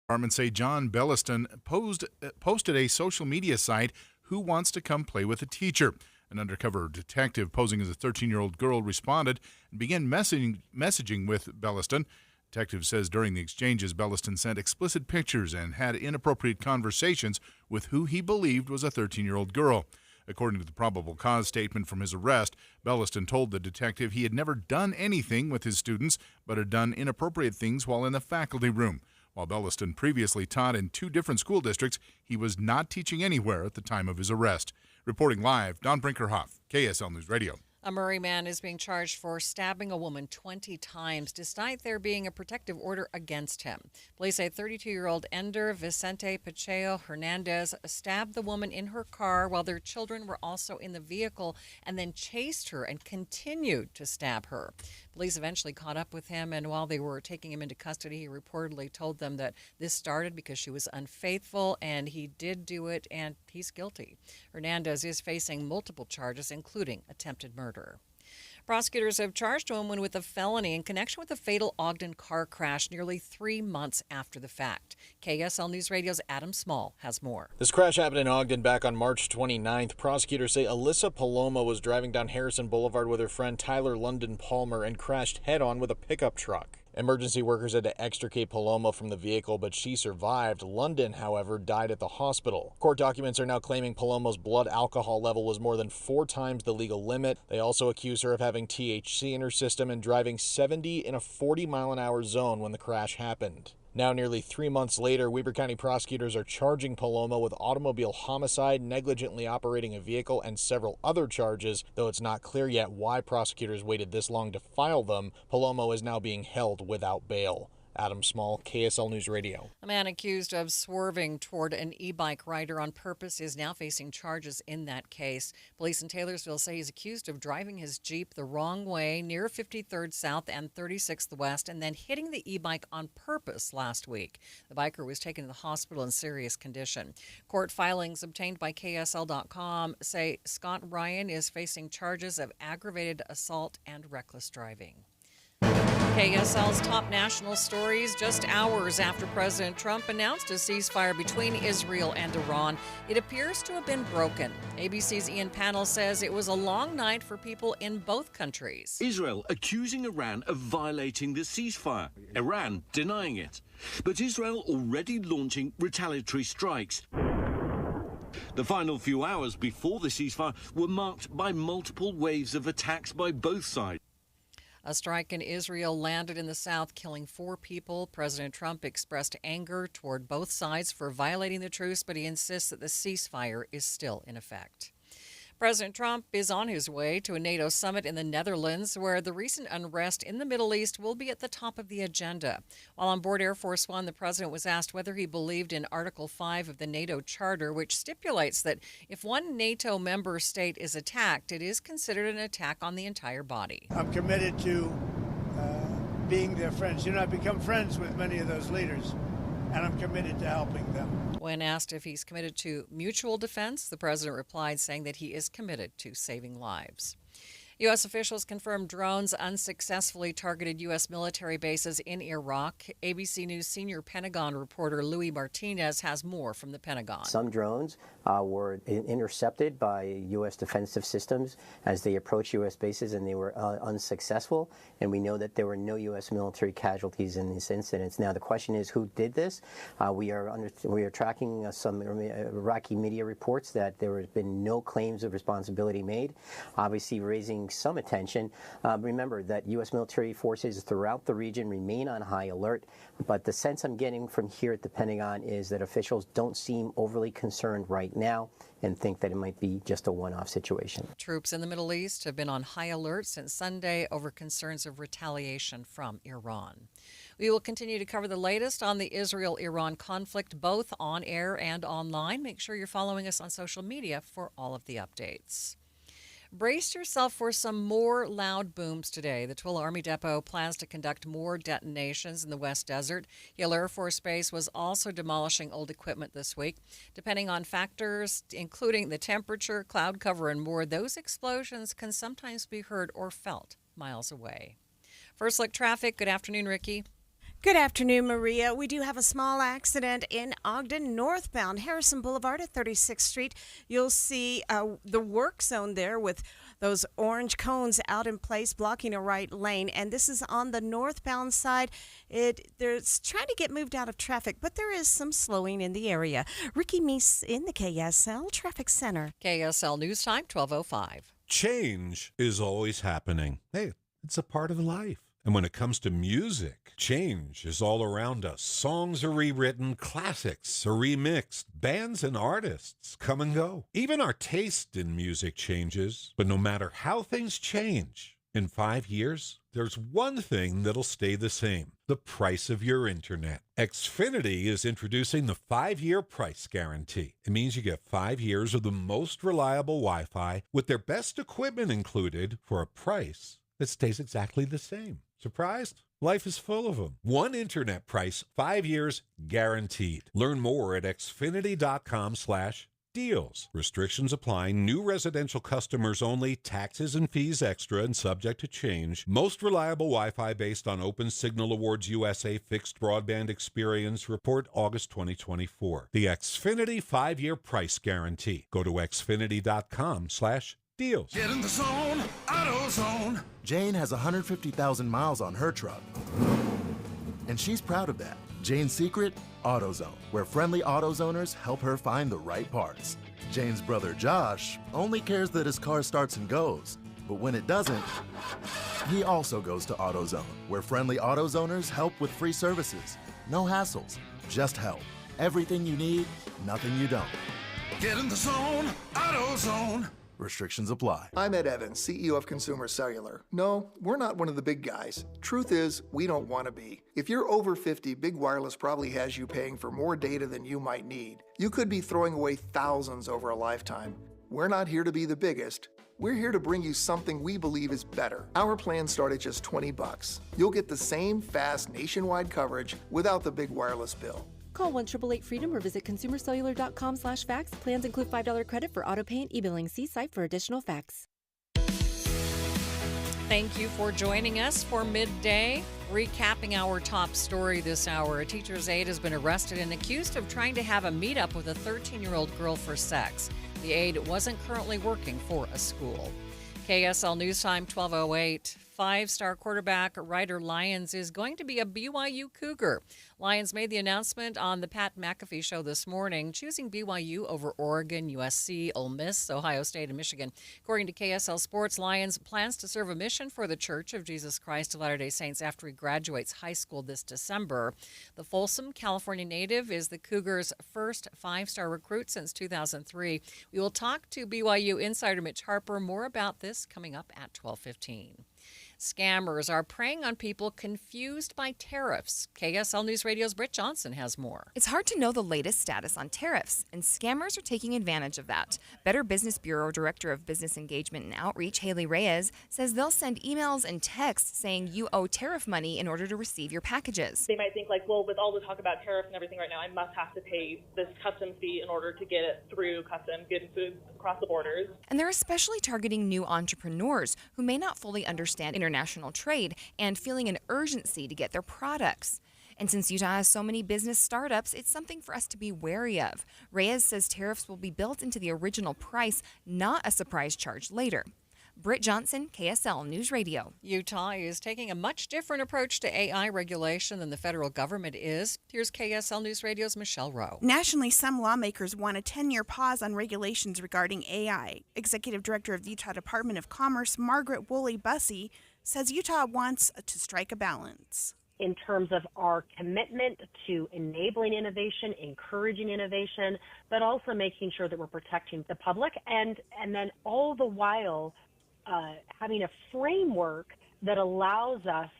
Department say John Belliston posted a social media site, "Who wants to come play with a teacher?" An undercover detective posing as a 13-year-old girl responded and began messaging with Belliston. Detective says during the exchanges, Belliston sent explicit pictures and had inappropriate conversations with who he believed was a 13-year-old girl. According to the probable cause statement from his arrest, Belliston told the detective he had never done anything with his students, but had done inappropriate things while in the faculty room. While Belliston previously taught in 2 different school districts, he was not teaching anywhere at the time of his arrest. Reporting live, Don Brinkerhoff, KSL News Radio. A Murray man is being charged for stabbing a woman 20 times, despite there being a protective order against him. Police say 32-year-old Ender Vicente Pacheco Hernandez stabbed the woman in her car while their children were also in the vehicle, and then chased her and continued to stab her. Police eventually caught up with him, and while they were taking him into custody, he reportedly told them that this started because she was unfaithful, and he did do it, and he's guilty. Hernandez is facing multiple charges, including attempted murder. Prosecutors have charged a woman with a felony in connection with a fatal Ogden car crash nearly 3 months after the fact. KSL News Radio's Adam Small has more. This crash happened in Ogden back on March 29th. Prosecutors say Alyssa Paloma was driving down Harrison Boulevard with her friend Tyler London Palmer and crashed head-on with a pickup truck. Emergency workers had to extricate Paloma from the vehicle, but she survived. London, however, died at the hospital. Court documents are now claiming Paloma's blood alcohol level was more than 4 times the legal limit. They also accuse her of having THC in her system and driving 70 in a 40-mile-an-hour zone when the crash happened. Now, nearly 3 months later, Weber County prosecutors are charging Paloma with automobile homicide, negligently operating a vehicle, and several other charges. Though it's not clear yet why prosecutors waited this long to file them, Paloma is now being held without bail. Adam Small, KSL News Radio. A man accused of swerving toward an e-bike rider on purpose is now facing charges in that case. Police in Taylorsville say he's accused of driving his Jeep the wrong way near 53rd South and 36th West and then hitting the e-bike on purpose last week. The biker was taken to the hospital in serious condition. Court filings obtained by KSL.com say Scott Ryan is facing charges of aggravated assault and reckless driving. KSL's top national stories just hours after President Trump announced a ceasefire between Israel and Iran. It appears to have been broken. ABC's Ian Pannell says it was a long night for people in both countries. Israel accusing Iran of violating the ceasefire. Iran denying it. But Israel already launching retaliatory strikes. The final few hours before the ceasefire were marked by multiple waves of attacks by both sides. A strike in Israel landed in the south, killing 4 people. President Trump expressed anger toward both sides for violating the truce, but he insists that the ceasefire is still in effect. President Trump is on his way to a NATO summit in the Netherlands, where the recent unrest in the Middle East will be at the top of the agenda. While on board Air Force One, the president was asked whether he believed in Article 5 of the NATO Charter, which stipulates that if one NATO member state is attacked, it is considered an attack on the entire body. I'm committed to being their friends. I've become friends with many of those leaders, and I'm committed to helping them. When asked if he's committed to mutual defense, the president replied saying that he is committed to saving lives. U.S. officials confirmed drones unsuccessfully targeted U.S. military bases in Iraq. ABC News senior Pentagon reporter Louis Martinez has more from the Pentagon. Some drones were intercepted by U.S. defensive systems as they approached U.S. bases, and they were unsuccessful. And we know that there were no U.S. military casualties in these incidents. Now, the question is, who did this? We are tracking some Iraqi media reports that there has been no claims of responsibility made, obviously raising some attention. Remember that U.S. military forces throughout the region remain on high alert, but the sense I'm getting from here at the Pentagon is that officials don't seem overly concerned right now and think that it might be just a one-off situation. Troops in the Middle East have been on high alert since Sunday over concerns of retaliation from Iran. We will continue to cover the latest on the Israel-Iran conflict, both on air and online. Make sure you're following us on social media for all of the updates. Brace yourself for some more loud booms today. The Twilla Army Depot plans to conduct more detonations in the West Desert. Yale Air Force Base was also demolishing old equipment this week. Depending on factors, including the temperature, cloud cover, and more, those explosions can sometimes be heard or felt miles away. First look traffic. Good afternoon, Ricky. Good afternoon, Maria. We do have a small accident in Ogden, northbound Harrison Boulevard at 36th Street. You'll see the work zone there with those orange cones out in place blocking a right lane. And this is on the northbound side. There's trying to get moved out of traffic, but there is some slowing in the area. Ricky Meese in the KSL Traffic Center. KSL News Time, 12:05. Change is always happening. Hey, it's a part of life. And when it comes to music, change is all around us. Songs are rewritten, classics are remixed, bands and artists come and go. Even our taste in music changes. But no matter how things change, in 5 years, there's one thing that'll stay the same: the price of your internet. Xfinity is introducing the 5-year price guarantee. It means you get 5 years of the most reliable Wi-Fi with their best equipment included for a price that stays exactly the same. Surprised? Life is full of them. One internet price, 5 years guaranteed. Learn more at xfinity.com/deals. Restrictions apply. New residential customers only. Taxes and fees extra and subject to change. Most reliable Wi-Fi based on Open Signal Awards USA Fixed Broadband Experience Report August 2024. The Xfinity 5-year price guarantee. Go to xfinity.com/deals. Get in the zone, AutoZone. Jane has 150,000 miles on her truck, and she's proud of that. Jane's secret? AutoZone, where friendly AutoZoners help her find the right parts. Jane's brother Josh only cares that his car starts and goes, but when it doesn't, he also goes to AutoZone, where friendly AutoZoners help with free services. No hassles, just help. Everything you need, nothing you don't. Get in the zone, AutoZone. Restrictions apply. I'm Ed Evans, CEO of Consumer Cellular. No, we're not one of the big guys. Truth is, we don't want to be. If you're over 50, Big Wireless probably has you paying for more data than you might need. You could be throwing away thousands over a lifetime. We're not here to be the biggest. We're here to bring you something we believe is better. Our plans start at just $20. You'll get the same fast nationwide coverage without the big wireless bill. Call 1-888-FREEDOM or visit consumercellular.com/facts. Plans include $5 credit for auto pay and e-billing. See site for additional facts. Thank you for joining us for Midday. Recapping our top story this hour. A teacher's aide has been arrested and accused of trying to have a meetup with a 13-year-old girl for sex. The aide wasn't currently working for a school. KSL News Time, 12:08. 5-star quarterback Ryder Lyons is going to be a BYU Cougar. Lyons made the announcement on the Pat McAfee Show this morning, choosing BYU over Oregon, USC, Ole Miss, Ohio State, and Michigan. According to KSL Sports, Lyons plans to serve a mission for the Church of Jesus Christ of Latter-day Saints after he graduates high school this December. The Folsom, California native is the Cougars' first 5-star recruit since 2003. We will talk to BYU insider Mitch Harper more about this coming up at 12:15. Scammers are preying on people confused by tariffs. KSL News Radio's Britt Johnson has more. It's hard to know the latest status on tariffs, and scammers are taking advantage of that. Better Business Bureau Director of Business Engagement and Outreach, Haley Reyes, says they'll send emails and texts saying you owe tariff money in order to receive your packages. They might think like, well, with all the talk about tariffs and everything right now, I must have to pay this customs fee in order to get it through customs, getting food across the borders. And they're especially targeting new entrepreneurs who may not fully understand international trade and feeling an urgency to get their products. And since Utah has so many business startups, it's something for us to be wary of. Reyes says tariffs will be built into the original price, not a surprise charge later. Britt Johnson, KSL News Radio. Utah is taking a much different approach to AI regulation than the federal government is. Here's KSL News Radio's Michelle Rowe. Nationally, some lawmakers want a 10-year pause on regulations regarding AI. Executive Director of the Utah Department of Commerce, Margaret Woolley-Bussey, says Utah wants to strike a balance. In terms of our commitment to enabling innovation, encouraging innovation, but also making sure that we're protecting the public and then all the while having a framework that allows us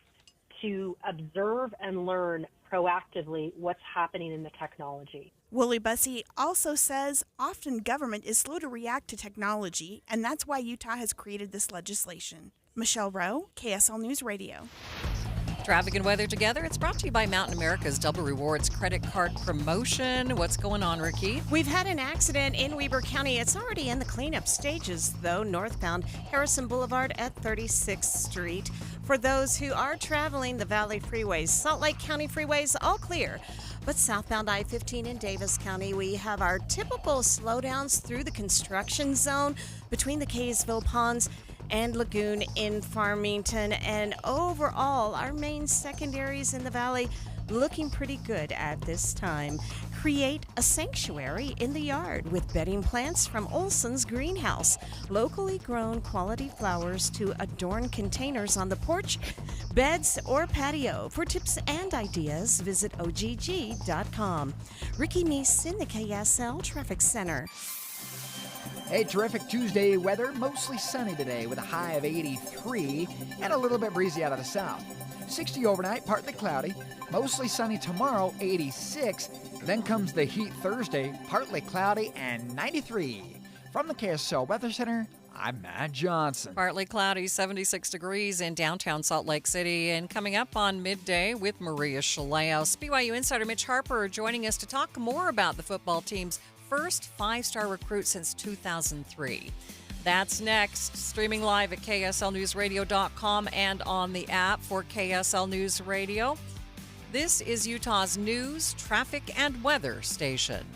to observe and learn proactively what's happening in the technology. Woolley-Bussey also says often government is slow to react to technology, and that's why Utah has created this legislation. Michelle Rowe, KSL News Radio. Traffic and weather together. It's brought to you by Mountain America's Double Rewards credit card promotion. What's going on, Ricky? We've had an accident in Weber County. It's already in the cleanup stages, though, northbound Harrison Boulevard at 36th Street. For those who are traveling the Valley Freeways, Salt Lake County freeways, all clear. But southbound I-15 in Davis County, we have our typical slowdowns through the construction zone between the Kaysville Ponds and Lagoon in Farmington. And overall, our main secondaries in the valley looking pretty good at this time. Create a sanctuary in the yard with bedding plants from Olson's Greenhouse. Locally grown quality flowers to adorn containers on the porch, beds, or patio. For tips and ideas, visit ogg.com. Ricky Meese in the KSL Traffic Center. Hey, terrific Tuesday weather. Mostly sunny today with a high of 83 and a little bit breezy out of the south. 60 overnight, partly cloudy. Mostly sunny tomorrow, 86. Then comes the heat Thursday, partly cloudy and 93. From the KSL Weather Center, I'm Matt Johnson. Partly cloudy, 76 degrees in downtown Salt Lake City. And coming up on Midday with Maria Shilaos, BYU insider Mitch Harper joining us to talk more about the football team's first 5-star recruit since 2003. That's next. Streaming live at KSLNewsRadio.com and on the app for KSL News Radio. This is Utah's news, traffic, and weather station.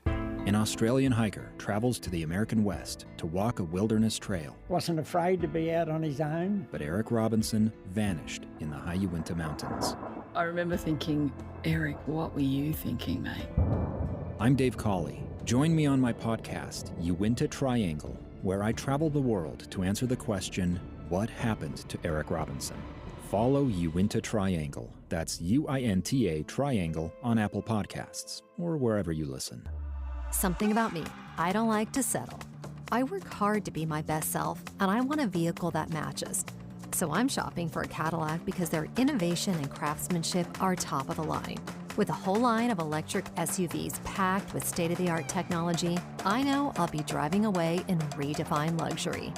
An Australian hiker travels to the American West to walk a wilderness trail. Wasn't afraid to be out on his own. But Eric Robinson vanished in the high Uinta Mountains. I remember thinking, Eric, what were you thinking, mate? I'm Dave Cawley. Join me on my podcast, Uinta Triangle, where I travel the world to answer the question, what happened to Eric Robinson? Follow Uinta Triangle. That's UINTA Triangle on Apple Podcasts or wherever you listen. Something about me, I don't like to settle. I work hard to be my best self, and I want a vehicle that matches. So I'm shopping for a Cadillac because their innovation and craftsmanship are top of the line. With a whole line of electric SUVs packed with state-of-the-art technology, I know I'll be driving away in redefined luxury.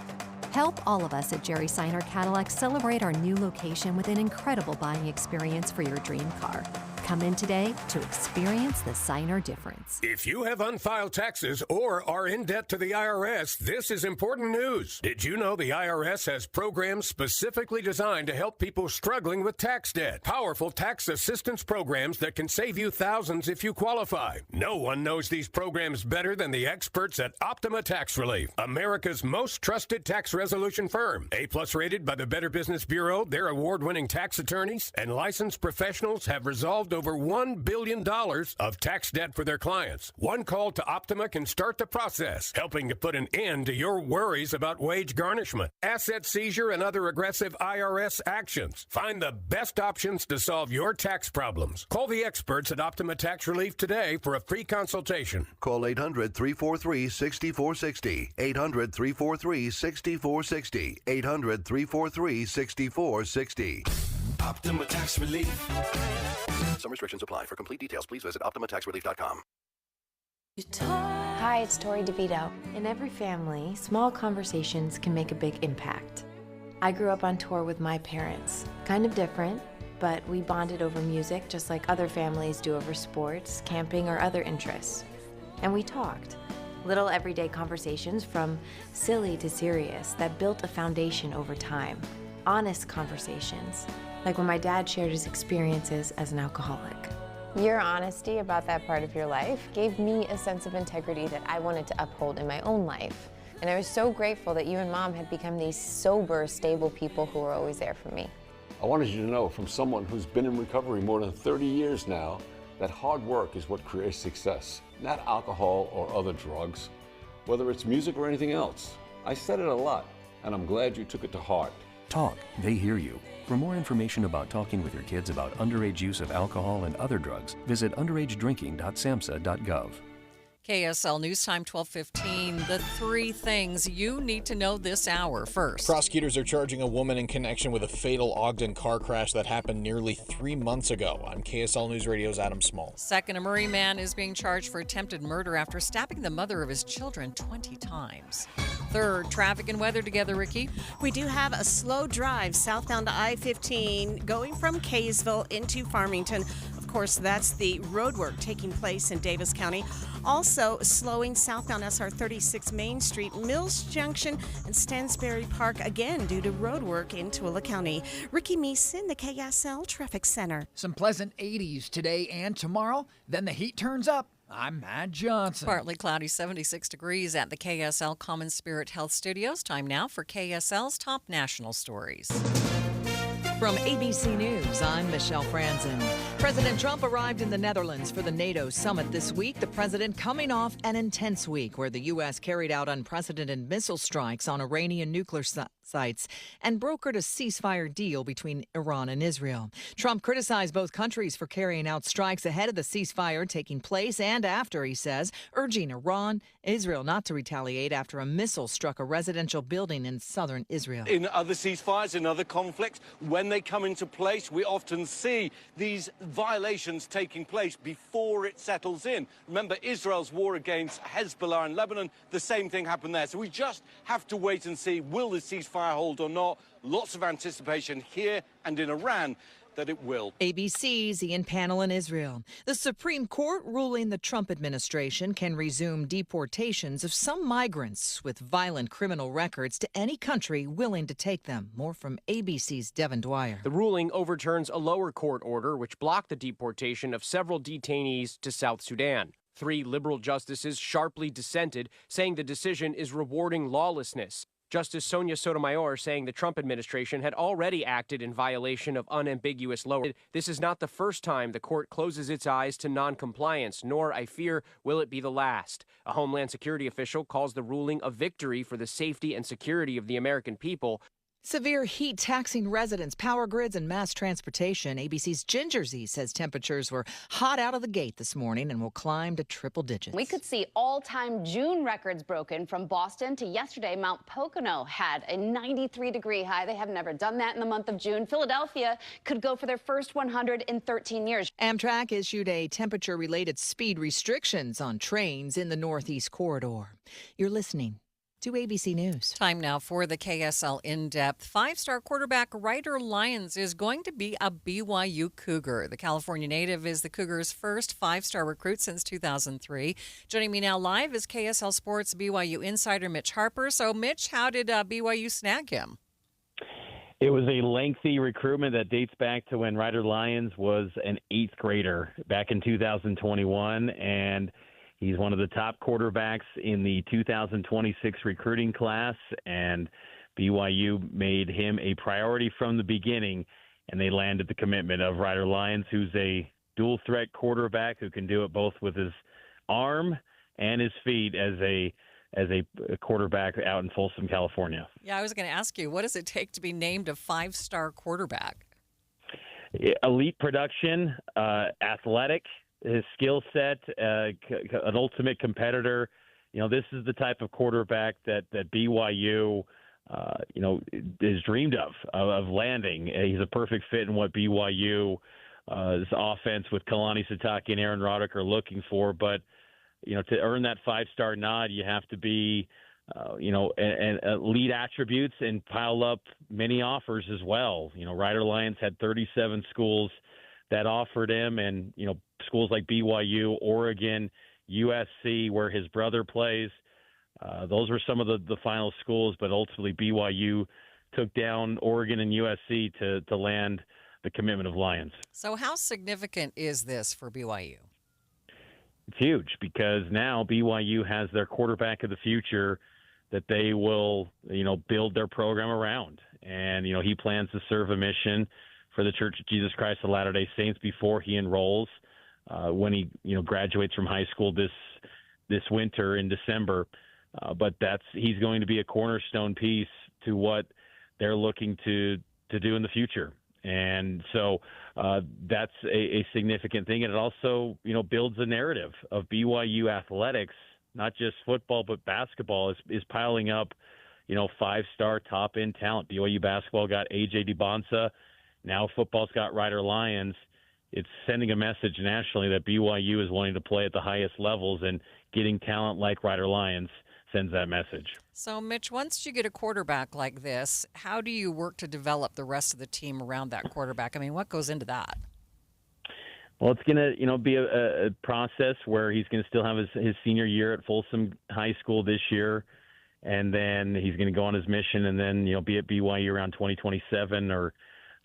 Help all of us at Jerry Seiner Cadillac celebrate our new location with an incredible buying experience for your dream car. Come in today to experience the Seiner difference. If you have unfiled taxes or are in debt to the IRS, this is important news. Did you know the IRS has programs specifically designed to help people struggling with tax debt? Powerful tax assistance programs that can save you thousands if you qualify. No one knows these programs better than the experts at Optima Tax Relief, America's most trusted tax resolution firm. A+ rated by the Better Business Bureau, their award-winning tax attorneys and licensed professionals have resolved over $1 billion of tax debt for their clients. One call to Optima can start the process, helping to put an end to your worries about wage garnishment, asset seizure, and other aggressive IRS actions. Find the best options to solve your tax problems. Call the experts at Optima Tax Relief today for a free consultation. Call 800-343-6460. 800-343-6460. 800-343-6460. Optima Tax Relief. Some restrictions apply. For complete details, please visit OptimaTaxRelief.com. Hi, it's Tori DeVito. In every family, small conversations can make a big impact. I grew up on tour with my parents. Kind of different, but we bonded over music just like other families do over sports, camping, or other interests. And we talked. Little everyday conversations from silly to serious that built a foundation over time. Honest conversations. Like when my dad shared his experiences as an alcoholic. Your honesty about that part of your life gave me a sense of integrity that I wanted to uphold in my own life. And I was so grateful that you and Mom had become these sober, stable people who were always there for me. I wanted you to know from someone who's been in recovery more than 30 years now that hard work is what creates success, not alcohol or other drugs, whether it's music or anything else. I said it a lot, and I'm glad you took it to heart. Talk, they hear you. For more information about talking with your kids about underage use of alcohol and other drugs, visit underagedrinking.samhsa.gov. KSL News Time 12:15. The three things you need to know this hour. First, prosecutors are charging a woman in connection with a fatal Ogden car crash that happened nearly 3 months ago. I'm KSL News Radio's Adam Small. Second, a Murray man is being charged for attempted murder after stabbing the mother of his children 20 times. Third, traffic and weather together, Ricky. We do have a slow drive southbound to I-15 going from Kaysville into Farmington. Of course, that's the road work taking place in Davis County. Also slowing southbound SR 36 Main Street, Mills Junction, and Stansbury Park again due to road work in Tooele County. Ricky Meeson, the KSL Traffic Center. Some pleasant 80s today and tomorrow. Then the heat turns up. I'm Matt Johnson. Partly cloudy, 76 degrees at the KSL Common Spirit Health Studios. Time now for KSL's top national stories. From ABC News, I'm Michelle Franzen. President Trump arrived in the Netherlands for the NATO summit this week. The president coming off an intense week where the U.S. carried out unprecedented missile strikes on Iranian nuclear sites and brokered a ceasefire deal between Iran and Israel. Trump criticized both countries for carrying out strikes ahead of the ceasefire taking place and after, he says, urging Israel not to retaliate after a missile struck a residential building in southern Israel. In other ceasefires, in other conflicts, when they come into place, we often see these violations taking place before it settles in. Remember Israel's war against Hezbollah in Lebanon, the same thing happened there. So we just have to wait and see, will the ceasefire hold or not? Lots of anticipation here and in Iran that it will. ABC's Ian Pannell in Israel. The Supreme Court ruling the Trump administration can resume deportations of some migrants with violent criminal records to any country willing to take them. More from ABC's Devin Dwyer. The ruling overturns a lower court order which blocked the deportation of several detainees to South Sudan. 3 liberal justices sharply dissented, saying the decision is rewarding lawlessness. Justice Sonia Sotomayor saying the Trump administration had already acted in violation of unambiguous law. This is not the first time the court closes its eyes to noncompliance, nor, I fear, will it be the last. A Homeland Security official calls the ruling a victory for the safety and security of the American people. Severe heat taxing residents, power grids, and mass transportation. ABC's Ginger Z says temperatures were hot out of the gate this morning and will climb to triple digits. We could see all-time June records broken from Boston to yesterday. Mount Pocono had a 93-degree high. They have never done that in the month of June. Philadelphia could go for their first 100 in 13 years. Amtrak issued a temperature-related speed restrictions on trains in the Northeast Corridor. You're listening to ABC News. Time now for the KSL In-Depth. 5-star quarterback Ryder Lyons is going to be a BYU Cougar. The California native is the Cougars' first 5-star recruit since 2003. Joining me now live is KSL Sports BYU insider Mitch Harper. So, Mitch, how did BYU snag him? It was a lengthy recruitment that dates back to when Ryder Lyons was an 8th grader back in 2021, and he's one of the top quarterbacks in the 2026 recruiting class, and BYU made him a priority from the beginning, and they landed the commitment of Ryder Lyons, who's a dual-threat quarterback who can do it both with his arm and his feet as a quarterback out in Folsom, California. Yeah, I was going to ask you, what does it take to be named a 5-star quarterback? Elite production, athletic, his skill set, an ultimate competitor. You know, this is the type of quarterback that BYU, is dreamed of landing. He's a perfect fit in what BYU, this offense with Kalani Sitake and Aaron Roddick are looking for. But, to earn that 5-star nod, you have to be, and elite attributes and pile up many offers as well. Ryder Lyons had 37 schools that offered him, and schools like BYU, Oregon, USC, where his brother plays. Those were some of the final schools, but ultimately BYU took down Oregon and USC to land the commitment of Lyons. So how significant is this for BYU? It's huge because now BYU has their quarterback of the future that they will, build their program around. And, he plans to serve a mission for the Church of Jesus Christ of Latter-day Saints before he enrolls when he graduates from high school this winter in December. But he's going to be a cornerstone piece to what they're looking to do in the future. And so that's a significant thing. And it also, builds the narrative of BYU athletics, not just football, but basketball is piling up, 5-star top-end talent. BYU basketball got A.J. DeBonsa. Now football's got Ryder Lyons. It's sending a message nationally that BYU is wanting to play at the highest levels, and getting talent like Ryder Lyons sends that message. So, Mitch, once you get a quarterback like this, how do you work to develop the rest of the team around that quarterback? I mean, what goes into that? Well, it's going to, be a process where he's going to still have his senior year at Folsom High School this year, and then he's going to go on his mission, and then be at BYU around 2027,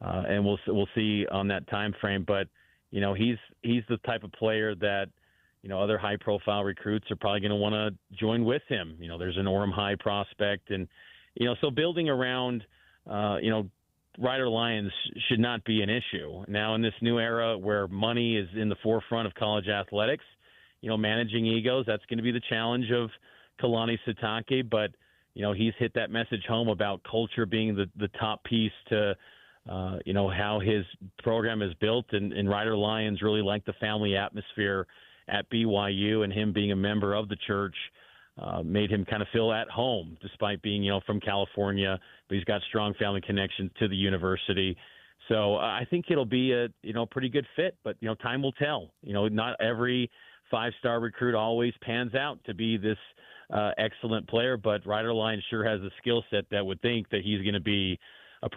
and we'll see on that time frame. But he's the type of player that other high-profile recruits are probably going to want to join with him. There's an Orem High prospect, and so building around Rider Lions should not be an issue. Now, in this new era where money is in the forefront of college athletics, managing egos, that's going to be the challenge of Kalani Sitake. But, he's hit that message home about culture being the top piece to, how his program is built. And Rider Lions really like the family atmosphere at BYU, and him being a member of the church made him kind of feel at home, despite being, from California, but he's got strong family connections to the university. So I think it'll be a, pretty good fit, but, time will tell. Not every five-star recruit always pans out to be this excellent player, but Rider Lions sure has a skill set that would think that he's going to be a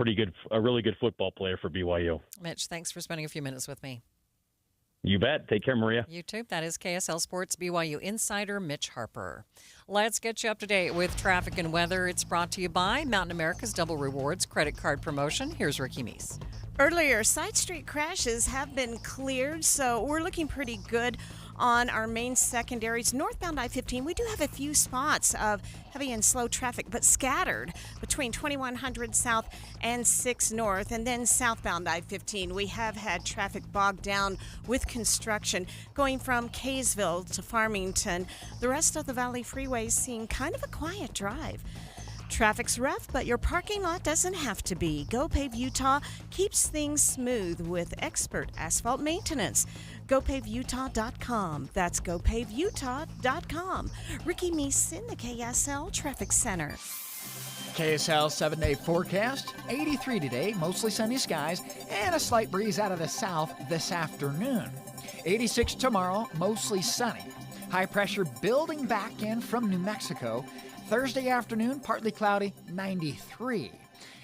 really good football player for BYU. Mitch, thanks for spending a few minutes with me. You bet. Take care, Maria. You too. That is KSL Sports BYU insider Mitch Harper. Let's get you up to date with traffic and weather. It's brought to you by Mountain America's Double Rewards credit card promotion. Here's Ricky Meese. Earlier, side street crashes have been cleared, so we're looking pretty good on our main secondaries. Northbound I-15, we do have a few spots of heavy and slow traffic, but scattered between 2100 South and 6 North. And then southbound I-15, we have had traffic bogged down with construction going from Kaysville to Farmington. The rest of the Valley Freeway is seeing kind of a quiet drive. Traffic's rough, but your parking lot doesn't have to be. GoPave Utah keeps things smooth with expert asphalt maintenance. GoPaveUtah.com. That's GoPaveUtah.com. Ricky Meese in the KSL Traffic Center. KSL 7-day forecast. 83 today, mostly sunny skies, and a slight breeze out of the south this afternoon. 86 tomorrow, mostly sunny. High pressure building back in from New Mexico. Thursday afternoon, partly cloudy, 93.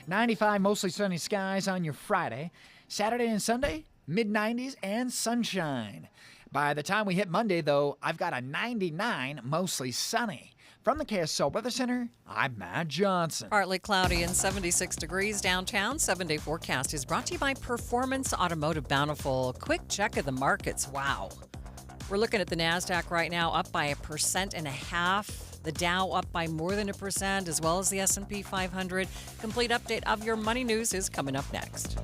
95, mostly sunny skies on your Friday. Saturday and Sunday, mid-90s and sunshine. By the time we hit Monday, though, I've got a 99, mostly sunny. From the KSL Weather Center, I'm Matt Johnson. Partly cloudy and 76 degrees downtown. 7-day forecast is brought to you by Performance Automotive Bountiful. Quick check of the markets. Wow. We're looking at the NASDAQ right now, up by 1.5%. The Dow up by more than 1%, as well as the S&P 500. Complete update of your money news is coming up next.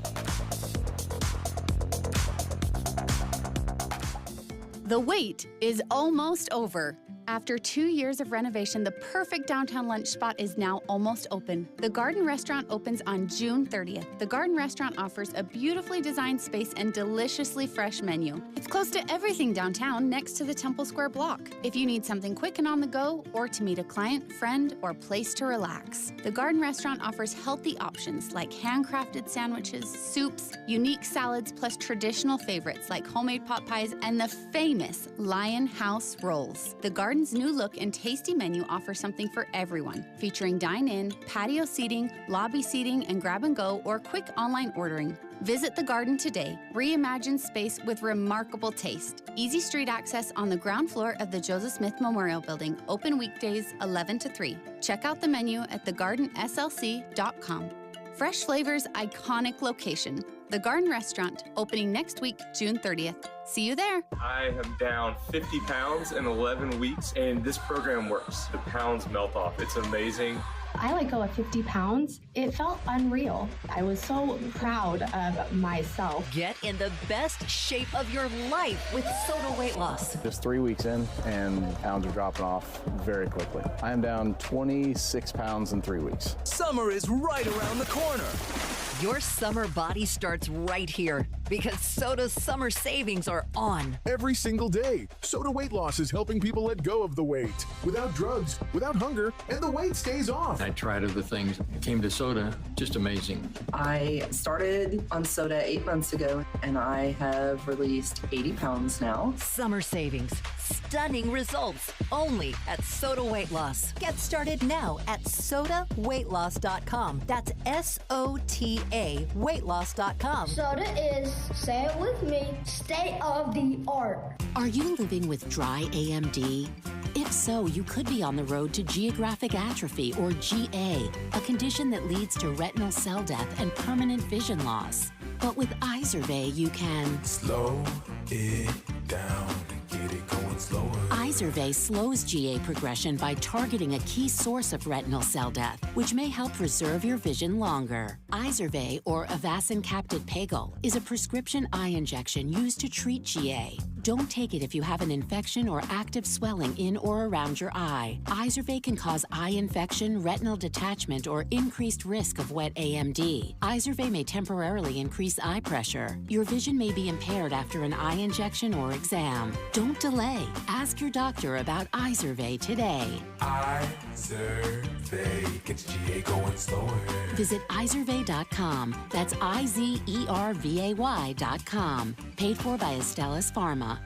The wait is almost over. After 2 years of renovation, the perfect downtown lunch spot is now almost open. The Garden Restaurant opens on June 30th. The Garden Restaurant offers a beautifully designed space and deliciously fresh menu. It's close to everything downtown next to the Temple Square block. If you need something quick and on the go, or to meet a client, friend, or place to relax, the Garden Restaurant offers healthy options like handcrafted sandwiches, soups, unique salads, plus traditional favorites like homemade pot pies and the famous Lion House rolls. The Garden's new look and tasty menu offer something for everyone, featuring dine-in, patio seating, lobby seating, and grab-and-go or quick online ordering. Visit the Garden today. Reimagine space with remarkable taste. Easy street access on the ground floor of the Joseph Smith Memorial Building. Open weekdays 11 to 3. Check out the menu at thegardenslc.com. Fresh flavors, iconic location. The Garden Restaurant, opening next week, June 30th. See you there. I am down 50 pounds in 11 weeks, and this program works. The pounds melt off. It's amazing. I let go of 50 pounds. It felt unreal. I was so proud of myself. Get in the best shape of your life with Soda Weight Loss. Just 3 weeks in, and pounds are dropping off very quickly. I am down 26 pounds in 3 weeks. Summer is right around the corner. Your summer body starts right here because Soda's summer savings are on. Every single day, Soda Weight Loss is helping people let go of the weight without drugs, without hunger, and the weight stays off. I tried other things, came to soda, just amazing. I started on soda 8 months ago, and I have released 80 pounds now. Summer savings, stunning results, only at Soda Weight Loss. Get started now at sodaweightloss.com. That's SOTA weightloss.com. Soda is, say it with me, state of the art. Are you living with dry AMD? If so, you could be on the road to geographic atrophy, or GA, a condition that leads to retinal cell death and permanent vision loss. But with Izervay, you can slow it down and get it going slower. Izervay slows GA progression by targeting a key source of retinal cell death, which may help preserve your vision longer. Izervay, or Avastin Captid Pagel, is a prescription eye injection used to treat GA. Don't take it if you have an infection or active swelling in or around your eye. Izervay can cause eye infection, retinal detachment, or increased risk of wet AMD. Izervay may temporarily increase eye pressure. Your vision may be impaired after an eye injection or exam. Don't delay. Ask your doctor about Izervay today. Izervay gets GA going slower. Visit Izervay.com. That's IZERVAY.com. Paid for by Astellas Pharma.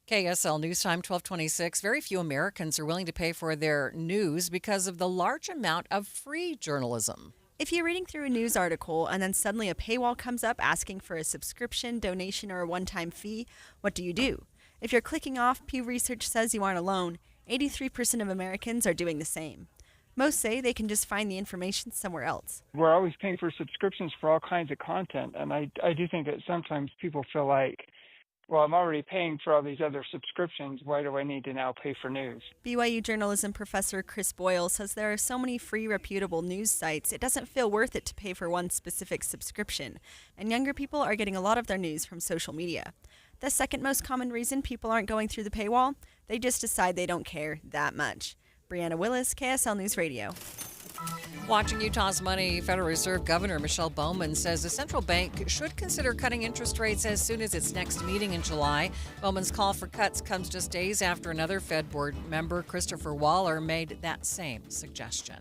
KSL News Time 1226. Very few Americans are willing to pay for their news because of the large amount of free journalism. If you're reading through a news article and then suddenly a paywall comes up asking for a subscription, donation, or a one-time fee, what do? If you're clicking off, Pew Research says you aren't alone. 83% of Americans are doing the same. Most say they can just find the information somewhere else. We're always paying for subscriptions for all kinds of content, and I do think that sometimes people feel like, well, I'm already paying for all these other subscriptions. Why do I need to now pay for news? BYU journalism professor Chris Boyle says there are so many free, reputable news sites, it doesn't feel worth it to pay for one specific subscription. And younger people are getting a lot of their news from social media. The second most common reason people aren't going through the paywall, they just decide they don't care that much. Brianna Willis, KSL News Radio. Watching Utah's money, Federal Reserve Governor Michelle Bowman says the central bank should consider cutting interest rates as soon as its next meeting in July. Bowman's call for cuts comes just days after another Fed board member, Christopher Waller, made that same suggestion.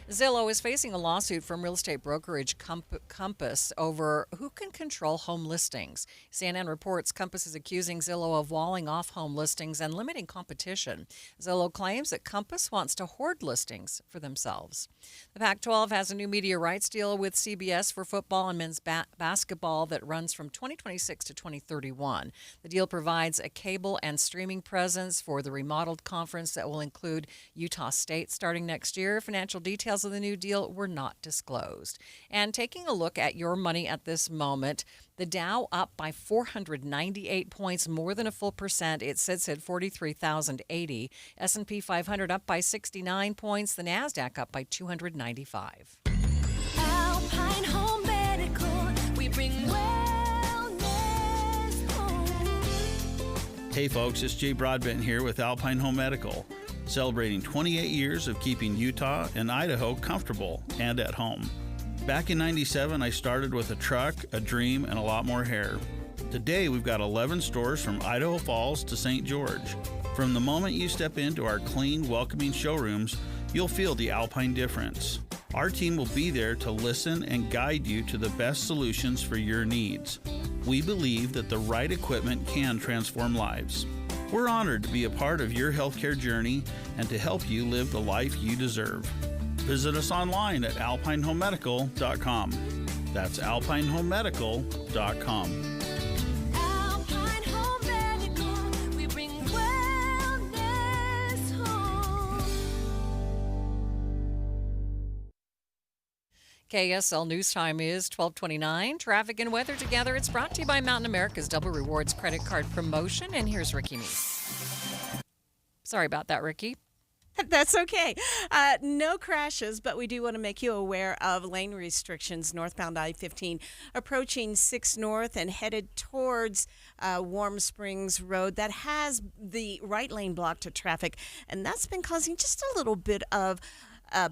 Zillow is facing a lawsuit from real estate brokerage Compass over who can control home listings. CNN reports Compass is accusing Zillow of walling off home listings and limiting competition. Zillow claims that Compass wants to hoard listings for themselves. The Pac-12 has a new media rights deal with CBS for football and men's basketball that runs from 2026 to 2031. The deal provides a cable and streaming presence for the remodeled conference that will include Utah State starting next year. Financial details of the new deal were not disclosed. And taking a look at your money at this moment, the Dow up by 498 points, more than a full percent. It sits at 43,080. S&P 500 up by 69 points. The NASDAQ up by 295. Alpine Home Medical, we bring wellness home. Hey folks, it's Jay Broadbent here with Alpine Home Medical, celebrating 28 years of keeping Utah and Idaho comfortable and at home. Back in '97, I started with a truck, a dream, and a lot more hair. Today, we've got 11 stores from Idaho Falls to St. George. From the moment you step into our clean, welcoming showrooms, you'll feel the Alpine difference. Our team will be there to listen and guide you to the best solutions for your needs. We believe that the right equipment can transform lives. We're honored to be a part of your healthcare journey and to help you live the life you deserve. Visit us online at alpinehomemedical.com. That's alpinehomemedical.com. Alpine Home Medical, we bring wellness home. KSL News Time is 12:29. Traffic and weather together. It's brought to you by Mountain America's Double Rewards credit card promotion. And here's Ricky Meese. Sorry about that, Ricky. That's okay. No crashes, but we do want to make you aware of lane restrictions northbound I-15 approaching 6 North and headed towards Warm Springs Road. That has the right lane blocked to traffic, and that's been causing just a little bit of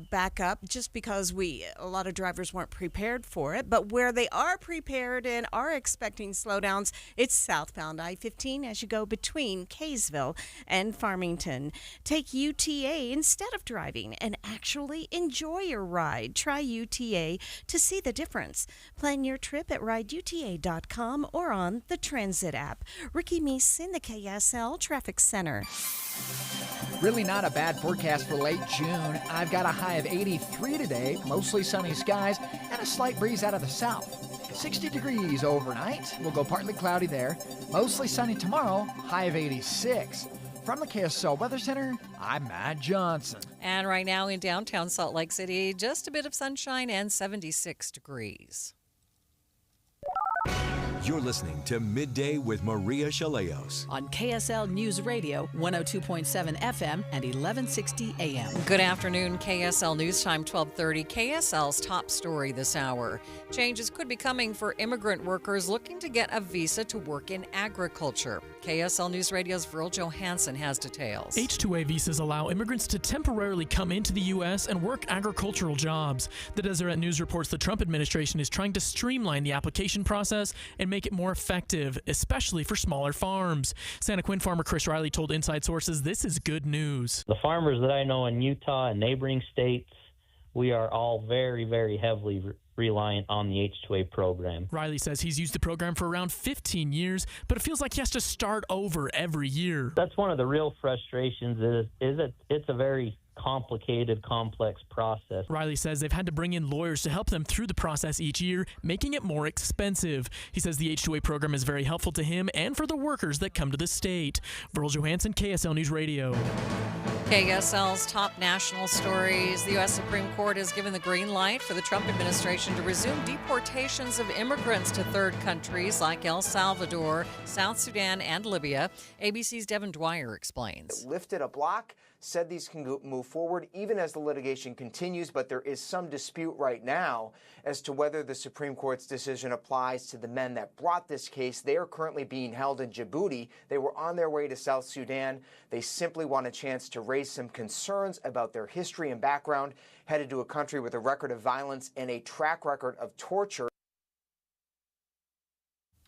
back up just because a lot of drivers weren't prepared for it. But where they are prepared and are expecting slowdowns, it's southbound I-15 as you go between Kaysville and Farmington. Take UTA instead of driving and actually enjoy your ride. Try UTA to see the difference. Plan your trip at rideuta.com or on the Transit app. Ricky Meese in the KSL Traffic Center. Really not a bad forecast for late June. I've got a high of 83 today, mostly sunny skies, and a slight breeze out of the south. 60 degrees overnight. We'll go partly cloudy there. Mostly sunny tomorrow, high of 86. From the KSL Weather Center, I'm Matt Johnson. And right now in downtown Salt Lake City, just a bit of sunshine and 76 degrees. You're listening to Midday with Maria Shilaos on KSL News Radio, 102.7 FM and 1160 AM. Good afternoon, KSL News Time, 1230. KSL's top story this hour. Changes could be coming for immigrant workers looking to get a visa to work in agriculture. KSL News Radio's Virl Johansson has details. H-2A visas allow immigrants to temporarily come into the U.S. and work agricultural jobs. The Deseret News reports the Trump administration is trying to streamline the application process and make it more effective, especially for smaller farms. Santa Quinn farmer Chris Riley told Inside Sources this is good news. The farmers that I know in Utah and neighboring states, we are all very, very heavily reliant on the H-2A program. Riley says he's used the program for around 15 years, but it feels like he has to start over every year. That's one of the real frustrations is that it's a very complicated, complex process. Riley says they've had to bring in lawyers to help them through the process each year, making it more expensive. He says the H-2A program is very helpful to him and for the workers that come to the state. Virl Johansson, KSL News Radio. KSL's top national stories. The U.S. Supreme Court has given the green light for the Trump administration to resume deportations of immigrants to third countries like El Salvador, South Sudan, and Libya. ABC's Devin Dwyer explains. It lifted a block, said these can move forward even as the litigation continues, but there is some dispute right now as to whether the Supreme Court's decision applies to the men that brought this case. They are currently being held in Djibouti. They were on their way to South Sudan. They simply want a chance to raise some concerns about their history and background, headed to a country with a record of violence and a track record of torture.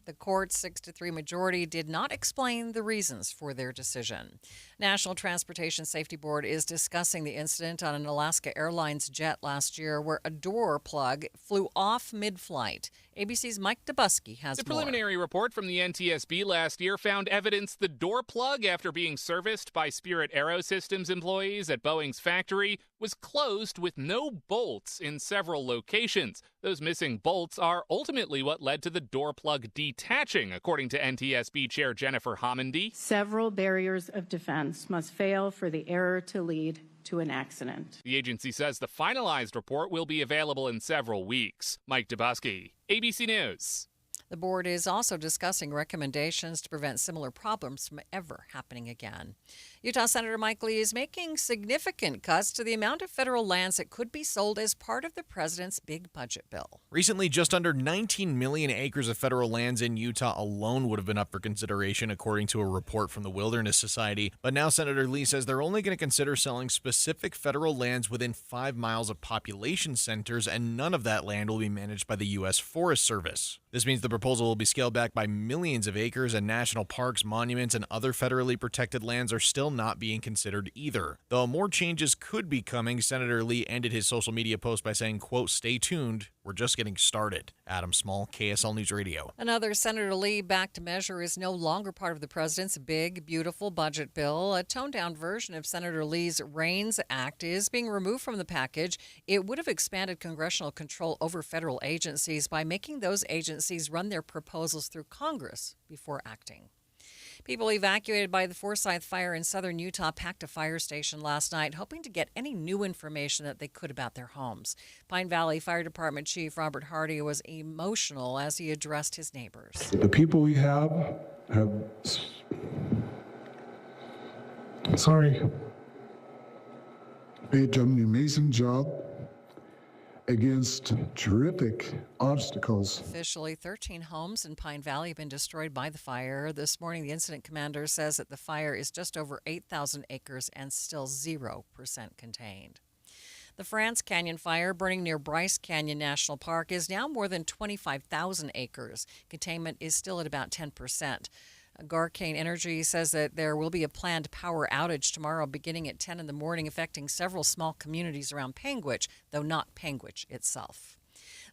The court's 6-3 majority did not explain the reasons for their decision. National Transportation Safety Board is discussing the incident on an Alaska Airlines jet last year where a door plug flew off mid-flight. ABC's Mike Dubusky has The more. preliminary report from the NTSB last year found evidence the door plug, after being serviced by Spirit Aerosystems employees at Boeing's factory, was closed with no bolts in several locations. Those missing bolts are ultimately what led to the door plug detaching, according to NTSB Chair Jennifer Homendy. Several barriers of defense must fail for the error to lead to an accident. The agency says the finalized report will be available in several weeks. Mike Dubusky, ABC News. The board is also discussing recommendations to prevent similar problems from ever happening again. Utah Senator Mike Lee is making significant cuts to the amount of federal lands that could be sold as part of the president's big budget bill. Recently, just under 19 million acres of federal lands in Utah alone would have been up for consideration, according to a report from the Wilderness Society. But now Senator Lee says they're only going to consider selling specific federal lands within 5 miles of population centers, and none of that land will be managed by the U.S. Forest Service. This means the proposal will be scaled back by millions of acres, and national parks, monuments, and other federally protected lands are still not being considered either. Though more changes could be coming, Senator Lee ended his social media post by saying, quote, "Stay tuned. We're just getting started." Adam Small, KSL News Radio. Another Senator Lee-backed measure is no longer part of the president's big, beautiful budget bill. A toned-down version of Senator Lee's REINS Act is being removed from the package. It would have expanded congressional control over federal agencies by making those agencies run their proposals through Congress before acting. People evacuated by the Forsyth fire in southern Utah packed a fire station last night, hoping to get any new information that they could about their homes. Pine Valley Fire Department Chief Robert Hardy was emotional as he addressed his neighbors. The people we have made an amazing job against terrific obstacles. Officially, 13 homes in Pine Valley have been destroyed by the fire. This morning, the incident commander says that the fire is just over 8,000 acres and still 0% contained. The France Canyon fire burning near Bryce Canyon National Park is now more than 25,000 acres. Containment is still at about 10%. Garcane Energy says that there will be a planned power outage tomorrow beginning at 10 in the morning, affecting several small communities around Panguitch, though not Panguitch itself.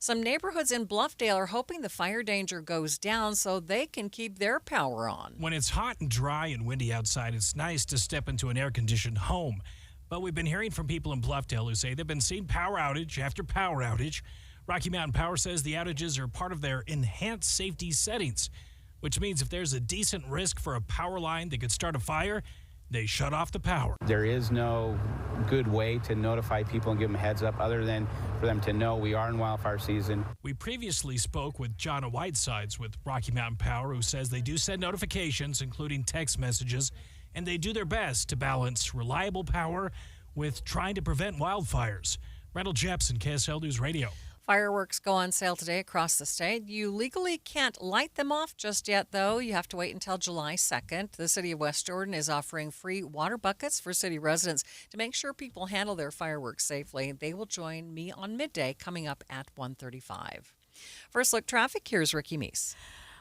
Some neighborhoods in Bluffdale are hoping the fire danger goes down so they can keep their power on. When it's hot and dry and windy outside, it's nice to step into an air-conditioned home. But we've been hearing from people in Bluffdale who say they've been seeing power outage after power outage. Rocky Mountain Power says the outages are part of their enhanced safety settings, which means if there's a decent risk for a power line that could start a fire, they shut off the power. There is no good way to notify people and give them a heads up other than for them to know we are in wildfire season. We previously spoke with John Whitesides with Rocky Mountain Power, who says they do send notifications, including text messages, and they do their best to balance reliable power with trying to prevent wildfires. Randall Jepson, KSL News Radio. Fireworks go on sale today across the state. You legally can't light them off just yet, though. You have to wait until July 2nd. The city of West Jordan is offering free water buckets for city residents to make sure people handle their fireworks safely. They will join me on Midday coming up at 1:35. First look traffic, here's Ricky Meese.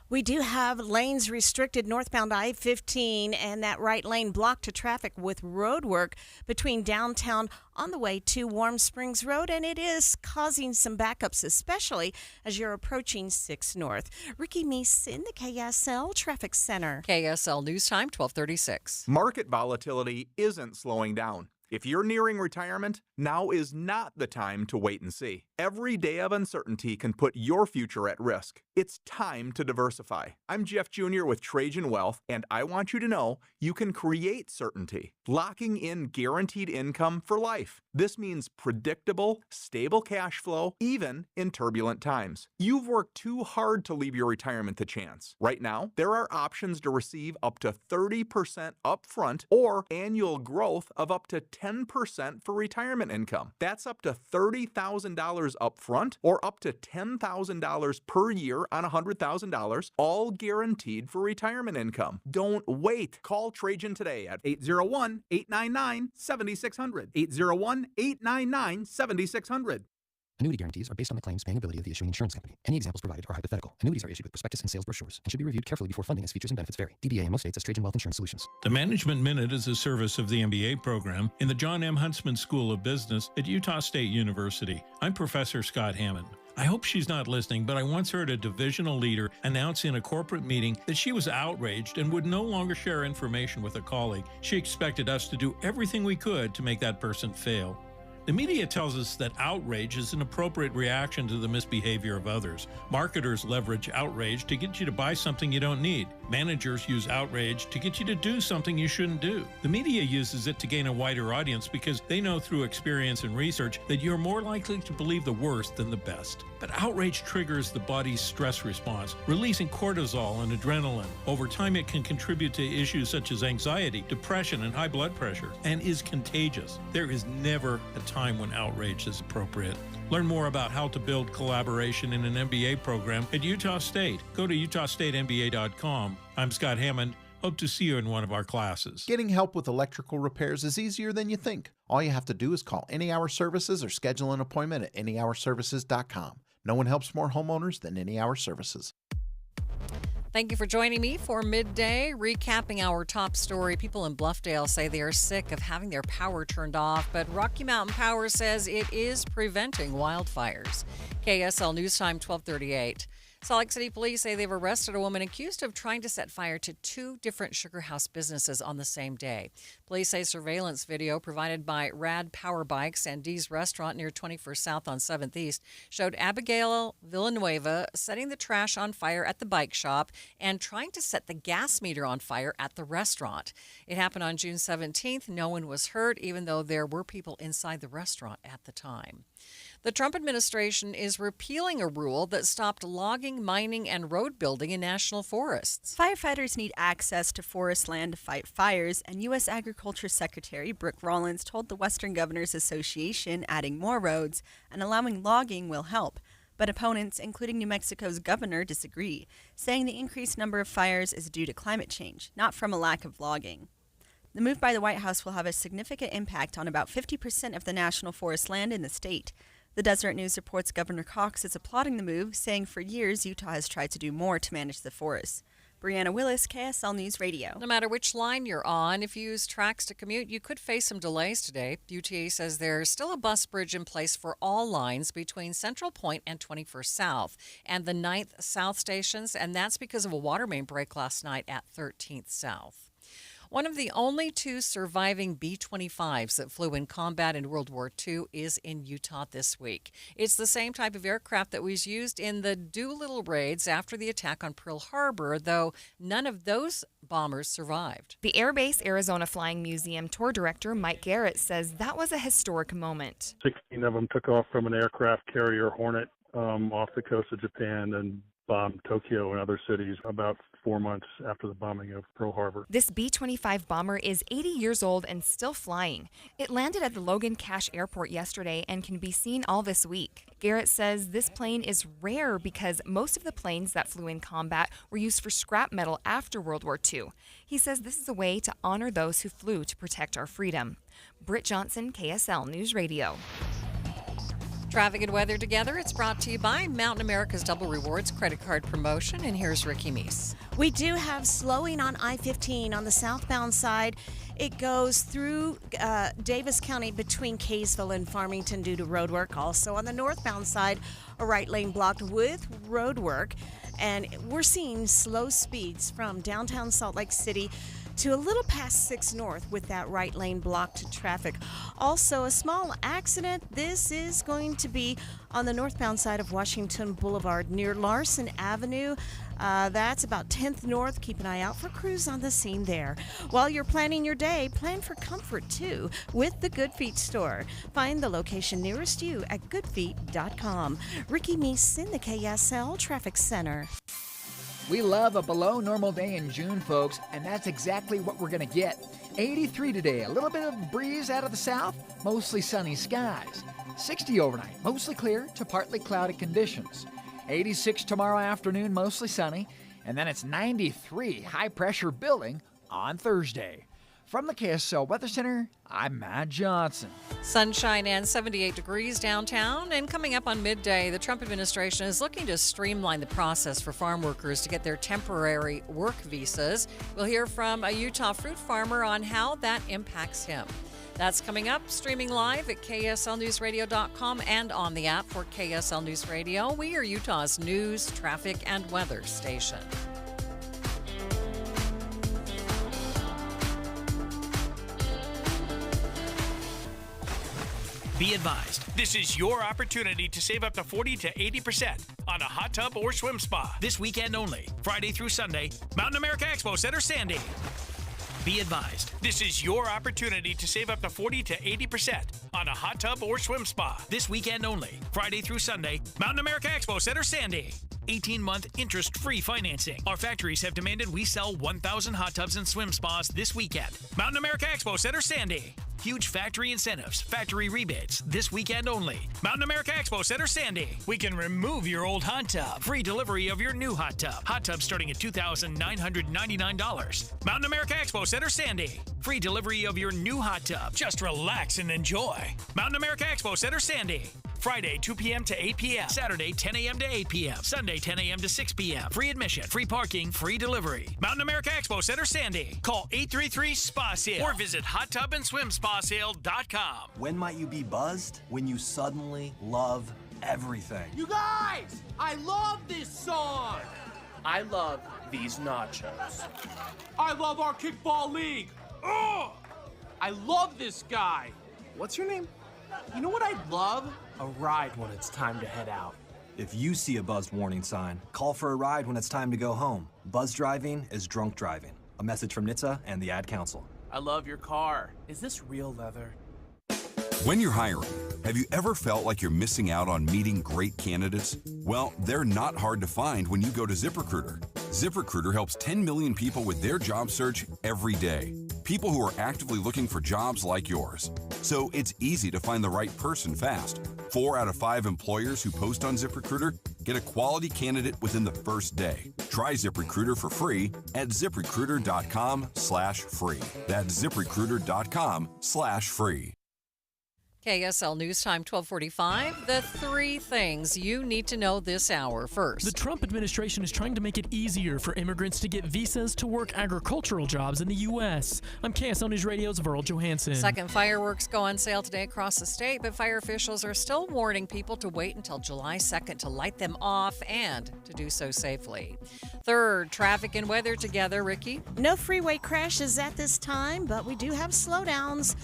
We do have lanes restricted northbound I-15 and that right lane blocked to traffic with road work between downtown on the way to Warm Springs Road, and it is causing some backups, especially as you're approaching 6 North. Ricky Meese in the KSL Traffic Center. KSL News Time, 12:36. Market volatility isn't slowing down. If you're nearing retirement, now is not the time to wait and see. Every day of uncertainty can put your future at risk. It's time to diversify. I'm Jeff Jr. with Trajan Wealth, and I want you to know you can create certainty, locking in guaranteed income for life. This means predictable, stable cash flow, even in turbulent times. You've worked too hard to leave your retirement to chance. Right now, there are options to receive up to 30% upfront or annual growth of up to 10% for retirement income. That's up to $30,000 upfront or up to $10,000 per year on $100,000, all guaranteed for retirement income. Don't wait. Call Trajan today at 801-899-7600. 801-899-7600. Annuity guarantees are based on the claims paying ability of the issuing insurance company. Any examples provided are hypothetical. Annuities are issued with prospectus and sales brochures and should be reviewed carefully before funding as features and benefits vary. DBA in most states as Trajan Wealth Insurance Solutions. The Management Minute is a service of the MBA program in the John M. Huntsman School of Business at Utah State University. I'm Professor Scott Hammond. I hope she's not listening, but I once heard a divisional leader announce in a corporate meeting that she was outraged and would no longer share information with a colleague. She expected us to do everything we could to make that person fail. The media tells us that outrage is an appropriate reaction to the misbehavior of others. Marketers leverage outrage to get you to buy something you don't need. Managers use outrage to get you to do something you shouldn't do. The media uses it to gain a wider audience because they know through experience and research that you're more likely to believe the worst than the best. But outrage triggers the body's stress response, releasing cortisol and adrenaline. Over time, it can contribute to issues such as anxiety, depression, and high blood pressure, and is contagious. There is never a time when outrage is appropriate. Learn more about how to build collaboration in an MBA program at Utah State. Go to utahstatemba.com. I'm Scott Hammond. Hope to see you in one of our classes. Getting help with electrical repairs is easier than you think. All you have to do is call Any Hour Services or schedule an appointment at anyhourservices.com. No one helps more homeowners than Any Hour Services. Thank you for joining me for Midday. Recapping our top story, people in Bluffdale say they are sick of having their power turned off, but Rocky Mountain Power says it is preventing wildfires. KSL News Time, 12:38. Salt Lake City police say they've arrested a woman accused of trying to set fire to 2 different sugar house businesses on the same day. Police say surveillance video provided by Rad Power Bikes and Dee's Restaurant near 21st South on 7th East showed Abigail Villanueva setting the trash on fire at the bike shop and trying to set the gas meter on fire at the restaurant. It happened on June 17th. No one was hurt, even though there were people inside the restaurant at the time. The Trump administration is repealing a rule that stopped logging, mining, and road building in national forests. Firefighters need access to forest land to fight fires, and U.S. Agriculture Secretary Brooke Rollins told the Western Governors Association adding more roads and allowing logging will help. But opponents, including New Mexico's governor, disagree, saying the increased number of fires is due to climate change, not from a lack of logging. The move by the White House will have a significant impact on about 50% of the national forest land in the state. The Deseret News reports Governor Cox is applauding the move, saying for years Utah has tried to do more to manage the forests. Brianna Willis, KSL News Radio. No matter which line you're on, if you use tracks to commute, you could face some delays today. UTA says there's still a bus bridge in place for all lines between Central Point and 21st South and the 9th South stations, and that's because of a water main break last night at 13th South. One of the only two surviving B-25s that flew in combat in World War II is in Utah this week. It's the same type of aircraft that was used in the Doolittle raids after the attack on Pearl Harbor, though none of those bombers survived. The Air Base Arizona Flying Museum tour director Mike Garrett says that was a historic moment. 16 of them took off from an aircraft carrier Hornet off the coast of Japan and bombed Tokyo and other cities about 4 months after the bombing of Pearl Harbor. This B-25 bomber is 80 years old and still flying. It landed at the Logan Cache Airport yesterday and can be seen all this week. Garrett says this plane is rare because most of the planes that flew in combat were used for scrap metal after World War II. He says this is a way to honor those who flew to protect our freedom. Britt Johnson, KSL News Radio. Traffic and weather together. It's brought to you by Mountain America's Double Rewards credit card promotion. And here's Ricky Meese. We do have slowing on I-15 on the southbound side. It goes through Davis County between Kaysville and Farmington due to road work. Also on the northbound side, a right lane blocked with road work. And we're seeing slow speeds from downtown Salt Lake City to a little past 6 North with that right lane blocked to traffic. Also, a small accident. This is going to be on the northbound side of Washington Boulevard near Larson Avenue. That's about 10th North. Keep an eye out for crews on the scene there. While you're planning your day, plan for comfort too with the Good Feet store. Find the location nearest you at goodfeet.com. Ricky Meese in the KSL Traffic Center. We love a below normal day in June, folks, and that's exactly what we're going to get. 83 today, a little bit of breeze out of the south, mostly sunny skies. 60 overnight, mostly clear to partly cloudy conditions. 86 tomorrow afternoon, mostly sunny, and then it's 93 high pressure building on Thursday. From the KSL Weather Center, I'm Matt Johnson. Sunshine and 78 degrees downtown. And coming up on midday, the Trump administration is looking to streamline the process for farm workers to get their temporary work visas. We'll hear from a Utah fruit farmer on how that impacts him. That's coming up, streaming live at KSLNewsRadio.com and on the app for KSL News Radio. We are Utah's news, traffic, and weather station. Be advised, this is your opportunity to save up to 40 to 80% on a hot tub or swim spa. This weekend only, Friday through Sunday, Mountain America Expo Center, Sandy. Be advised, this is your opportunity to save up to 40 to 80% on a hot tub or swim spa. This weekend only, Friday through Sunday, Mountain America Expo Center, Sandy. 18-month interest-free financing. Our factories have demanded we sell 1,000 hot tubs and swim spas this weekend. Mountain America Expo Center, Sandy. Huge factory incentives, factory rebates, this weekend only. Mountain America Expo Center, Sandy. We can remove your old hot tub. Free delivery of your new hot tub. Hot tub starting at $2,999. Mountain America Expo Center, Sandy. Free delivery of your new hot tub. Just relax and enjoy. Mountain America Expo Center, Sandy. Friday, 2 p.m. to 8 p.m. Saturday, 10 a.m. to 8 p.m. Sunday, 10 a.m. to 6 p.m. Free admission, free parking, free delivery. Mountain America Expo Center, Sandy. Call 833-SPA-SALE or visit hottubandSwimSpaSale.com. When might you be buzzed? When you suddenly love everything. You guys! I love this song! I love these nachos. I love our kickball league! Ugh! I love this guy! What's your name? You know what I'd love? A ride when it's time to head out. If you see a buzzed warning sign, call for a ride when it's time to go home. Buzz driving is drunk driving. A message from NHTSA and the Ad Council. I love your car. Is this real leather? When you're hiring, have you ever felt like you're missing out on meeting great candidates? Well, they're not hard to find when you go to ZipRecruiter. ZipRecruiter helps 10 million people with their job search every day. People who are actively looking for jobs like yours. So it's easy to find the right person fast. 4 out of 5 employers who post on ZipRecruiter get a quality candidate within the first day. Try ZipRecruiter for free at ZipRecruiter.com/free. That's ZipRecruiter.com/free. KSL News Time 1245. The three things you need to know this hour. First, the Trump administration is trying to make it easier for immigrants to get visas to work agricultural jobs in the U.S. I'm KSL News Radio's Verl Johansson. Second, fireworks go on sale today across the state, but fire officials are still warning people to wait until July 2nd to light them off and to do so safely. Third, traffic and weather together. Ricky? No freeway crashes at this time, but we do have slowdowns.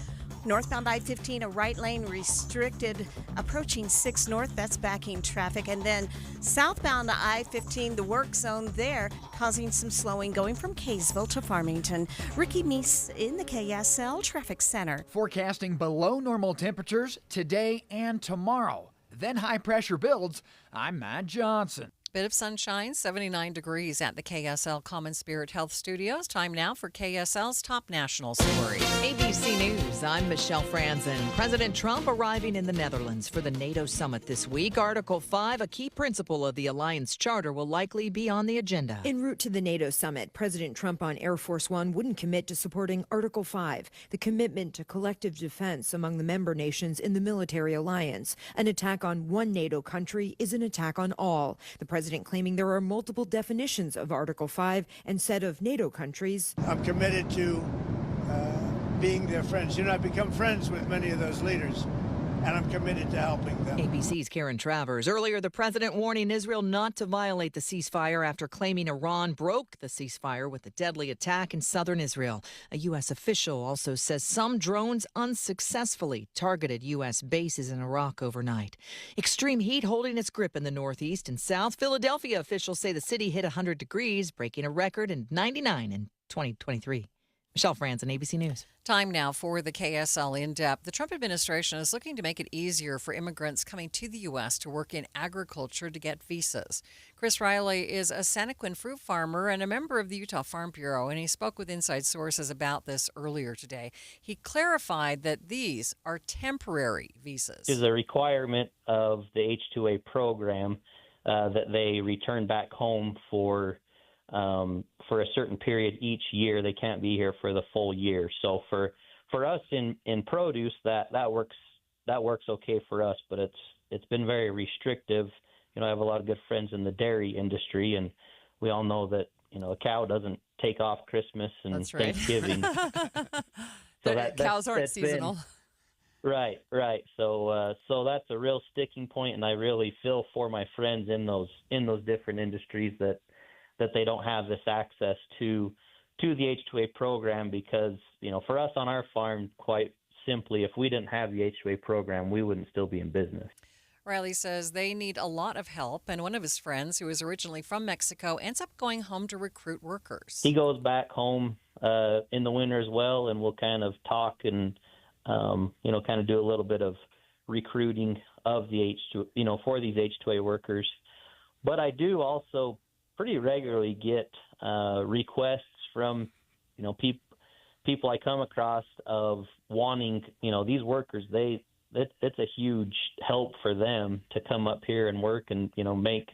Northbound I-15, a right lane restricted approaching 6 North. That's backing traffic. And then southbound I-15, the work zone there, causing some slowing going from Kaysville to Farmington. Ricky Meese in the KSL Traffic Center. Forecasting below normal temperatures today and tomorrow. Then high pressure builds. I'm Matt Johnson. Bit of sunshine, 79 degrees at the KSL Common Spirit Health Studios. Time now for KSL's top national story. ABC News, I'm Michelle Franzen. President Trump arriving in the Netherlands for the NATO summit this week. Article 5, a key principle of the alliance charter, will likely be on the agenda. En route to the NATO summit, President Trump on Air Force One wouldn't commit to supporting Article 5, the commitment to collective defense among the member nations in the military alliance. An attack on one NATO country is an attack on all. The president claiming there are multiple definitions of Article 5 and said of NATO countries, I'm committed to being their friends. You know, I've become friends with many of those leaders, and I'm committed to helping them. ABC's Karen Travers. Earlier, the president warning Israel not to violate the ceasefire after claiming Iran broke the ceasefire with a deadly attack in southern Israel. A U.S. official also says some drones unsuccessfully targeted U.S. bases in Iraq overnight. Extreme heat holding its grip in the northeast and south. Philadelphia officials say the city hit 100 degrees, breaking a record in 99 in 2023. Michelle Franzen, ABC News. Time now for the KSL In-Depth. The Trump administration is looking to make it easier for immigrants coming to the U.S. to work in agriculture to get visas. Chris Riley is a Santaquin fruit farmer and a member of the Utah Farm Bureau, and he spoke with Inside Sources about this earlier today. He clarified that these are temporary visas. Is a requirement of the H-2A program that they return back home for a certain period each year. They can't be here for the full year. So for us in produce, that works okay for us, but it's been very restrictive. You know, I have a lot of good friends in the dairy industry, and we all know that, you know, a cow doesn't take off Christmas and That's right. Thanksgiving. Cows aren't seasonal. Right. So that's a real sticking point, and I really feel for my friends in those different industries that they don't have this access to the H-2A program, because, you know, for us on our farm, quite simply, if we didn't have the H-2A program, we wouldn't still be in business. Riley says they need a lot of help, and one of his friends, who is originally from Mexico, ends up going home to recruit workers. He goes back home in the winter as well, and we'll kind of talk and, kind of do a little bit of recruiting of the for these H-2A workers. But I do also pretty regularly get requests from, people I come across of wanting, these workers, it's a huge help for them to come up here and work and, make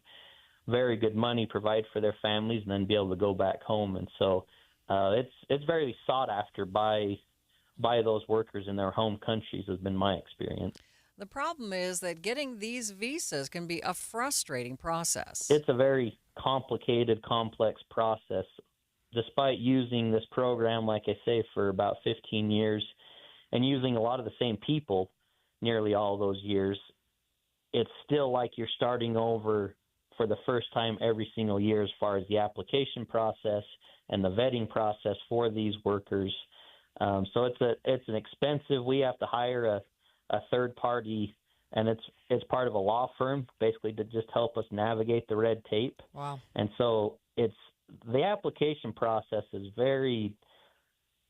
very good money, provide for their families, and then be able to go back home. And so it's very sought after by those workers in their home countries, has been my experience. The problem is that getting these visas can be a frustrating process. It's a very complicated, complex process. Despite using this program, like I say, for about 15 years and using a lot of the same people nearly all those years, it's still like you're starting over for the first time every single year as far as the application process and the vetting process for these workers. So it's an expensive. We have to hire a third party, and it's part of a law firm, basically, to just help us navigate the red tape. Wow. And so the application process is very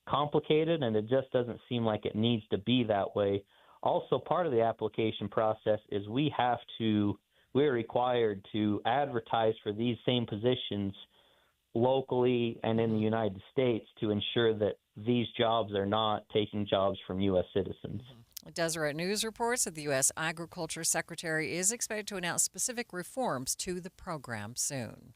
complicated, and it just doesn't seem like it needs to be that way. Also, part of the application process is we're required to advertise for these same positions locally and in the United States to ensure that these jobs are not taking jobs from U.S. citizens. Deseret News reports that the U.S. Agriculture Secretary is expected to announce specific reforms to the program soon.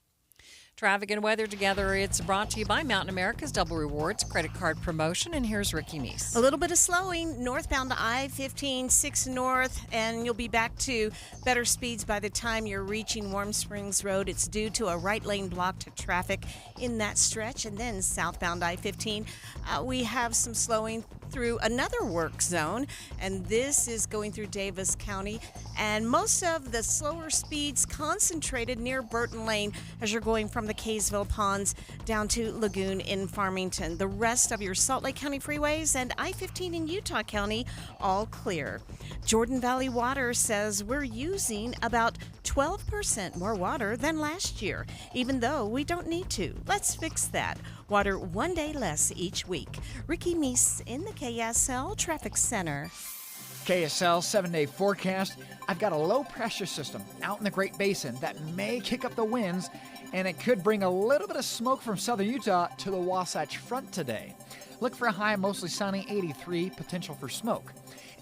Traffic and weather together. It's brought to you by Mountain America's Double Rewards credit card promotion. And here's Ricky Meese. A little bit of slowing northbound to I-15, 6 north, and you'll be back to better speeds by the time you're reaching Warm Springs Road. It's due to a right lane block to traffic in that stretch. And then southbound I-15, we have some slowing through another work zone, and this is going through Davis County, and most of the slower speeds concentrated near Burton Lane as you're going from the Kaysville Ponds down to Lagoon in Farmington. The rest of your Salt Lake County freeways and I-15 in Utah County all clear. Jordan Valley Water says we're using about 12% more water than last year, even though we don't need to. Let's fix that. Water one day less each week. Ricky Meese in the KSL Traffic Center. KSL 7-day forecast. I've got a low pressure system out in the Great Basin that may kick up the winds, and it could bring a little bit of smoke from southern Utah to the Wasatch Front today. Look for a high mostly sunny 83, potential for smoke.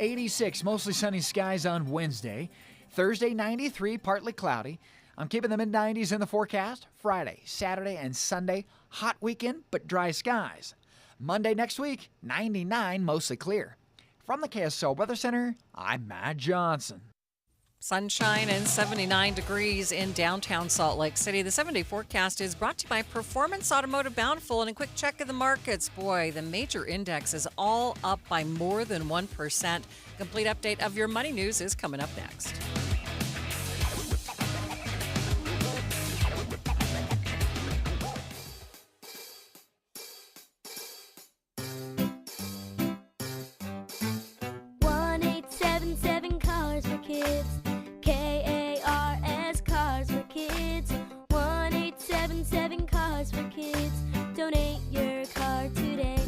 86, mostly sunny skies on Wednesday. Thursday 93, partly cloudy. I'm keeping the mid-90s in the forecast. Friday, Saturday, and Sunday, hot weekend but dry skies. Monday next week, 99, mostly clear. From the KSL Weather Center, I'm Matt Johnson. Sunshine and 79 degrees in downtown Salt Lake City. The 7-day forecast is brought to you by Performance Automotive Bountiful. And a quick check of the markets. Boy, the major index is all up by more than 1%. Complete update of your money news is coming up next. KARS Cars for Kids. 1-877 Cars for Kids. Donate your car today.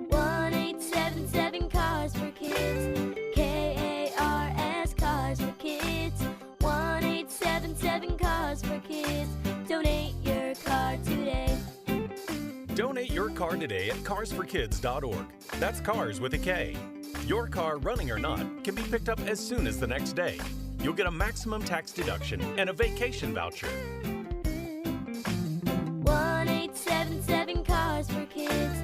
1-877 Cars for Kids. KARS Cars for Kids. 1-877 Cars for Kids. Donate your car today. Donate your car today at carsforkids.org. That's cars with a K. Your car, running or not, can be picked up as soon as the next day. You'll get a maximum tax deduction and a vacation voucher. 1-877 Cars for Kids.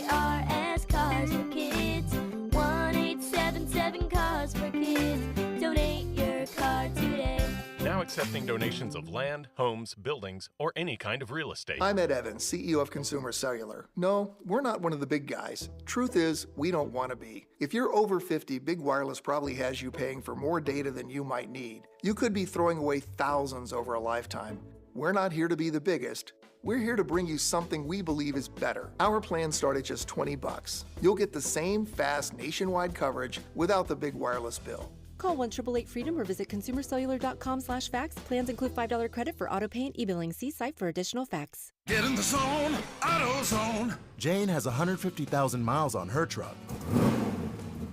KARS Cars for Kids. 1-877 Cars for Kids. Donate your car today. Now accepting donations of land, homes, buildings, or any kind of real estate. I'm Ed Evans, CEO of Consumer Cellular. No, we're not one of the big guys. Truth is, we don't want to be. If you're over 50, Big Wireless probably has you paying for more data than you might need. You could be throwing away thousands over a lifetime. We're not here to be the biggest. We're here to bring you something we believe is better. Our plans start at just $20. You'll get the same fast nationwide coverage without the big wireless bill. Call 1-888-FREEDOM or visit consumercellular.com/facts. Plans include $5 credit for auto pay and e-billing. See site for additional facts. Get in the zone, AutoZone. Jane has 150,000 miles on her truck,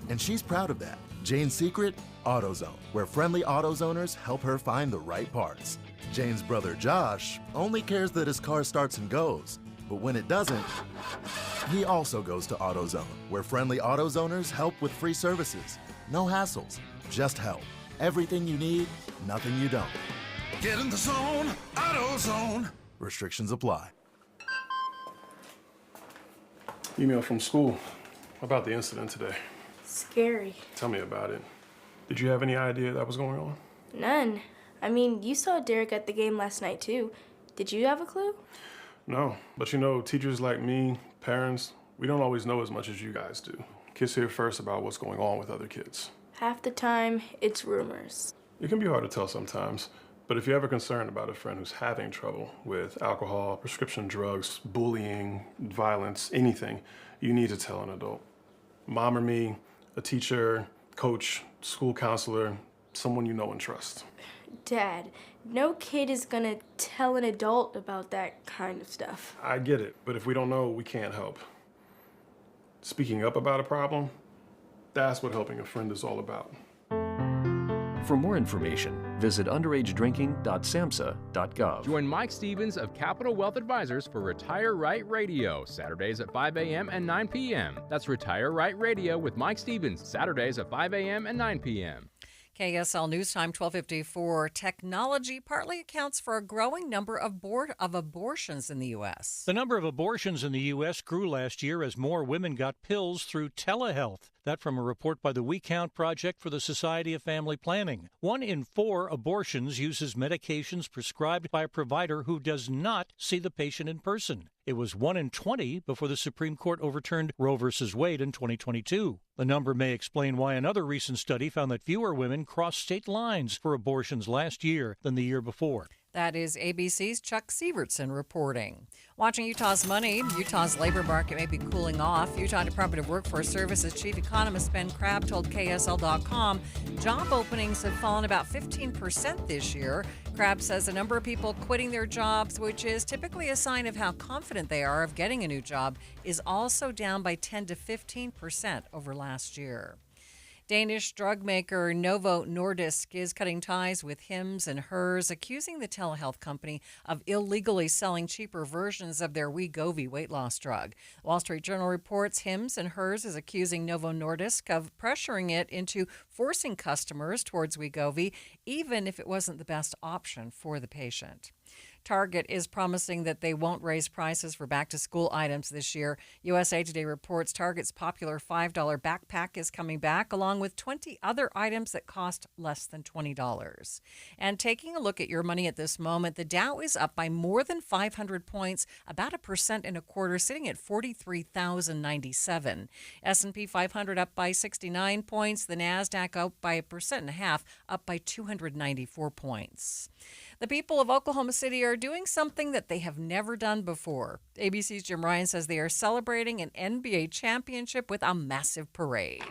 and she's proud of that. Jane's secret? AutoZone, where friendly AutoZoners help her find the right parts. Jane's brother Josh only cares that his car starts and goes, but when it doesn't, he also goes to AutoZone, where friendly AutoZoners help with free services. No hassles, just help. Everything you need, nothing you don't. Get in the zone, AutoZone. Restrictions apply. Email from school about the incident today. Scary. Tell me about it. Did you have any idea that was going on? None. I mean, you saw Derek at the game last night, too. Did you have a clue? No, but you know, teachers like me, parents, we don't always know as much as you guys do. Kids hear first about what's going on with other kids. Half the time, it's rumors. It can be hard to tell sometimes, but if you're ever concerned about a friend who's having trouble with alcohol, prescription drugs, bullying, violence, anything, you need to tell an adult. Mom or me, a teacher, coach, school counselor, someone you know and trust. Dad, no kid is gonna tell an adult about that kind of stuff. I get it, but if we don't know, we can't help. Speaking up about a problem, that's what helping a friend is all about. For more information, visit underagedrinking.samhsa.gov. Join Mike Stevens of Capital Wealth Advisors for Retire Right Radio, Saturdays at 5 a.m. and 9 p.m. That's Retire Right Radio with Mike Stevens, Saturdays at 5 a.m. and 9 p.m. KSL News Time 12:54. Technology partly accounts for a growing number of abortions in the U.S. The number of abortions in the U.S. grew last year as more women got pills through telehealth. That from a report by the We Count Project for the Society of Family Planning. 1 in 4 abortions uses medications prescribed by a provider who does not see the patient in person. It was 1 in 20 before the Supreme Court overturned Roe v. Wade in 2022. The number may explain why another recent study found that fewer women crossed state lines for abortions last year than the year before. That is ABC's Chuck Sievertson reporting. Watching Utah's money, Utah's labor market may be cooling off. Utah Department of Workforce Services Chief Economist Ben Crabb told KSL.com job openings have fallen about 15% this year. Crabb says a number of people quitting their jobs, which is typically a sign of how confident they are of getting a new job, is also down by 10 to 15% over last year. Danish drug maker Novo Nordisk is cutting ties with Hims and Hers, accusing the telehealth company of illegally selling cheaper versions of their Wegovy weight loss drug. Wall Street Journal reports Hims and Hers is accusing Novo Nordisk of pressuring it into forcing customers towards Wegovy, even if it wasn't the best option for the patient. Target is promising that they won't raise prices for back-to-school items this year. USA Today reports Target's popular $5 backpack is coming back, along with 20 other items that cost less than $20. And taking a look at your money at this moment, the Dow is up by more than 500 points, about 1.25%, sitting at 43,097. S&P 500 up by 69 points. The Nasdaq up by 1.5%, up by 294 points. The people of Oklahoma City are doing something that they have never done before. ABC's Jim Ryan says they are celebrating an NBA championship with a massive parade.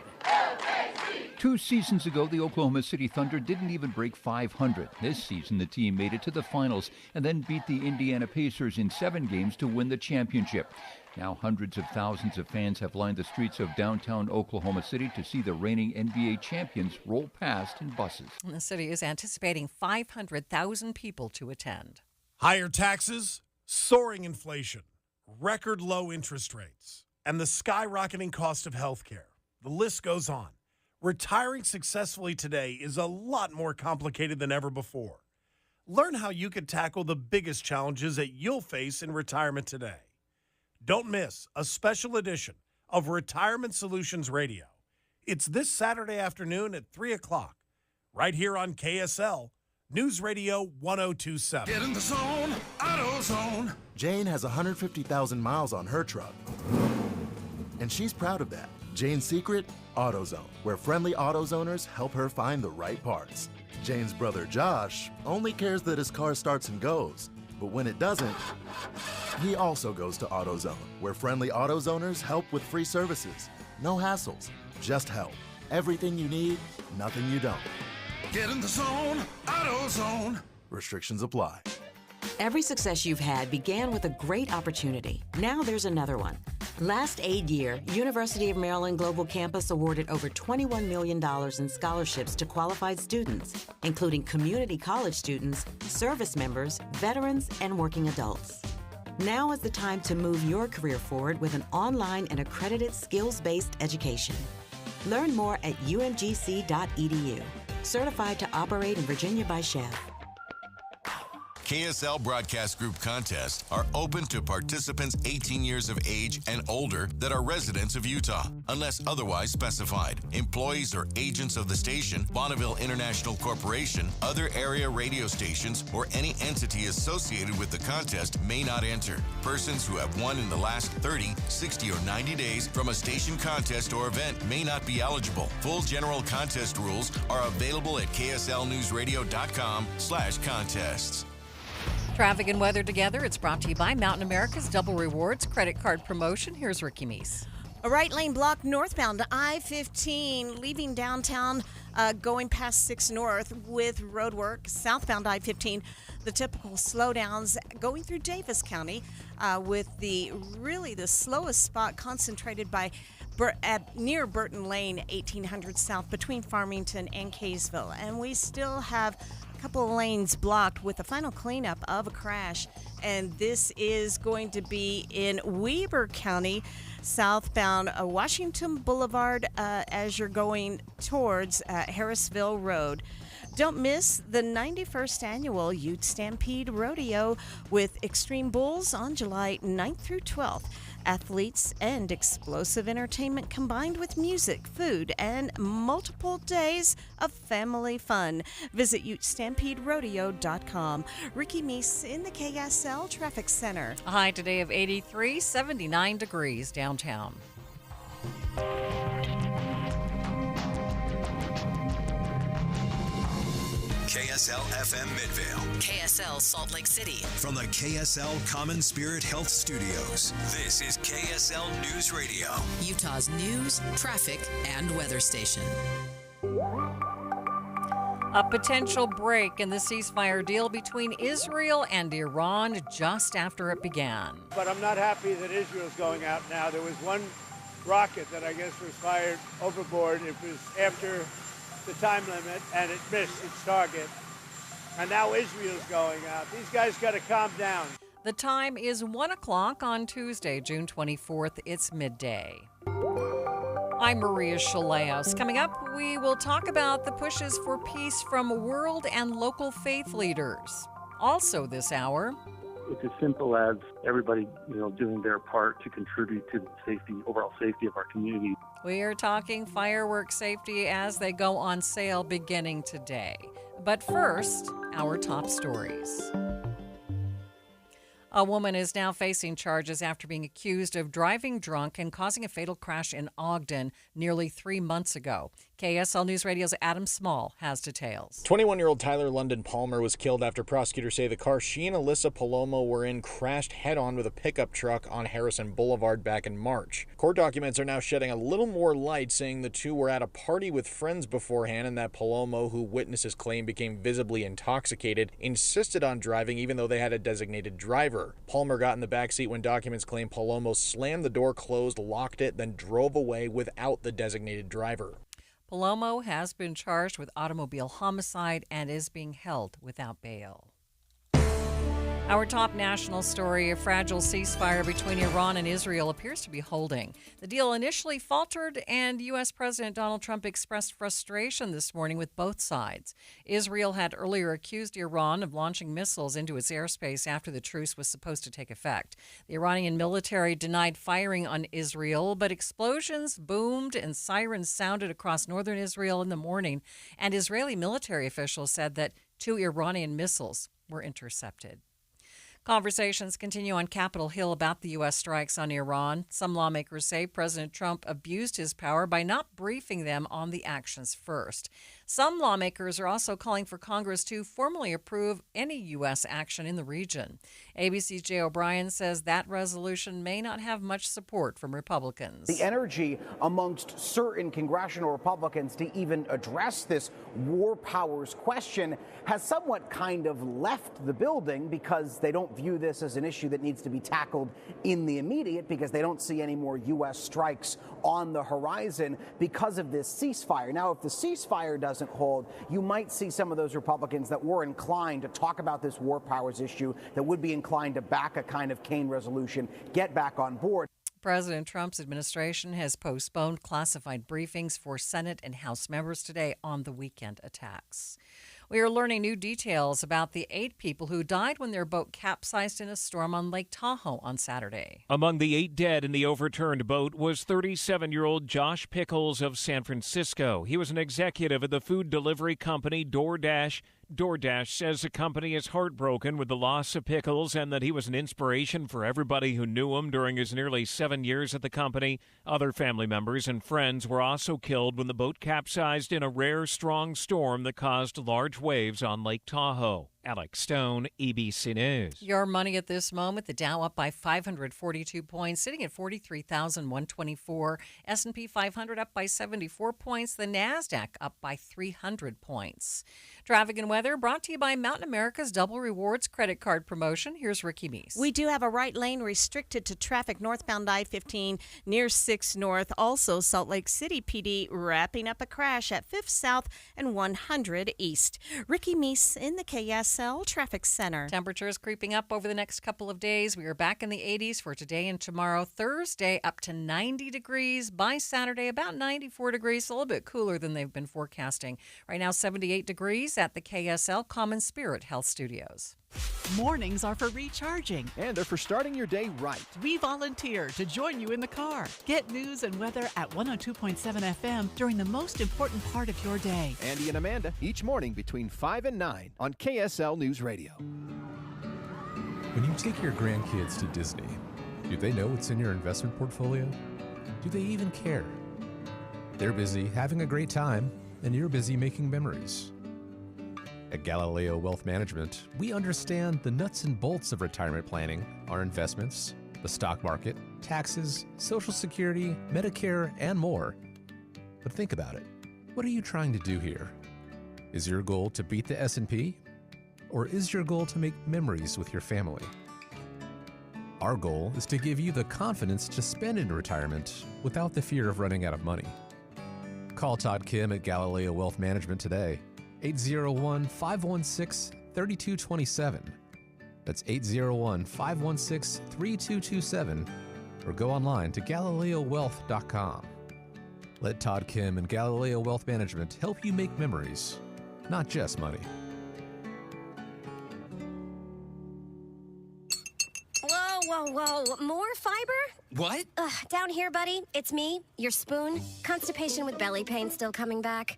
2 seasons ago, the Oklahoma City Thunder didn't even break 500. This season, the team made it to the finals and then beat the Indiana Pacers in 7 games to win the championship. Now hundreds of thousands of fans have lined the streets of downtown Oklahoma City to see the reigning NBA champions roll past in buses. And the city is anticipating 500,000 people to attend. Higher taxes, soaring inflation, record low interest rates, and the skyrocketing cost of health care. The list goes on. Retiring successfully today is a lot more complicated than ever before. Learn how you can tackle the biggest challenges that you'll face in retirement today. Don't miss a special edition of Retirement Solutions Radio. It's this Saturday afternoon at 3 o'clock, right here on KSL, News Radio 1027. Get in the zone, AutoZone. Jane has 150,000 miles on her truck, and she's proud of that. Jane's secret? AutoZone, where friendly AutoZoners help her find the right parts. Jane's brother Josh only cares that his car starts and goes, but when it doesn't, he also goes to AutoZone, where friendly AutoZoners help with free services. No hassles, just help. Everything you need, nothing you don't. Get in the zone, AutoZone. Restrictions apply. Every success you've had began with a great opportunity. Now there's another one. Last aid year, University of Maryland Global Campus awarded over $21 million in scholarships to qualified students, including community college students, service members, veterans, and working adults. Now is the time to move your career forward with an online and accredited skills-based education. Learn more at umgc.edu. Certified to operate in Virginia by Chef. KSL Broadcast Group contests are open to participants 18 years of age and older that are residents of Utah, unless otherwise specified. Employees or agents of the station, Bonneville International Corporation, other area radio stations, or any entity associated with the contest may not enter. Persons who have won in the last 30, 60, or 90 days from a station contest or event may not be eligible. Full general contest rules are available at kslnewsradio.com/contests. Traffic and weather together. It's brought to you by Mountain America's Double Rewards credit card promotion. Here's Ricky Meese. A right lane block northbound I-15, leaving downtown, going past 6 North with road work. Southbound I-15, the typical slowdowns going through Davis County with the slowest spot concentrated by near Burton Lane, 1800 South, between Farmington and Kaysville. And we still have couple of lanes blocked with the final cleanup of a crash. And this is going to be in Weber County, southbound Washington Boulevard, as you're going towards Harrisville Road. Don't miss the 91st annual Ute Stampede Rodeo with Extreme Bulls on July 9th through 12th. Athletes and explosive entertainment combined with music, food, and multiple days of family fun. Visit UtestampedeRodeo.com. Ricky Meese in the KSL Traffic Center. A high today of 83, 79 degrees downtown. KSL FM Midvale. KSL Salt Lake City. From the KSL Common Spirit Health Studios, this is KSL News Radio. Utah's news, traffic, and weather station. A potential break in the ceasefire deal between Israel and Iran just after it began. But I'm not happy that Israel's going out now. There was one rocket that I guess was fired overboard. It was after the time limit, and it missed its target. And now Israel's going out. These guys got to calm down. The time is 1 o'clock on Tuesday, June 24th. It's midday. I'm Maria Shilaos. Coming up, we will talk about the pushes for peace from world and local faith leaders. Also this hour, it's as simple as everybody, doing their part to contribute to the overall safety of our community. we are talking fireworks safety as they go on sale beginning today. But first, our top stories. A woman is now facing charges after being accused of driving drunk and causing a fatal crash in Ogden nearly 3 months ago. KSL News Radio's Adam Small has details. 21-year-old Tyler London Palmer was killed after prosecutors say the car she and Alyssa Palomo were in crashed head-on with a pickup truck on Harrison Boulevard back in March. Court documents are now shedding a little more light, saying the two were at a party with friends beforehand and that Palomo, who witnesses claim became visibly intoxicated, insisted on driving even though they had a designated driver. Palmer got in the backseat when documents claim Palomo slammed the door closed, locked it, then drove away without the designated driver. Palomo has been charged with automobile homicide and is being held without bail. Our top national story, a fragile ceasefire between Iran and Israel appears to be holding. The deal initially faltered, and U.S. President Donald Trump expressed frustration this morning with both sides. Israel had earlier accused Iran of launching missiles into its airspace after the truce was supposed to take effect. The Iranian military denied firing on Israel, but explosions boomed and sirens sounded across northern Israel in the morning, and Israeli military officials said that 2 Iranian missiles were intercepted. Conversations continue on Capitol Hill about the U.S. strikes on Iran. Some lawmakers say President Trump abused his power by not briefing them on the actions first. Some lawmakers are also calling for Congress to formally approve any U.S. action in the region. ABC's Jay O'Brien says that resolution may not have much support from Republicans. The energy amongst certain congressional Republicans to even address this war powers question has somewhat kind of left the building because they don't view this as an issue that needs to be tackled in the immediate, because they don't see any more U.S. strikes on the horizon because of this ceasefire. Now, if the ceasefire doesn't hold, you might see some of those Republicans that were inclined to talk about this war powers issue, that would be inclined to back a kind of Kane resolution, get back on board. President Trump's administration has postponed classified briefings for Senate and House members today on the weekend attacks. We are learning new details about the 8 people who died when their boat capsized in a storm on Lake Tahoe on Saturday. Among the 8 dead in the overturned boat was 37-year-old Josh Pickles of San Francisco. He was an executive at the food delivery company DoorDash. DoorDash says the company is heartbroken with the loss of Pickles and that he was an inspiration for everybody who knew him during his nearly 7 years at the company. Other family members and friends were also killed when the boat capsized in a rare, strong storm that caused large waves on Lake Tahoe. Alex Stone, ABC News. Your money at this moment, the Dow up by 542 points, sitting at 43,124. S&P 500 up by 74 points. The NASDAQ up by 300 points. Traffic and weather brought to you by Mountain America's Double Rewards credit card promotion. Here's Ricky Meese. We do have a right lane restricted to traffic northbound I-15 near 6 North. Also, Salt Lake City PD wrapping up a crash at 5th South and 100 East. Ricky Meese in the KSL Traffic Center. Temperatures creeping up over the next couple of days. We are back in the 80s for today and tomorrow. Thursday up to 90 degrees. By Saturday, about 94 degrees. A little bit cooler than they've been forecasting. Right now, 78 degrees at the KSL Common Spirit Health Studios. Mornings are for recharging. And they're for starting your day right. We volunteer to join you in the car. Get news and weather at 102.7 FM during the most important part of your day. Andy and Amanda, each morning between 5 and 9 on KSL News Radio. When you take your grandkids to Disney, do they know what's in your investment portfolio? Do they even care? They're busy having a great time, and you're busy making memories. At Galileo Wealth Management, we understand the nuts and bolts of retirement planning, our investments, the stock market, taxes, Social Security, Medicare, and more. But think about it. What are you trying to do here? Is your goal to beat the S&P? Or is your goal to make memories with your family? Our goal is to give you the confidence to spend in retirement without the fear of running out of money. Call Todd Kim at Galileo Wealth Management today. 801-516-3227. That's 801-516-3227. Or go online to GalileoWealth.com. Let Todd Kim and Galileo Wealth Management help you make memories, not just money. Whoa, more fiber? What? Down here, buddy. It's me, your spoon. Constipation with belly pain still coming back?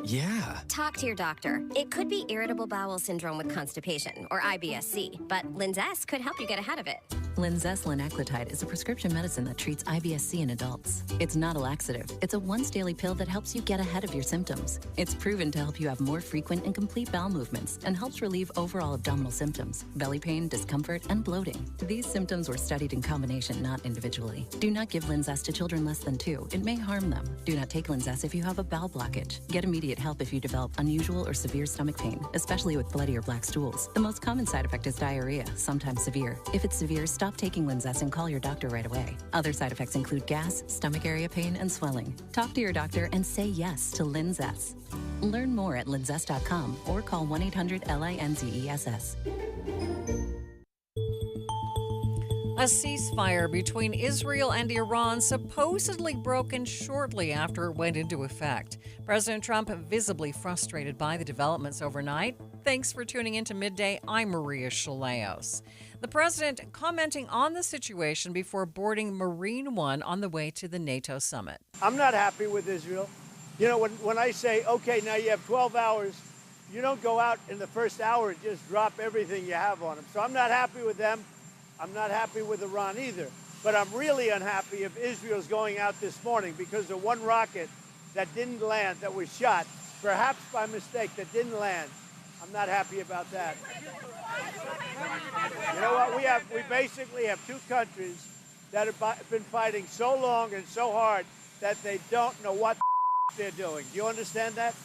Yeah. Talk to your doctor. It could be irritable bowel syndrome with constipation, or IBS-C, but Linzess could help you get ahead of it. Linzess linaclotide is a prescription medicine that treats IBS-C in adults. It's not a laxative. It's a once-daily pill that helps you get ahead of your symptoms. It's proven to help you have more frequent and complete bowel movements and helps relieve overall abdominal symptoms, belly pain, discomfort, and bloating. These symptoms were studied in combination, not individually. Do not give Linzess to children less than 2. It may harm them. Do not take Linzess if you have a bowel blockage. Get immediate help if you develop unusual or severe stomach pain, especially with bloody or black stools. The most common side effect is diarrhea, sometimes severe. If it's severe, stop taking Linzess and call your doctor right away. Other side effects include gas, stomach area pain, and swelling. Talk to your doctor and say yes to Linzess. Learn more at linzess.com or call 1-800-LINZESS. A ceasefire between Israel and Iran supposedly broken shortly after it went into effect. President Trump visibly frustrated by the developments overnight. Thanks for tuning in to Midday. I'm Maria Shilaos. The president commenting on the situation before boarding Marine One on the way to the NATO summit. I'm not happy with Israel. You know, when I say, okay, now you have 12 hours, you don't go out in the first hour and just drop everything you have on them. So I'm not happy with them. I'm not happy with Iran either. But I'm really unhappy if Israel's going out this morning because of one rocket that didn't land, that was shot, perhaps by mistake, that didn't land. I'm not happy about that. You know what? We basically have two countries that have been fighting so long and so hard that they don't know what they're doing. Do you understand that?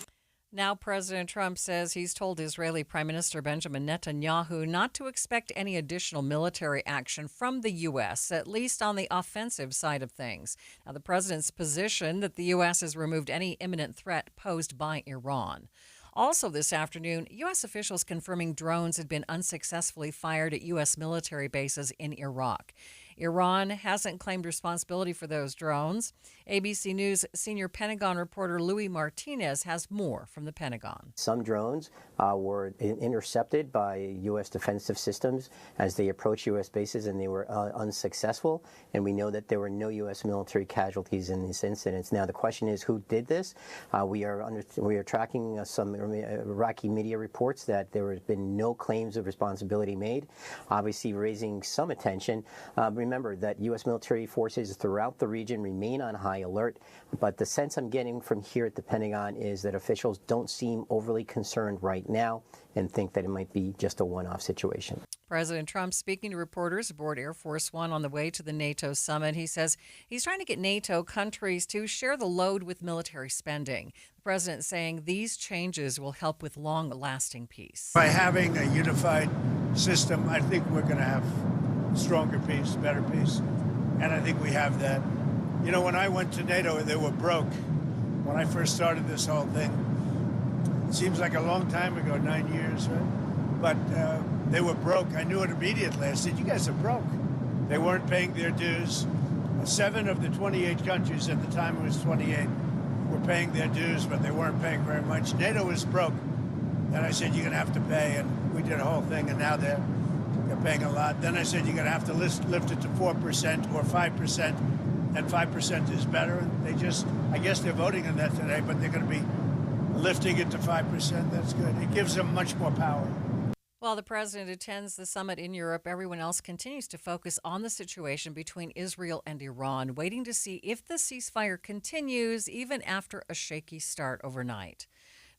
Now President Trump says he's told Israeli Prime Minister Benjamin Netanyahu not to expect any additional military action from the U.S., at least on the offensive side of things. Now, the president's position that the U.S. has removed any imminent threat posed by Iran. Also this afternoon, U.S. officials confirming drones had been unsuccessfully fired at U.S. military bases in Iraq. Iran hasn't claimed responsibility for those drones. ABC News senior Pentagon reporter Louis Martinez has more from the Pentagon. Some drones were intercepted by U.S. defensive systems as they approached U.S. bases, and they were unsuccessful. And we know that there were no U.S. military casualties in these incidents. Now, the question is, who did this? We are tracking some Iraqi media reports that there has been no claims of responsibility made, obviously raising some attention. remember that U.S. military forces throughout the region remain on high alert, but the sense I'm getting from here at the Pentagon is that officials don't seem overly concerned right now and think that it might be just a one-off situation. President Trump speaking to reporters aboard Air Force One on the way to the NATO summit. He says he's trying to get NATO countries to share the load with military spending. The president saying these changes will help with long-lasting peace. By having a unified system, I think we're going to have stronger peace, better peace, and I think we have that. You know, when I went to NATO, they were broke. When I first started this whole thing, it seems like a long time ago, 9 years, right? But they were broke. I knew it immediately. I said, you guys are broke. They weren't paying their dues. 7 of the 28 countries, at the time it was 28, were paying their dues, but they weren't paying very much. NATO was broke. And I said, you're going to have to pay. And we did a whole thing, and now they're paying a lot. Then I said, you're going to have to lift it to 4% or 5%, and 5% is better. And they just, I guess they're voting on that today, but they're going to be lifting it to 5%. That's good. It gives them much more power. While the president attends the summit in Europe, everyone else continues to focus on the situation between Israel and Iran, waiting to see if the ceasefire continues even after a shaky start overnight.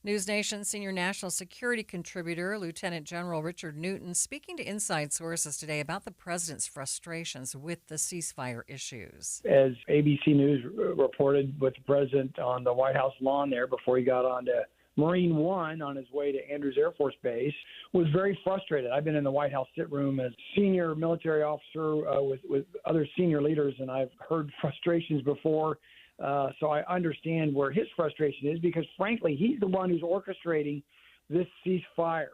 News Nation senior national security contributor Lieutenant General Richard Newton speaking to Inside Sources today about the president's frustrations with the ceasefire issues. As ABC News reported with the president on the White House lawn there before he got on to Marine One on his way to Andrews Air Force Base, was very frustrated. I've been in the White House sit room as senior military officer with other senior leaders, and I've heard frustrations before. So I understand where his frustration is because, frankly, he's the one who's orchestrating this ceasefire.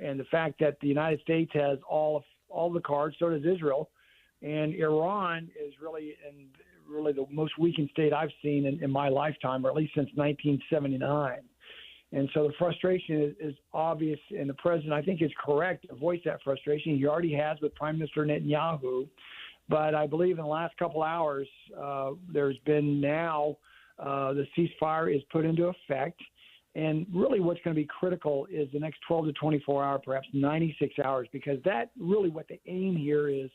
And the fact that the United States has all the cards, so does Israel. And Iran is really the most weakened state I've seen in my lifetime, or at least since 1979. And so the frustration is obvious, and the president, I think, is correct to voice that frustration. He already has with Prime Minister Netanyahu. But I believe in the last couple hours, there's been now the ceasefire is put into effect. And really what's going to be critical is the next 12 to 24 hours, perhaps 96 hours, because that really what the aim here is,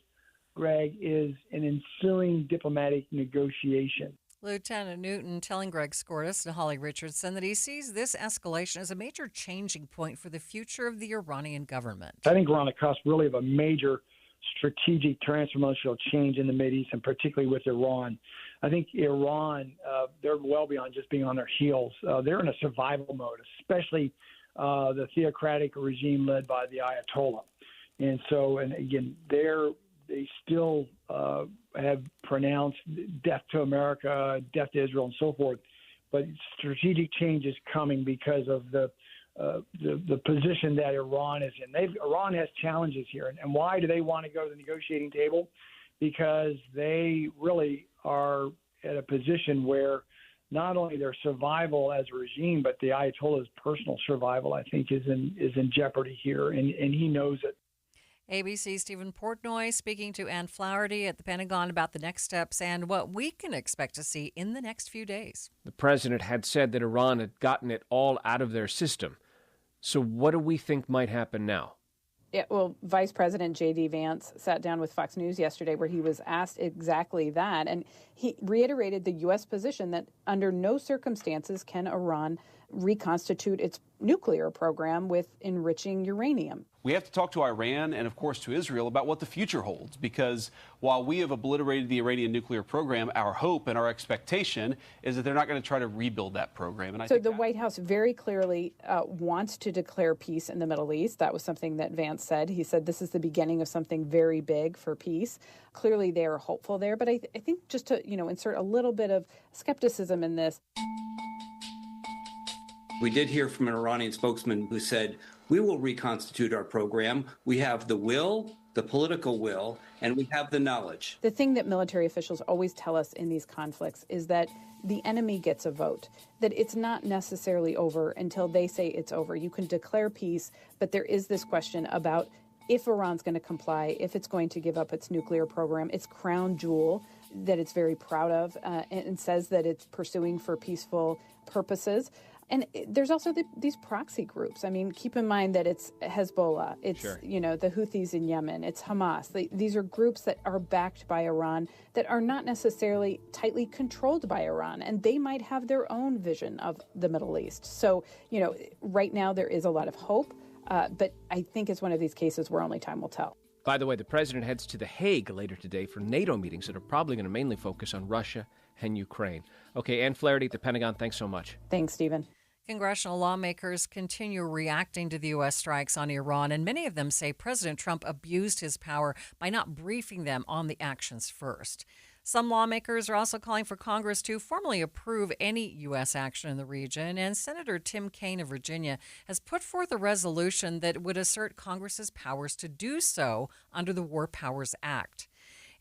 Greg, is an ensuing diplomatic negotiation. Lieutenant Newton telling Greg Skordas and Holly Richardson that he sees this escalation as a major changing point for the future of the Iranian government. I think we're on the cusp really of a major strategic transformational change in the Mideast, and particularly with Iran. I think Iran, they're well beyond just being on their heels. They're in a survival mode, especially the theocratic regime led by the Ayatollah. And so, and again, they still have pronounced death to America, death to Israel, and so forth. But strategic change is coming because of the position that Iran is in. Iran has challenges here. And why do they want to go to the negotiating table? Because they really are at a position where not only their survival as a regime, but the Ayatollah's personal survival, I think, is in jeopardy here, and he knows it. ABC's Stephen Portnoy speaking to Ann Flaherty at the Pentagon about the next steps and what we can expect to see in the next few days. The president had said that Iran had gotten it all out of their system. So what do we think might happen now? Yeah, well, Vice President J.D. Vance sat down with Fox News yesterday where he was asked exactly that. And he reiterated the U.S. position that under no circumstances can Iran reconstitute its nuclear program with enriching uranium. We have to talk to Iran and, of course, to Israel about what the future holds, because while we have obliterated the Iranian nuclear program, our hope and our expectation is that they're not going to try to rebuild that program. And so the White House very clearly wants to declare peace in the Middle East. That was something that Vance said. He said this is the beginning of something very big for peace. Clearly, they are hopeful there. But I think just to insert a little bit of skepticism in this. We did hear from an Iranian spokesman who said, we will reconstitute our program. We have the will, the political will, and we have the knowledge. The thing that military officials always tell us in these conflicts is that the enemy gets a vote, that it's not necessarily over until they say it's over. You can declare peace, but there is this question about if Iran's going to comply, if it's going to give up its nuclear program, its crown jewel that it's very proud of, and says that it's pursuing for peaceful purposes. There's also these proxy groups. I mean, keep in mind that it's Hezbollah, it's Sure. The Houthis in Yemen, it's Hamas. These are groups that are backed by Iran that are not necessarily tightly controlled by Iran, and they might have their own vision of the Middle East. So, right now there is a lot of hope, but I think it's one of these cases where only time will tell. By the way, the president heads to The Hague later today for NATO meetings that are probably going to mainly focus on Russia and Ukraine. Okay, Ann Flaherty at the Pentagon, thanks so much. Thanks, Stephen. Congressional lawmakers continue reacting to the U.S. strikes on Iran, and many of them say President Trump abused his power by not briefing them on the actions first. Some lawmakers are also calling for Congress to formally approve any U.S. action in the region, and Senator Tim Kaine of Virginia has put forth a resolution that would assert Congress's powers to do so under the War Powers Act.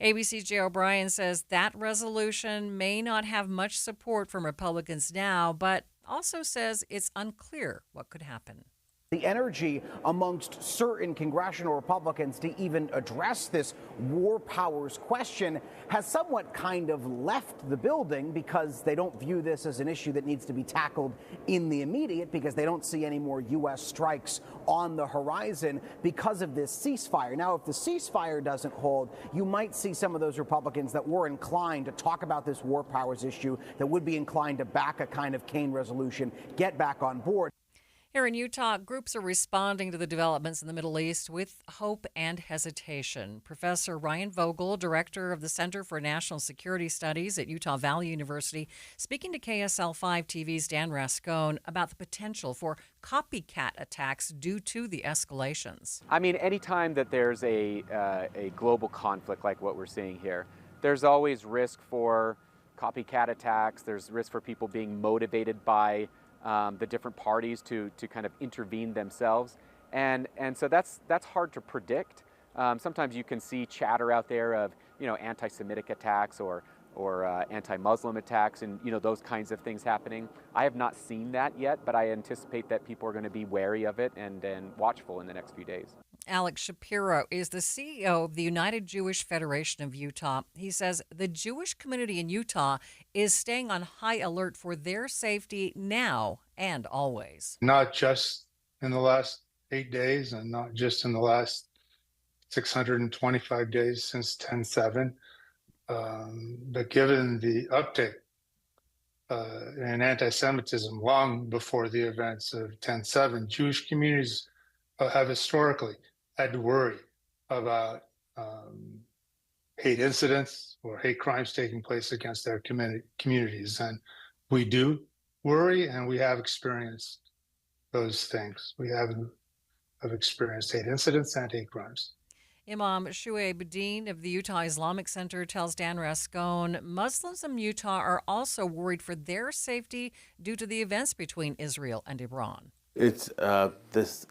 ABC's Jay O'Brien says that resolution may not have much support from Republicans now, but also says it's unclear what could happen. The energy amongst certain congressional Republicans to even address this war powers question has somewhat kind of left the building because they don't view this as an issue that needs to be tackled in the immediate, because they don't see any more U.S. strikes on the horizon because of this ceasefire. Now, if the ceasefire doesn't hold, you might see some of those Republicans that were inclined to talk about this war powers issue, that would be inclined to back a kind of Kaine resolution, get back on board. Here in Utah, groups are responding to the developments in the Middle East with hope and hesitation. Professor Ryan Vogel, director of the Center for National Security Studies at Utah Valley University, speaking to KSL5 TV's Dan Rascone about the potential for copycat attacks due to the escalations. I mean, anytime that there's a global conflict like what we're seeing here, there's always risk for copycat attacks. There's risk for people being motivated by the different parties to kind of intervene themselves, and so that's hard to predict. Sometimes you can see chatter out there of anti-Semitic attacks or anti-Muslim attacks, and those kinds of things happening. I have not seen that yet, but I anticipate that people are going to be wary of it and watchful in the next few days. Alex Shapiro is the CEO of the United Jewish Federation of Utah. He says the Jewish community in Utah is staying on high alert for their safety now and always. Not just in the last 8 days and not just in the last 625 days since 10/7, but given the uptick in anti-Semitism long before the events of 10/7, Jewish communities have historically had to worry about hate incidents or hate crimes taking place against their communities. And we do worry, and we have experienced those things. We have experienced hate incidents and hate crimes. Imam Shuaib Dean of the Utah Islamic Center tells Dan Rascone Muslims in Utah are also worried for their safety due to the events between Israel and Iran. It's the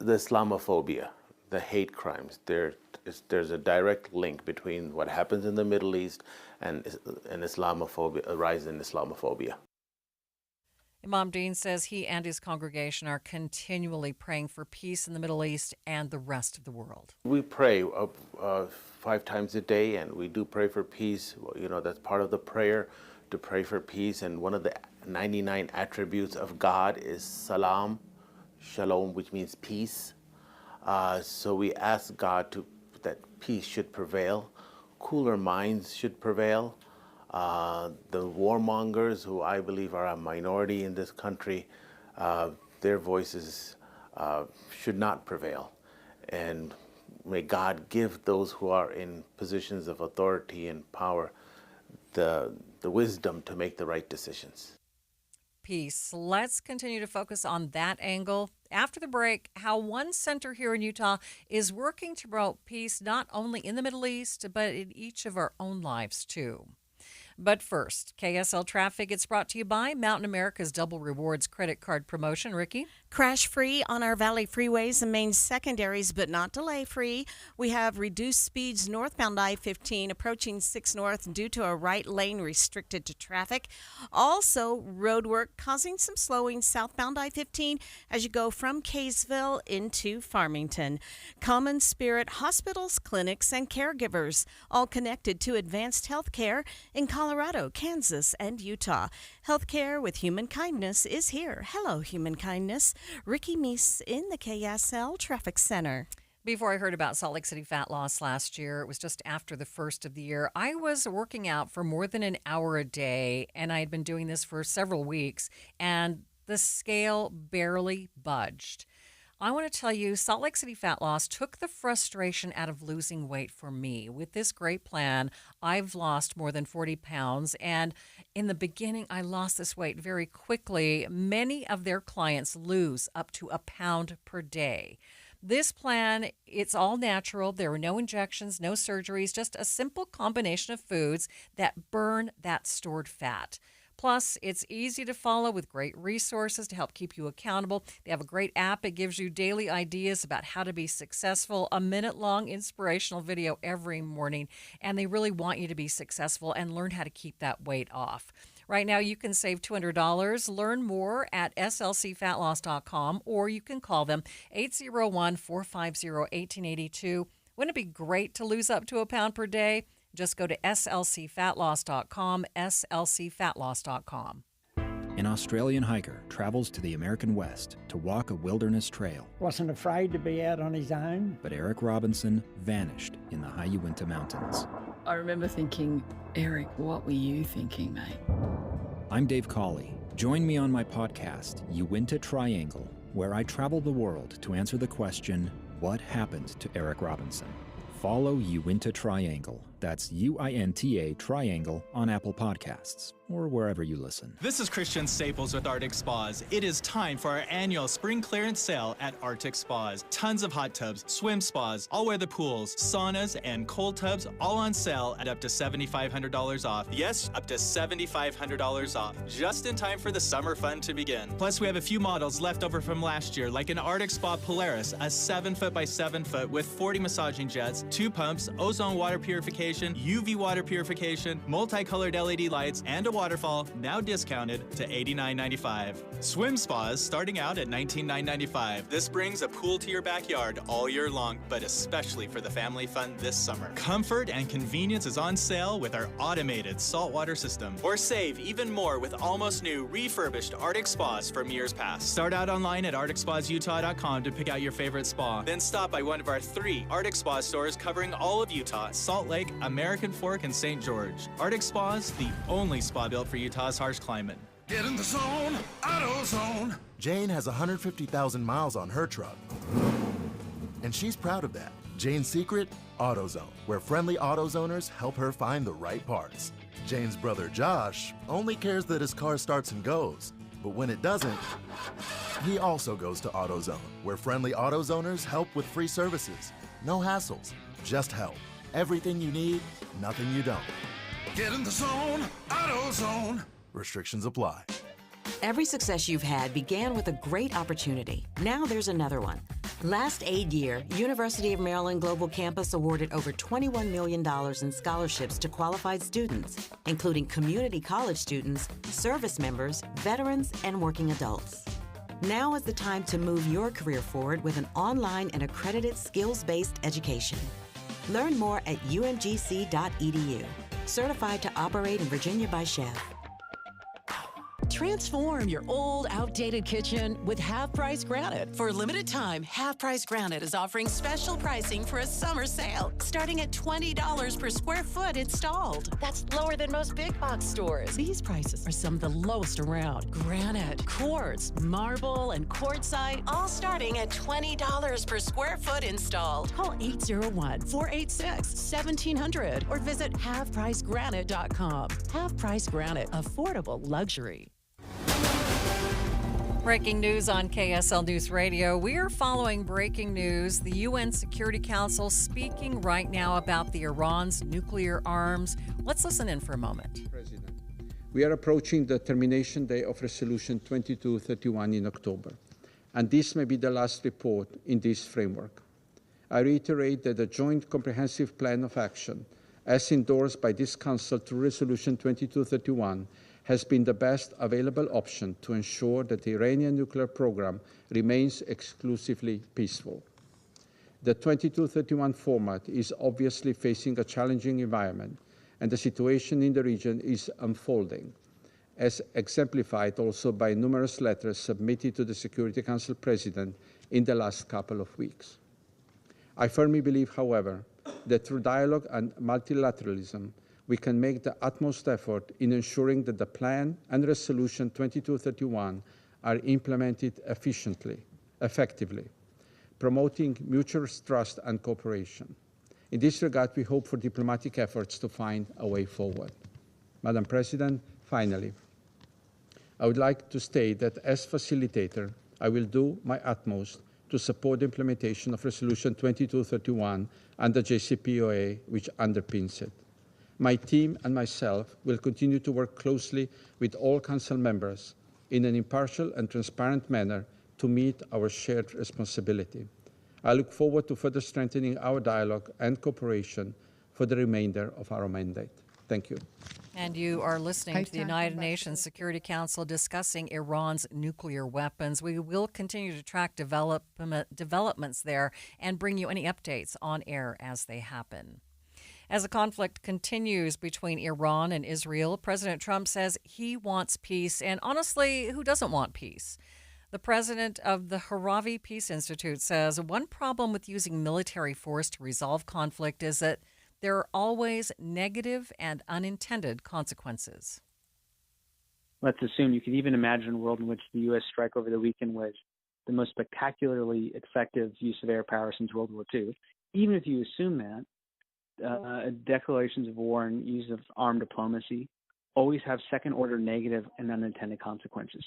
Islamophobia, the hate crimes. There's a direct link between what happens in the Middle East and Islamophobia, a rise in Islamophobia. Imam Dean says he and his congregation are continually praying for peace in the Middle East and the rest of the world. We pray 5 times a day, and we do pray for peace. That's part of the prayer, to pray for peace. And one of the 99 attributes of God is salam, shalom, which means peace. So we ask God that peace should prevail, cooler minds should prevail. The warmongers, who I believe are a minority in this country, their voices should not prevail. And may God give those who are in positions of authority and power the wisdom to make the right decisions. Peace. Let's continue to focus on that angle. After the break, how one center here in Utah is working to promote peace not only in the Middle East, but in each of our own lives, too. But first, KSL Traffic, it's brought to you by Mountain America's Double Rewards credit card promotion. Ricky? Crash free on our valley freeways and main secondaries, but not delay free. We have reduced speeds northbound I-15 approaching 6 North due to a right lane restricted to traffic. Also, road work causing some slowing southbound I-15 as you go from Kaysville into Farmington. Common Spirit hospitals, clinics, and caregivers, all connected to advanced health care in Colorado Colorado, Kansas, and Utah. Healthcare with Human Kindness is here. Hello, Human Kindness. Ricky Meese in the KSL Traffic Center. Before I heard about Salt Lake City fat loss last year, it was just after the first of the year, I was working out for more than an hour a day, and I had been doing this for several weeks, and the scale barely budged. I want to tell you, Salt Lake City fat loss took the frustration out of losing weight for me. With this great plan, I've lost more than 40 pounds, and in the beginning, I lost this weight very quickly. Many of their clients lose up to a pound per day. This plan, it's all natural. There are no injections, no surgeries, just a simple combination of foods that burn that stored fat. Plus, it's easy to follow with great resources to help keep you accountable. They have a great app. It gives you daily ideas about how to be successful, a minute-long inspirational video every morning, and they really want you to be successful and learn how to keep that weight off. Right now, you can save $200. Learn more at slcfatloss.com, or you can call them 801-450-1882. Wouldn't it be great to lose up to a pound per day? Just go to slcfatloss.com, slcfatloss.com. An Australian hiker travels to the American West to walk a wilderness trail. Wasn't afraid to be out on his own. But Eric Robinson vanished in the high Uinta Mountains. I remember thinking, Eric, what were you thinking, mate? I'm Dave Cawley. Join me on my podcast, Uinta Triangle, where I travel the world to answer the question, what happened to Eric Robinson? Follow Uinta Triangle. That's UINTA Triangle on Apple Podcasts or wherever you listen. This is Christian Staples with Arctic Spas. It is time for our annual spring clearance sale at Arctic Spas. Tons of hot tubs, swim spas, all-weather pools, saunas, and cold tubs all on sale at up to $7,500 off. Yes, up to $7,500 off. Just in time for the summer fun to begin. Plus, we have a few models left over from last year, like an Arctic Spa Polaris, a 7-foot by 7-foot with 40 massaging jets, 2 pumps, ozone water purification, UV water purification, multicolored LED lights, and a waterfall, now discounted to $89.95. Swim spas starting out at $19,995. This brings a pool to your backyard all year long, but especially for the family fun this summer. Comfort and convenience is on sale with our automated saltwater system. Or save even more with almost new refurbished Arctic Spas from years past. Start out online at arcticspasutah.com to pick out your favorite spa. Then stop by one of our 3 Arctic Spa stores covering all of Utah, Salt Lake, American Fork, and St. George. Arctic Spas, the only spa built for Utah's harsh climate. Get in the zone, AutoZone. Jane has 150,000 miles on her truck, and she's proud of that. Jane's secret? AutoZone, where friendly AutoZoners help her find the right parts. Jane's brother Josh only cares that his car starts and goes, but when it doesn't, he also goes to AutoZone, where friendly AutoZoners help with free services. No hassles, just help. Everything you need, nothing you don't. Get in the zone, AutoZone. Restrictions apply. Every success you've had began with a great opportunity. Now there's another one. Last aid year, University of Maryland Global Campus awarded over $21 million in scholarships to qualified students, including community college students, service members, veterans, and working adults. Now is the time to move your career forward with an online and accredited skills-based education. Learn more at umgc.edu. Certified to operate in Virginia by Chef. Transform your old, outdated kitchen with Half Price Granite. For a limited time, Half Price Granite is offering special pricing for a summer sale, starting at $20 per square foot installed. That's lower than most big box stores. These prices are some of the lowest around. Granite, quartz, marble, and quartzite, all starting at $20 per square foot installed. Call 801-486-1700 or visit halfpricegranite.com. Half Price Granite, affordable luxury. Breaking news on KSL News Radio. We are following breaking news. The UN Security Council speaking right now about the Iran's nuclear arms. Let's listen in for a moment. President, we are approaching the termination day of Resolution 2231 in October, and this may be the last report in this framework. I reiterate that the Joint Comprehensive Plan of Action, as endorsed by this Council through Resolution 2231, has been the best available option to ensure that the Iranian nuclear program remains exclusively peaceful. The 2231 format is obviously facing a challenging environment, and the situation in the region is unfolding, as exemplified also by numerous letters submitted to the Security Council President in the last couple of weeks. I firmly believe, however, that through dialogue and multilateralism, we can make the utmost effort in ensuring that the plan and Resolution 2231 are implemented effectively, promoting mutual trust and cooperation. In this regard, we hope for diplomatic efforts to find a way forward. Madam President, finally, I would like to state that as facilitator, I will do my utmost to support the implementation of Resolution 2231 and the JCPOA, which underpins it. My team and myself will continue to work closely with all Council members in an impartial and transparent manner to meet our shared responsibility. I look forward to further strengthening our dialogue and cooperation for the remainder of our mandate. Thank you. And you are listening to the United Nations Security Council discussing Iran's nuclear weapons. We will continue to track developments there and bring you any updates on air as they happen. As the conflict continues between Iran and Israel, President Trump says he wants peace. And honestly, who doesn't want peace? The president of the Haravi Peace Institute says one problem with using military force to resolve conflict is that there are always negative and unintended consequences. Let's assume you could even imagine a world in which the U.S. strike over the weekend was the most spectacularly effective use of air power since World War II. Even if you assume that, declarations of war and use of armed diplomacy always have second-order negative and unintended consequences,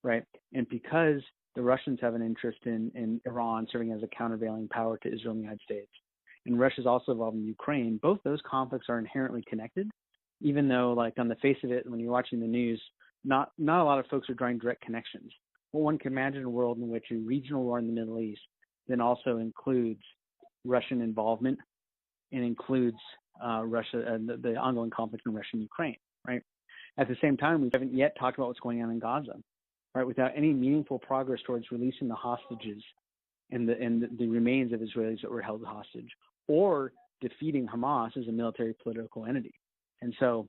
right? And because the Russians have an interest in Iran serving as a countervailing power to Israel and the United States, and Russia's also involved in Ukraine, both those conflicts are inherently connected, even though, like, on the face of it, when you're watching the news, not a lot of folks are drawing direct connections. Well, one can imagine a world in which a regional war in the Middle East then also includes Russian involvement and includes the ongoing conflict in Russia and Ukraine, right? At the same time, we haven't yet talked about what's going on in Gaza, right? Without any meaningful progress towards releasing the hostages and the remains of Israelis that were held hostage, or defeating Hamas as a military political entity. And so,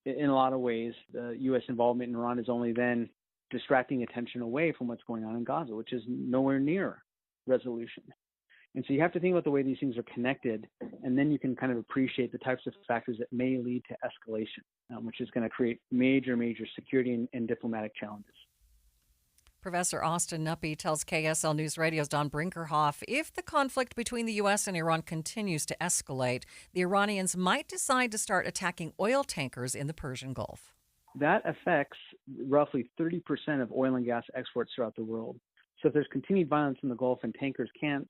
in a lot of ways, the U.S. involvement in Iran is only then distracting attention away from what's going on in Gaza, which is nowhere near resolution. And so you have to think about the way these things are connected, and then you can kind of appreciate the types of factors that may lead to escalation, which is going to create major security and diplomatic challenges. Professor Austin Nuppy tells KSL News Radio's Don Brinkerhoff if the conflict between the U.S. and Iran continues to escalate, the Iranians might decide to start attacking oil tankers in the Persian Gulf. That affects roughly 30% of oil and gas exports throughout the world. So if there's continued violence in the Gulf and tankers can't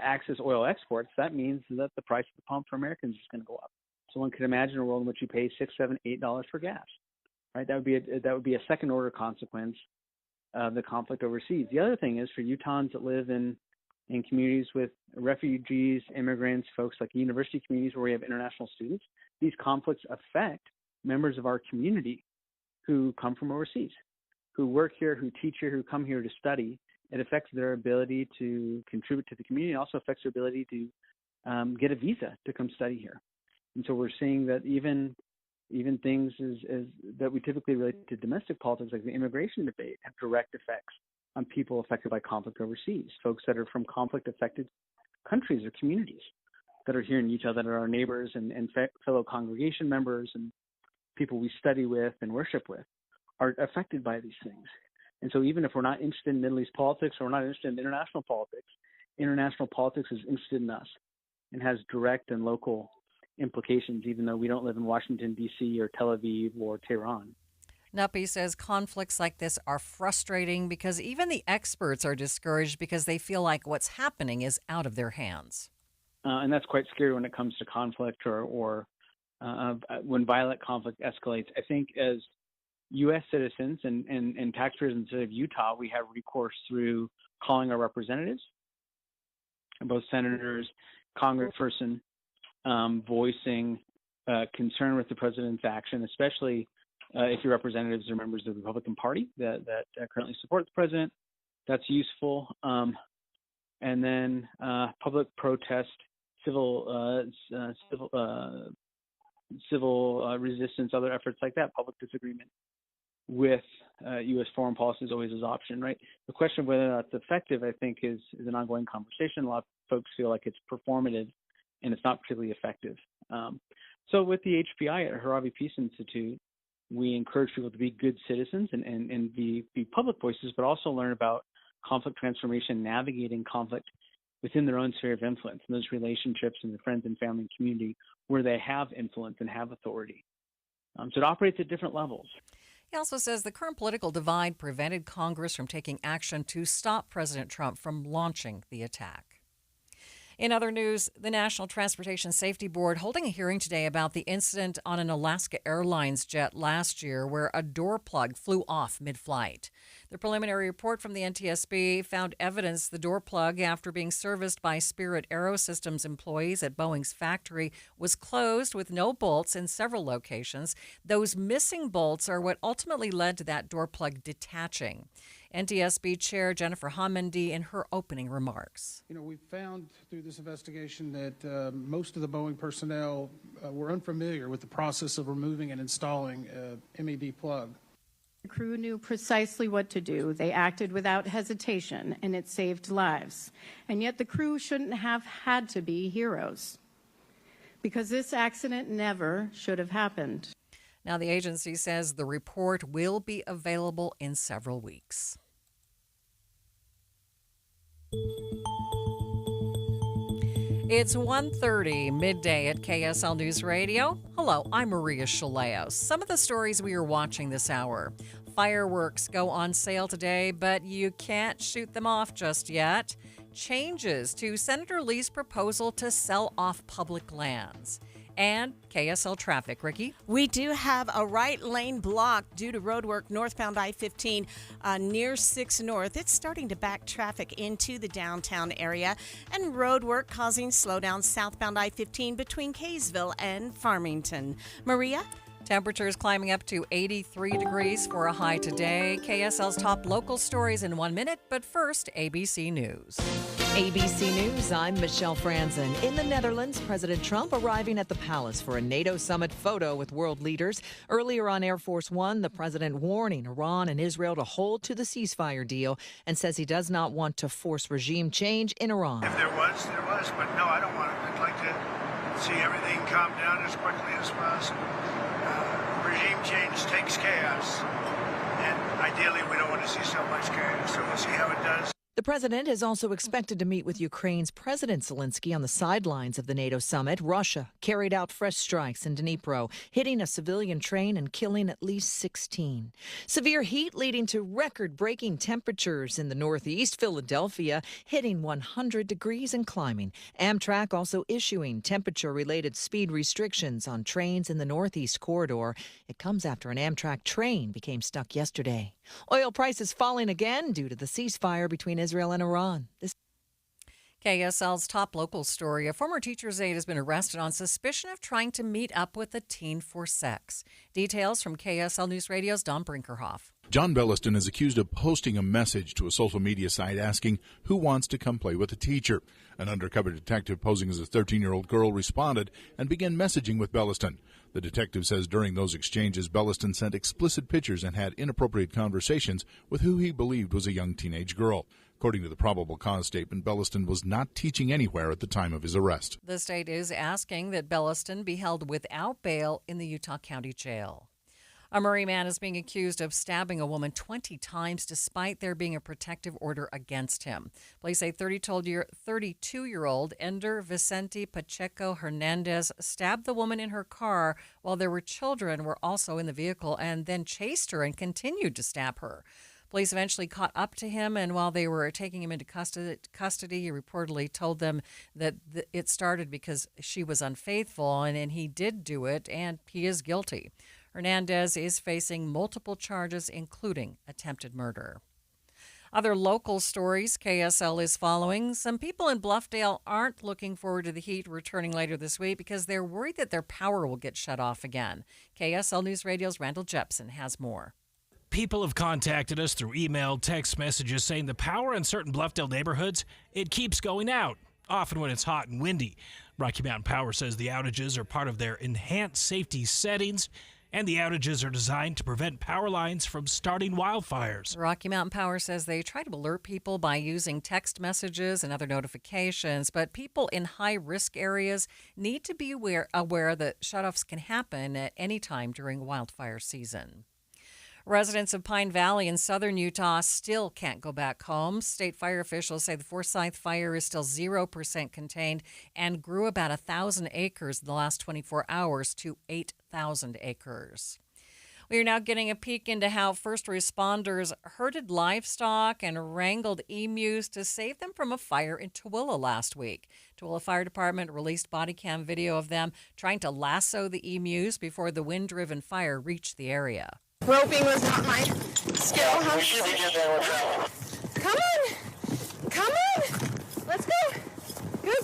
access oil exports, that means that the price of the pump for Americans is going to go up. So one could imagine a world in which you pay $6, $7, $8 for gas, right? That would be a second-order consequence of the conflict overseas. The other thing is for Utahns that live in communities with refugees, immigrants, folks like university communities where we have international students, these conflicts affect members of our community who come from overseas, who work here, who teach here, who come here to study. It affects their ability to contribute to the community. It also affects their ability to get a visa to come study here. And so we're seeing that even things as that we typically relate to domestic politics, like the immigration debate, have direct effects on people affected by conflict overseas, folks that are from conflict-affected countries or communities that are here in Utah that are our neighbors and fellow congregation members and people we study with and worship with are affected by these things. And so even if we're not interested in Middle East politics or we're not interested in international politics is interested in us and has direct and local implications, even though we don't live in Washington, D.C. or Tel Aviv or Tehran. Nuppy says conflicts like this are frustrating because even the experts are discouraged because they feel like what's happening is out of their hands. And that's quite scary when it comes to conflict or when violent conflict escalates. I think as U.S. citizens and taxpayers in the state of Utah, we have recourse through calling our representatives, both senators, congressperson, voicing concern with the president's action, especially if your representatives are members of the Republican Party that currently support the president. That's useful. And then public protest, civil civil resistance, other efforts like that, public disagreement with U.S. foreign policy is always his option, right? The question of whether or not it's effective, I think, is an ongoing conversation. A lot of folks feel like it's performative and it's not particularly effective. So with the HPI at Harvey Peace Institute, we encourage people to be good citizens and be public voices, but also learn about conflict transformation, navigating conflict within their own sphere of influence, and those relationships in the friends and family and community where they have influence and have authority. So it operates at different levels. He also says the current political divide prevented Congress from taking action to stop President Trump from launching the attack. In other news, the National Transportation Safety Board holding a hearing today about the incident on an Alaska Airlines jet last year where a door plug flew off mid-flight. The preliminary report from the NTSB found evidence the door plug, after being serviced by Spirit Aerosystems employees at Boeing's factory, was closed with no bolts in several locations. Those missing bolts are what ultimately led to that door plug detaching. NTSB Chair Jennifer Homendy in her opening remarks. We found through this investigation that most of the Boeing personnel were unfamiliar with the process of removing and installing a MED plug. The crew knew precisely what to do. They acted without hesitation, and it saved lives. And yet the crew shouldn't have had to be heroes, because this accident never should have happened. Now, the agency says the report will be available in several weeks. It's 1:30 midday at KSL News Radio. Hello, I'm Maria Shilaos. Some of the stories we are watching this hour. Fireworks go on sale today, but you can't shoot them off just yet. Changes to Senator Lee's proposal to sell off public lands. And KSL traffic. Ricky? We do have a right lane blocked due to roadwork northbound I-15 near 6 North. It's starting to back traffic into the downtown area, and roadwork causing slowdown southbound I-15 between Kaysville and Farmington. Maria? Temperatures climbing up to 83 degrees for a high today. KSL's top local stories in 1 minute, but first, ABC News. ABC News, I'm Michelle Franzen. In the Netherlands, President Trump arriving at the palace for a NATO summit photo with world leaders. Earlier on Air Force One, the president warning Iran and Israel to hold to the ceasefire deal and says he does not want to force regime change in Iran. If there was, but no, I don't want it. I'd like to see everything calm down as quickly as possible. Regime change takes chaos, and ideally we don't want to see so much chaos, so we'll see how it does. The president is also expected to meet with Ukraine's President Zelensky on the sidelines of the NATO summit. Russia carried out fresh strikes in Dnipro, hitting a civilian train and killing at least 16. Severe heat leading to record-breaking temperatures in the Northeast. Philadelphia hitting 100 degrees and climbing. Amtrak also issuing temperature-related speed restrictions on trains in the Northeast corridor. It comes after an Amtrak train became stuck yesterday. Oil prices falling again due to the ceasefire between Israel and Iran. KSL's top local story. A former teacher's aide has been arrested on suspicion of trying to meet up with a teen for sex. Details from KSL News Radio's Don Brinkerhoff. John Belliston is accused of posting a message to a social media site asking who wants to come play with a teacher. An undercover detective posing as a 13-year-old girl responded and began messaging with Belliston. The detective says during those exchanges, Belliston sent explicit pictures and had inappropriate conversations with who he believed was a young teenage girl. According to the probable cause statement, Belliston was not teaching anywhere at the time of his arrest. The state is asking that Belliston be held without bail in the Utah County Jail. A Murray man is being accused of stabbing a woman 20 times despite there being a protective order against him. Police say 32-year-old Ender Vicente Pacheco Hernandez stabbed the woman in her car while there were children were also in the vehicle and then chased her and continued to stab her. Police eventually caught up to him, and while they were taking him into custody, he reportedly told them that it started because she was unfaithful, and he did do it, and he is guilty. Hernandez is facing multiple charges, including attempted murder. Other local stories KSL is following. Some people in Bluffdale aren't looking forward to the heat returning later this week because they're worried that their power will get shut off again. KSL News Radio's Randall Jepson has more. People have contacted us through email, text messages saying the power in certain Bluffdale neighborhoods, it keeps going out, often when it's hot and windy. Rocky Mountain Power says the outages are part of their enhanced safety settings, and the outages are designed to prevent power lines from starting wildfires. Rocky Mountain Power says they try to alert people by using text messages and other notifications, but people in high-risk areas need to be aware that shutoffs can happen at any time during wildfire season. Residents of Pine Valley in southern Utah still can't go back home. State fire officials say the Forsyth fire is still 0% contained and grew about 1,000 acres in the last 24 hours to 8,000 acres. We are now getting a peek into how first responders herded livestock and wrangled emus to save them from a fire in Tooele last week. Tooele Fire Department released body cam video of them trying to lasso the emus before the wind-driven fire reached the area. Roping was not my skill. Come on. Come on. Let's go. Good.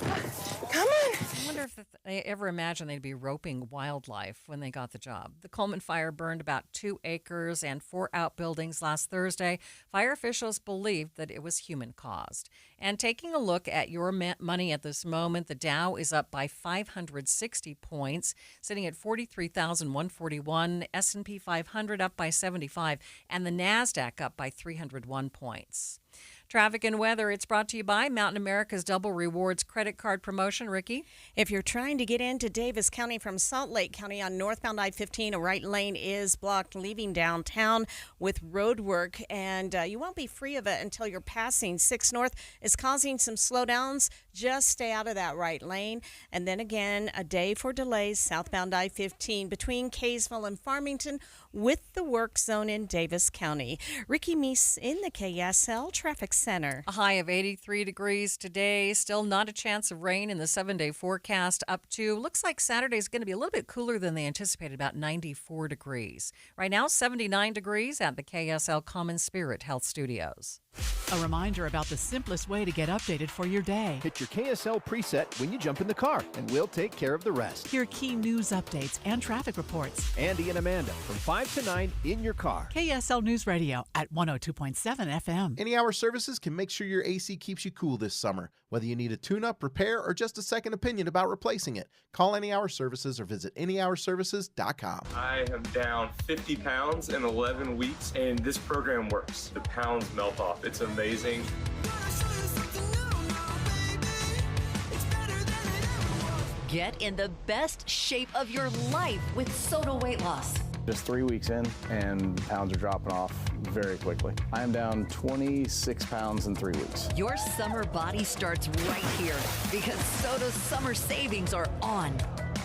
Come on. I wonder if they ever imagined they'd be roping wildlife when they got the job. The Coleman fire burned about 2 acres and 4 outbuildings last Thursday. Fire officials believed that it was human-caused. And taking a look at your money at this moment, the Dow is up by 560 points, sitting at 43,141. S&P 500 up by 75, and the NASDAQ up by 301 points. Traffic and weather, it's brought to you by Mountain America's Double Rewards credit card promotion. Ricky? If you're trying to get into Davis County from Salt Lake County on northbound I-15, a right lane is blocked leaving downtown with road work, and you won't be free of it until you're passing 6 North. Is causing some slowdowns. Just stay out of that right lane. And then again, a day for delays southbound I-15 between Kaysville and Farmington with the work zone in Davis County. Ricky Meese in the KSL Traffic Center. A high of 83 degrees today. Still not a chance of rain in the 7-day forecast up to, looks like Saturday is going to be a little bit cooler than they anticipated, about 94 degrees. Right now, 79 degrees at the KSL Common Spirit Health Studios. A reminder about the simplest way to get updated for your day. Hit your KSL preset when you jump in the car, and we'll take care of the rest. Hear key news updates and traffic reports. Andy and Amanda from 5 to 9 in your car. KSL News Radio at 102.7 FM. Any Hour Services can make sure your AC keeps you cool this summer. Whether you need a tune-up, repair, or just a second opinion about replacing it, call Any Hour Services or visit anyhourservices.com. I am down 50 pounds in 11 weeks, and this program works. The pounds melt off. It's amazing. Get in the best shape of your life with Soda Weight Loss. Just 3 weeks in, and pounds are dropping off very quickly. I am down 26 pounds in 3 weeks. Your summer body starts right here because Soda's summer savings are on.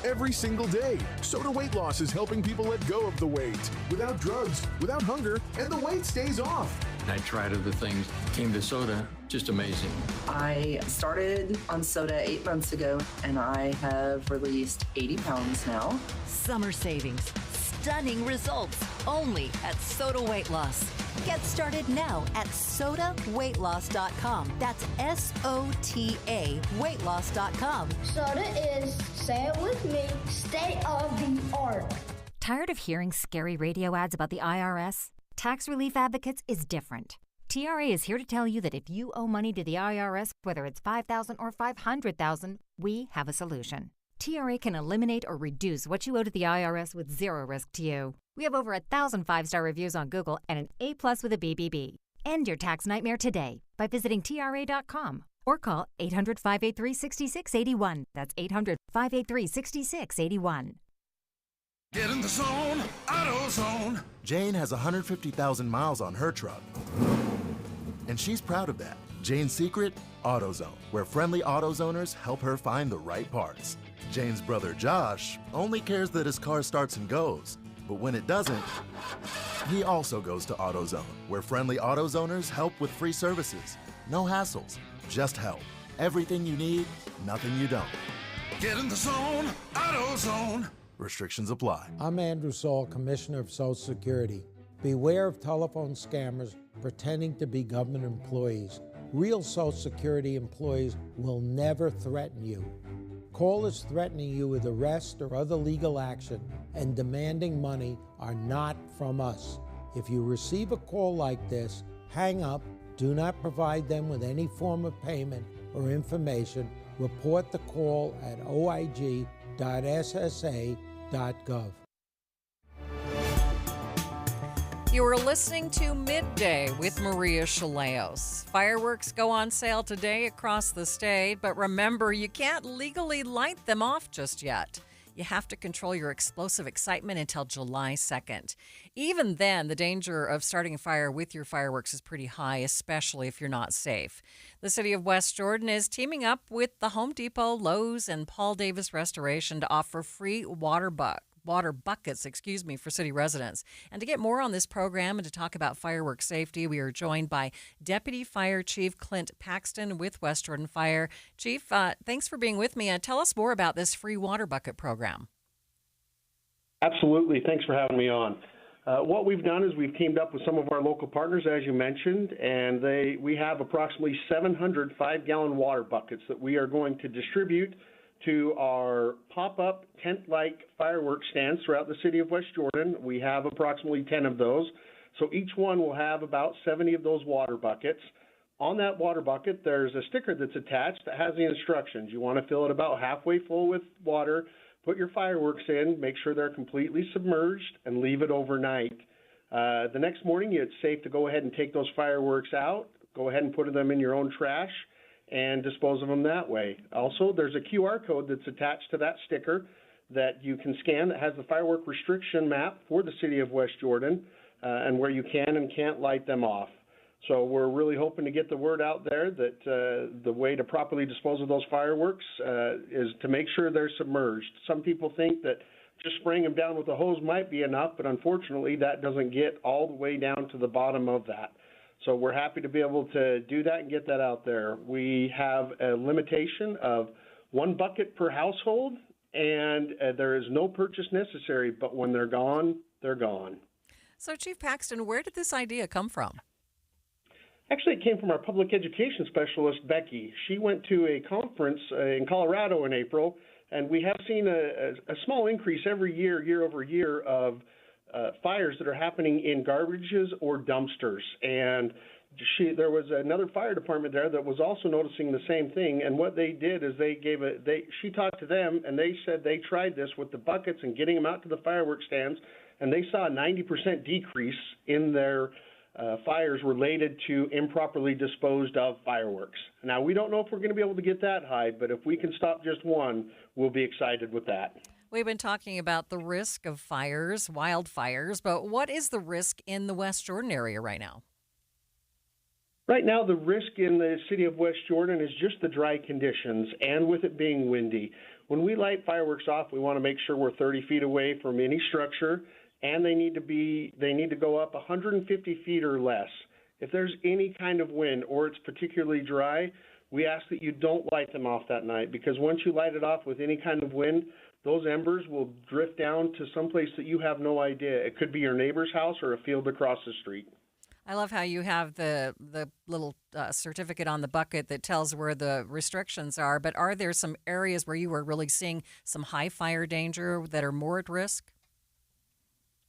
Every single day, Soda Weight Loss is helping people let go of the weight without drugs, without hunger, and the weight stays off. I tried other things, came to soda, just amazing. I started on soda 8 months ago, and I have released 80 pounds now. Summer savings, stunning results, only at Soda Weight Loss. Get started now at sodaweightloss.com. That's SOTA weightloss.com. Soda is, say it with me, state of the art. Tired of hearing scary radio ads about the IRS? Tax Relief Advocates is different. TRA is here to tell you that if you owe money to the IRS, whether it's $5,000 or $500,000, we have a solution. TRA can eliminate or reduce what you owe to the IRS with zero risk to you. We have over 1,000 5-star reviews on Google and an A+ with a BBB. End your tax nightmare today by visiting TRA.com or call 800-583-6681. That's 800-583-6681. Get in the zone, AutoZone. Jane has 150,000 miles on her truck, and she's proud of that. Jane's secret? AutoZone, where friendly AutoZoners help her find the right parts. Jane's brother Josh only cares that his car starts and goes, but when it doesn't, he also goes to AutoZone, where friendly AutoZoners help with free services. No hassles, just help. Everything you need, nothing you don't. Get in the zone, AutoZone. Restrictions apply. I'm Andrew Saul, Commissioner of Social Security. Beware of telephone scammers pretending to be government employees. Real Social Security employees will never threaten you. Callers threatening you with arrest or other legal action and demanding money are not from us. If you receive a call like this, hang up, do not provide them with any form of payment or information, Report the call at oig.ssa.gov. You are listening to Midday with Maria Shilaos. Fireworks go on sale today across the state, but remember, you can't legally light them off just yet. You have to control your explosive excitement until July 2nd. Even then, the danger of starting a fire with your fireworks is pretty high, especially if you're not safe. The city of West Jordan is teaming up with the Home Depot, Lowe's, and Paul Davis Restoration to offer free water buckets for city residents. And to get more on this program and to talk about fireworks safety, we are joined by Deputy Fire Chief Clint Paxton with West Jordan Fire. Chief, thanks for being with me. Tell us more about this free water bucket program. Absolutely. Thanks for having me on. What we've done is we've teamed up with some of our local partners, as you mentioned, and we have approximately 700 5-gallon water buckets that we are going to distribute to our pop-up tent-like fireworks stands throughout the city of West Jordan. We have approximately 10 of those. So each one will have about 70 of those water buckets. On that water bucket, there's a sticker that's attached that has the instructions. You want to fill it about halfway full with water, put your fireworks in, make sure they're completely submerged, and leave it overnight. The next morning, it's safe to go ahead and take those fireworks out, go ahead and put them in your own trash, and dispose of them that way. Also, there's a QR code that's attached to that sticker that you can scan that has the firework restriction map for the city of West Jordan and where you can and can't light them off. So we're really hoping to get the word out there that the way to properly dispose of those fireworks is to make sure they're submerged. Some people think that just spraying them down with a hose might be enough, but unfortunately that doesn't get all the way down to the bottom of that. So we're happy to be able to do that and get that out there. We have a limitation of 1 bucket per household, and there is no purchase necessary, but when they're gone, they're gone. So, Chief Paxton, where did this idea come from? Actually, it came from our public education specialist, Becky. She went to a conference in Colorado in April, and we have seen a small increase every year, year over year, of fires that are happening in garbages or dumpsters. And there was another fire department there that was also noticing the same thing. And what they did is she talked to them, and they said they tried this with the buckets and getting them out to the fireworks stands, and they saw a 90% decrease in their fires related to improperly disposed of fireworks. Now, we don't know if we're going to be able to get that high, but if we can stop just one, we'll be excited with that. We've been talking about the risk of fires, wildfires, but what is the risk in the West Jordan area right now? Right now, the risk in the city of West Jordan is just the dry conditions, and with it being windy. When we light fireworks off, we want to make sure we're 30 feet away from any structure, and they need to go up 150 feet or less. If there's any kind of wind or it's particularly dry, we ask that you don't light them off that night, because once you light it off with any kind of wind, those embers will drift down to someplace that you have no idea. It could be your neighbor's house or a field across the street. I love how you have the little certificate on the bucket that tells where the restrictions are, but are there some areas where you are really seeing some high fire danger that are more at risk?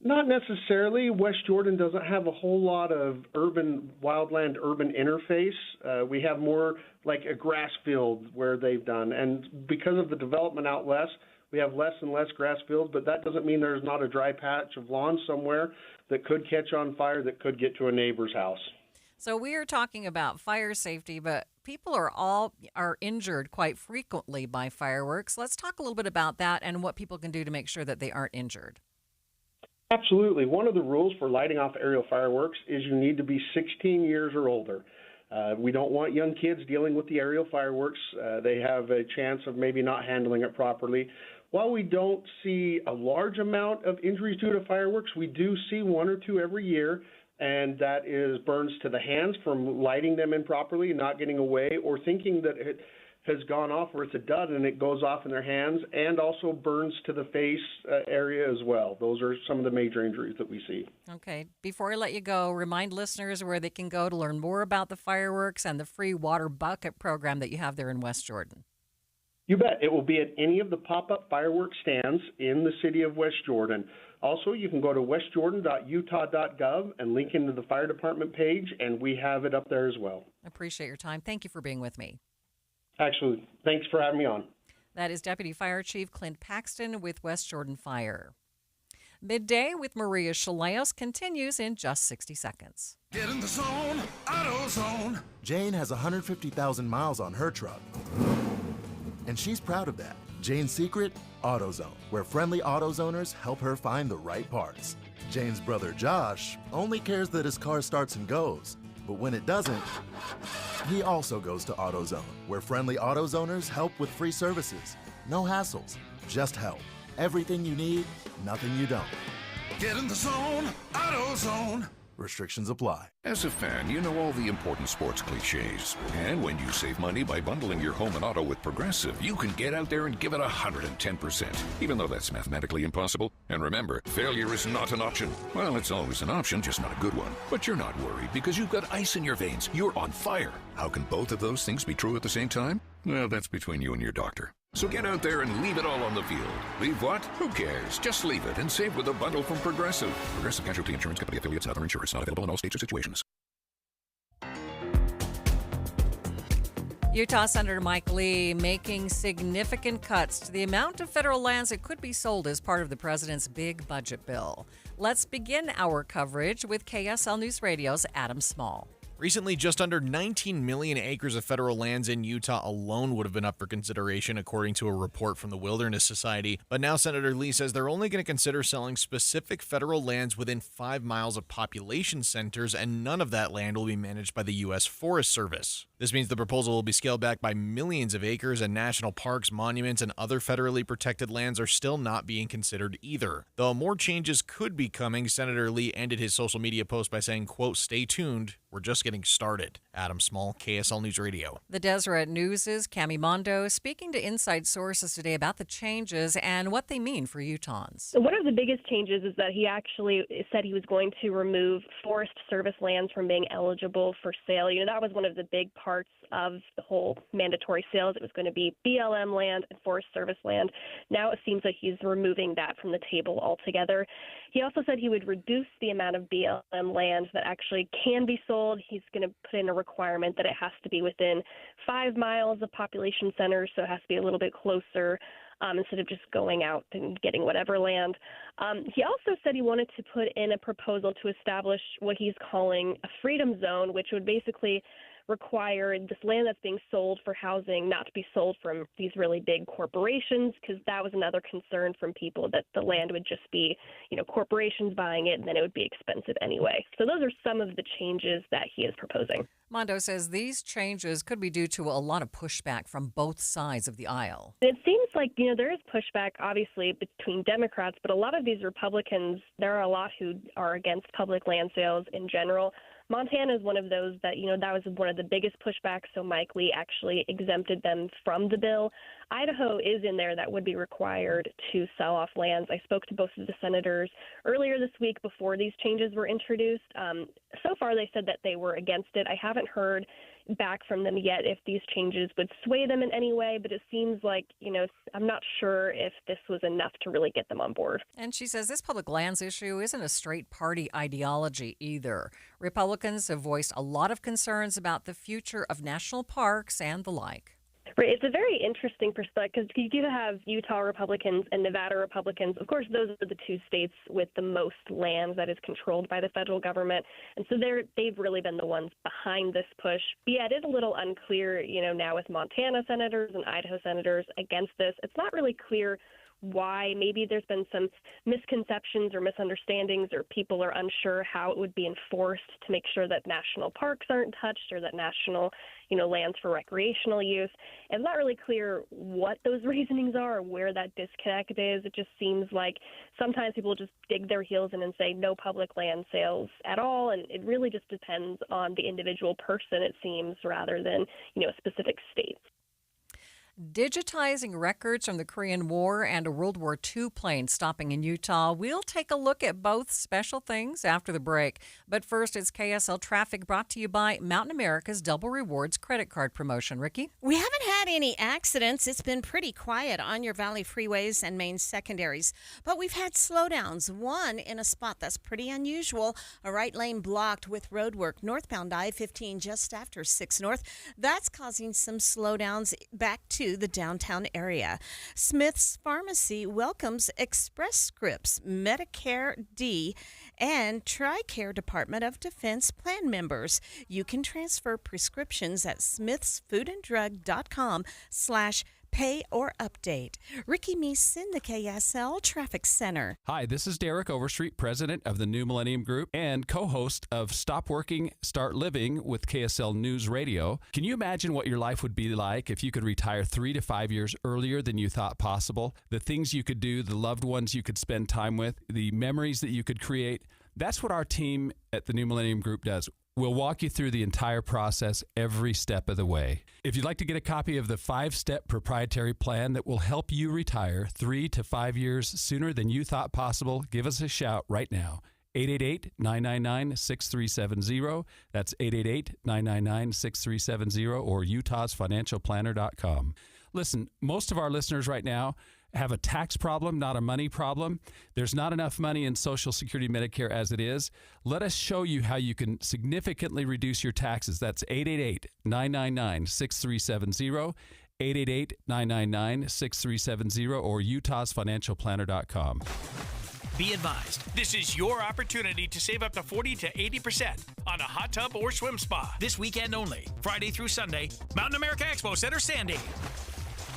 Not necessarily. West Jordan doesn't have a whole lot of wildland urban interface. We have more like a grass field where they've done. And because of the development out west, we have less and less grass fields, but that doesn't mean there's not a dry patch of lawn somewhere that could catch on fire, that could get to a neighbor's house. So we are talking about fire safety, but people are injured quite frequently by fireworks. Let's talk a little bit about that and what people can do to make sure that they aren't injured. Absolutely. One of the rules for lighting off aerial fireworks is you need to be 16 years or older. We don't want young kids dealing with the aerial fireworks. They have a chance of maybe not handling it properly. While we don't see a large amount of injuries due to fireworks, we do see 1 or 2 every year, and that is burns to the hands from lighting them improperly and not getting away, or thinking that it has gone off or it's a dud and it goes off in their hands, and also burns to the face area as well. Those are some of the major injuries that we see. Okay. Before I let you go, remind listeners where they can go to learn more about the fireworks and the free water bucket program that you have there in West Jordan. You bet. It will be at any of the pop-up fireworks stands in the city of West Jordan. Also, you can go to westjordan.utah.gov and link into the fire department page, and we have it up there as well. I appreciate your time. Thank you for being with me. Actually, thanks for having me on. That is Deputy Fire Chief Clint Paxton with West Jordan Fire. Midday with Maria Shilaos continues in just 60 seconds. Get in the zone, AutoZone. Jane has 150,000 miles on her truck, and she's proud of that. Jane's secret? AutoZone, where friendly AutoZoners help her find the right parts. Jane's brother Josh only cares that his car starts and goes, but when it doesn't, he also goes to AutoZone, where friendly AutoZoners help with free services. No hassles, just help. Everything you need, nothing you don't. Get in the zone, AutoZone. Restrictions apply. As a fan, you know all the important sports cliches. And when you save money by bundling your home and auto with Progressive, you can get out there and give it 110%, even though that's mathematically impossible. And remember, failure is not an option. Well, it's always an option, just not a good one. But you're not worried because you've got ice in your veins. You're on fire. How can both of those things be true at the same time? Well, that's between you and your doctor. So get out there and leave it all on the field. Leave what? Who cares? Just leave it and save with a bundle from Progressive. Progressive Casualty Insurance Company affiliates and other insurers. Not available in all states or situations. Utah Senator Mike Lee making significant cuts to the amount of federal lands that could be sold as part of the president's big budget bill. Let's begin our coverage with KSL News Radio's Adam Small. Recently, just under 19 million acres of federal lands in Utah alone would have been up for consideration, according to a report from the Wilderness Society. But now Senator Lee says they're only going to consider selling specific federal lands within 5 miles of population centers, and none of that land will be managed by the U.S. Forest Service. This means the proposal will be scaled back by millions of acres, and national parks, monuments, and other federally protected lands are still not being considered either. Though more changes could be coming, Senator Lee ended his social media post by saying, quote, "Stay tuned. We're just getting started." Adam Small, KSL News Radio. The Deseret News' Cami Mondo speaking to Inside Sources today about the changes and what they mean for Utahns. One of the biggest changes is that he actually said he was going to remove Forest Service lands from being eligible for sale. You know, that was one of the big parts of the whole mandatory sales. It was going to be BLM land and Forest Service land. Now it seems like he's removing that from the table altogether. He also said he would reduce the amount of BLM land that actually can be sold. He's going to put in a requirement that it has to be within 5 miles of population centers, so it has to be a little bit closer instead of just going out and getting whatever land. He also said he wanted to put in a proposal to establish what he's calling a freedom zone, which would basically require this land that's being sold for housing not to be sold from these really big corporations, because that was another concern from people, that the land would just be, you know, corporations buying it, and then it would be expensive anyway. So those are some of the changes that he is proposing. Mondo says these changes could be due to a lot of pushback from both sides of the aisle. It seems like, you know, there is pushback, obviously, between Democrats, but a lot of these Republicans, there are a lot who are against public land sales in general. Montana is one of those that, you know, that was one of the biggest pushbacks, so Mike Lee actually exempted them from the bill. Idaho is in there that would be required to sell off lands. I spoke to both of the senators earlier this week before these changes were introduced. So far, they said that they were against it. I haven't heard back from them yet if these changes would sway them in any way, but it seems like, you know, I'm not sure if this was enough to really get them on board. And she says this public lands issue isn't a straight party ideology either. Republicans have voiced a lot of concerns about the future of national parks and the like. Right. It's a very interesting perspective because you do have Utah Republicans and Nevada Republicans. Of course, those are the two states with the most land that is controlled by the federal government. And so they've really been the ones behind this push. But yeah, it is a little unclear, you know, now with Montana senators and Idaho senators against this. It's not really clear why. Maybe there's been some misconceptions or misunderstandings, or people are unsure how it would be enforced to make sure that national parks aren't touched or that national, you know, lands for recreational use. It's not really clear what those reasonings are or where that disconnect is. It just seems like sometimes people just dig their heels in and say no public land sales at all, and it really just depends on the individual person, it seems, rather than, you know, a specific state. Digitizing records from the Korean War and a World War II plane stopping in Utah. We'll take a look at both special things after the break. But first, it's KSL Traffic brought to you by Mountain America's Double Rewards credit card promotion. Ricky? We haven't had had any accidents, it's been pretty quiet on your Valley freeways and main secondaries. But we've had slowdowns, one in a spot that's pretty unusual, a right lane blocked with road work northbound I-15 just after 6 North. That's causing some slowdowns back to the downtown area. Smith's Pharmacy welcomes Express Scripts, Medicare D, and TRICARE Department of Defense plan members. You can transfer prescriptions at smithsfoodanddrug.com/pay or update. Ricky Meeson, the KSL Traffic Center. Hi, this is Derek Overstreet, president of the New Millennium Group and co-host of Stop Working, Start Living with KSL News Radio. Can you imagine what your life would be like if you could retire 3 to 5 years earlier than you thought possible? The things you could do, the loved ones you could spend time with, the memories that you could create. That's what our team at the New Millennium Group does. We'll walk you through the entire process every step of the way. If you'd like to get a copy of the 5-step proprietary plan that will help you retire 3 to 5 years sooner than you thought possible, give us a shout right now. 888-999-6370. That's 888-999-6370 or utahsfinancialplanner.com. Listen, most of our listeners right now have a tax problem, not a money problem. There's not enough money in Social Security Medicare as it is. Let us show you how you can significantly reduce your taxes. That's 888-999-6370, 888-999-6370, or utahsfinancialplanner.com. Be advised, this is your opportunity to save up to 40 to 80% on a hot tub or swim spa. This weekend only, Friday through Sunday, Mountain America Expo Center, Sandy.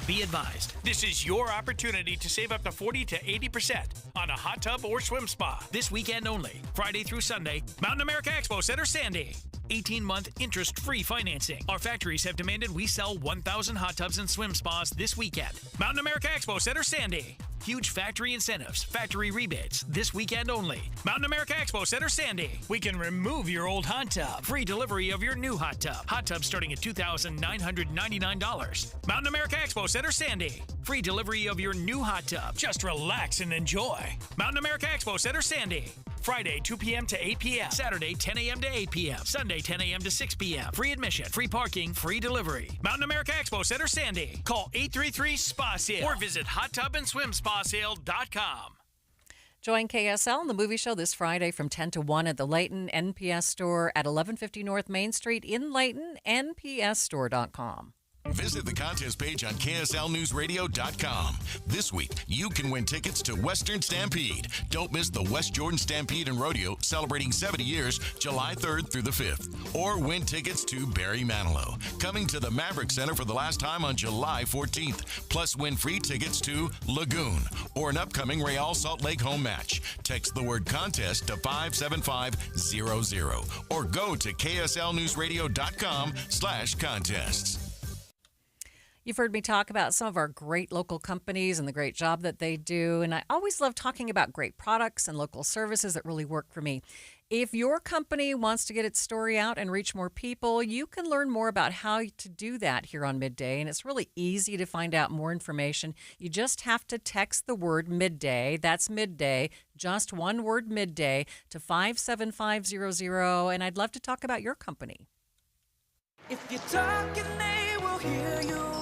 Be advised, this is your opportunity to save up to 40 to 80% on a hot tub or swim spa. This weekend only, Friday through Sunday, Mountain America Expo Center, Sandy. 18-month interest-free financing. Our factories have demanded we sell 1,000 hot tubs and swim spas this weekend. Mountain America Expo Center, Sandy. Huge factory incentives, factory rebates, this weekend only. Mountain America Expo Center, Sandy. We can remove your old hot tub. Free delivery of your new hot tub. Hot tub starting at $2,999. Mountain America Expo Center, Sandy. Free delivery of your new hot tub. Just relax and enjoy. Mountain America Expo Center, Sandy. Friday, 2 p.m. to 8 p.m. Saturday, 10 a.m. to 8 p.m. Sunday, 10 a.m. to 6 p.m. Free admission, free parking, free delivery. Mountain America Expo Center, Sandy. Call 833-SPA-SALE or visit hottubandSwimSpaSale.com. Join KSL in the movie show this Friday from 10 to 1 at the Layton NPS store at 1150 North Main Street in Layton, npsstore.com. Visit the contest page on KSLNewsRadio.com. This week, you can win tickets to Western Stampede. Don't miss the West Jordan Stampede and Rodeo celebrating 70 years, July 3rd through the 5th. Or win tickets to Barry Manilow, coming to the Maverick Center for the last time on July 14th. Plus, win free tickets to Lagoon or an upcoming Real Salt Lake home match. Text the word contest to 57500 or go to KSLNewsRadio.com/contests. You've heard me talk about some of our great local companies and the great job that they do, and I always love talking about great products and local services that really work for me. If your company wants to get its story out and reach more people, you can learn more about how to do that here on Midday, and it's really easy to find out more information. You just have to text the word Midday, that's Midday, just one word Midday, to 57500, and I'd love to talk about your company. If you're talking, they will hear you.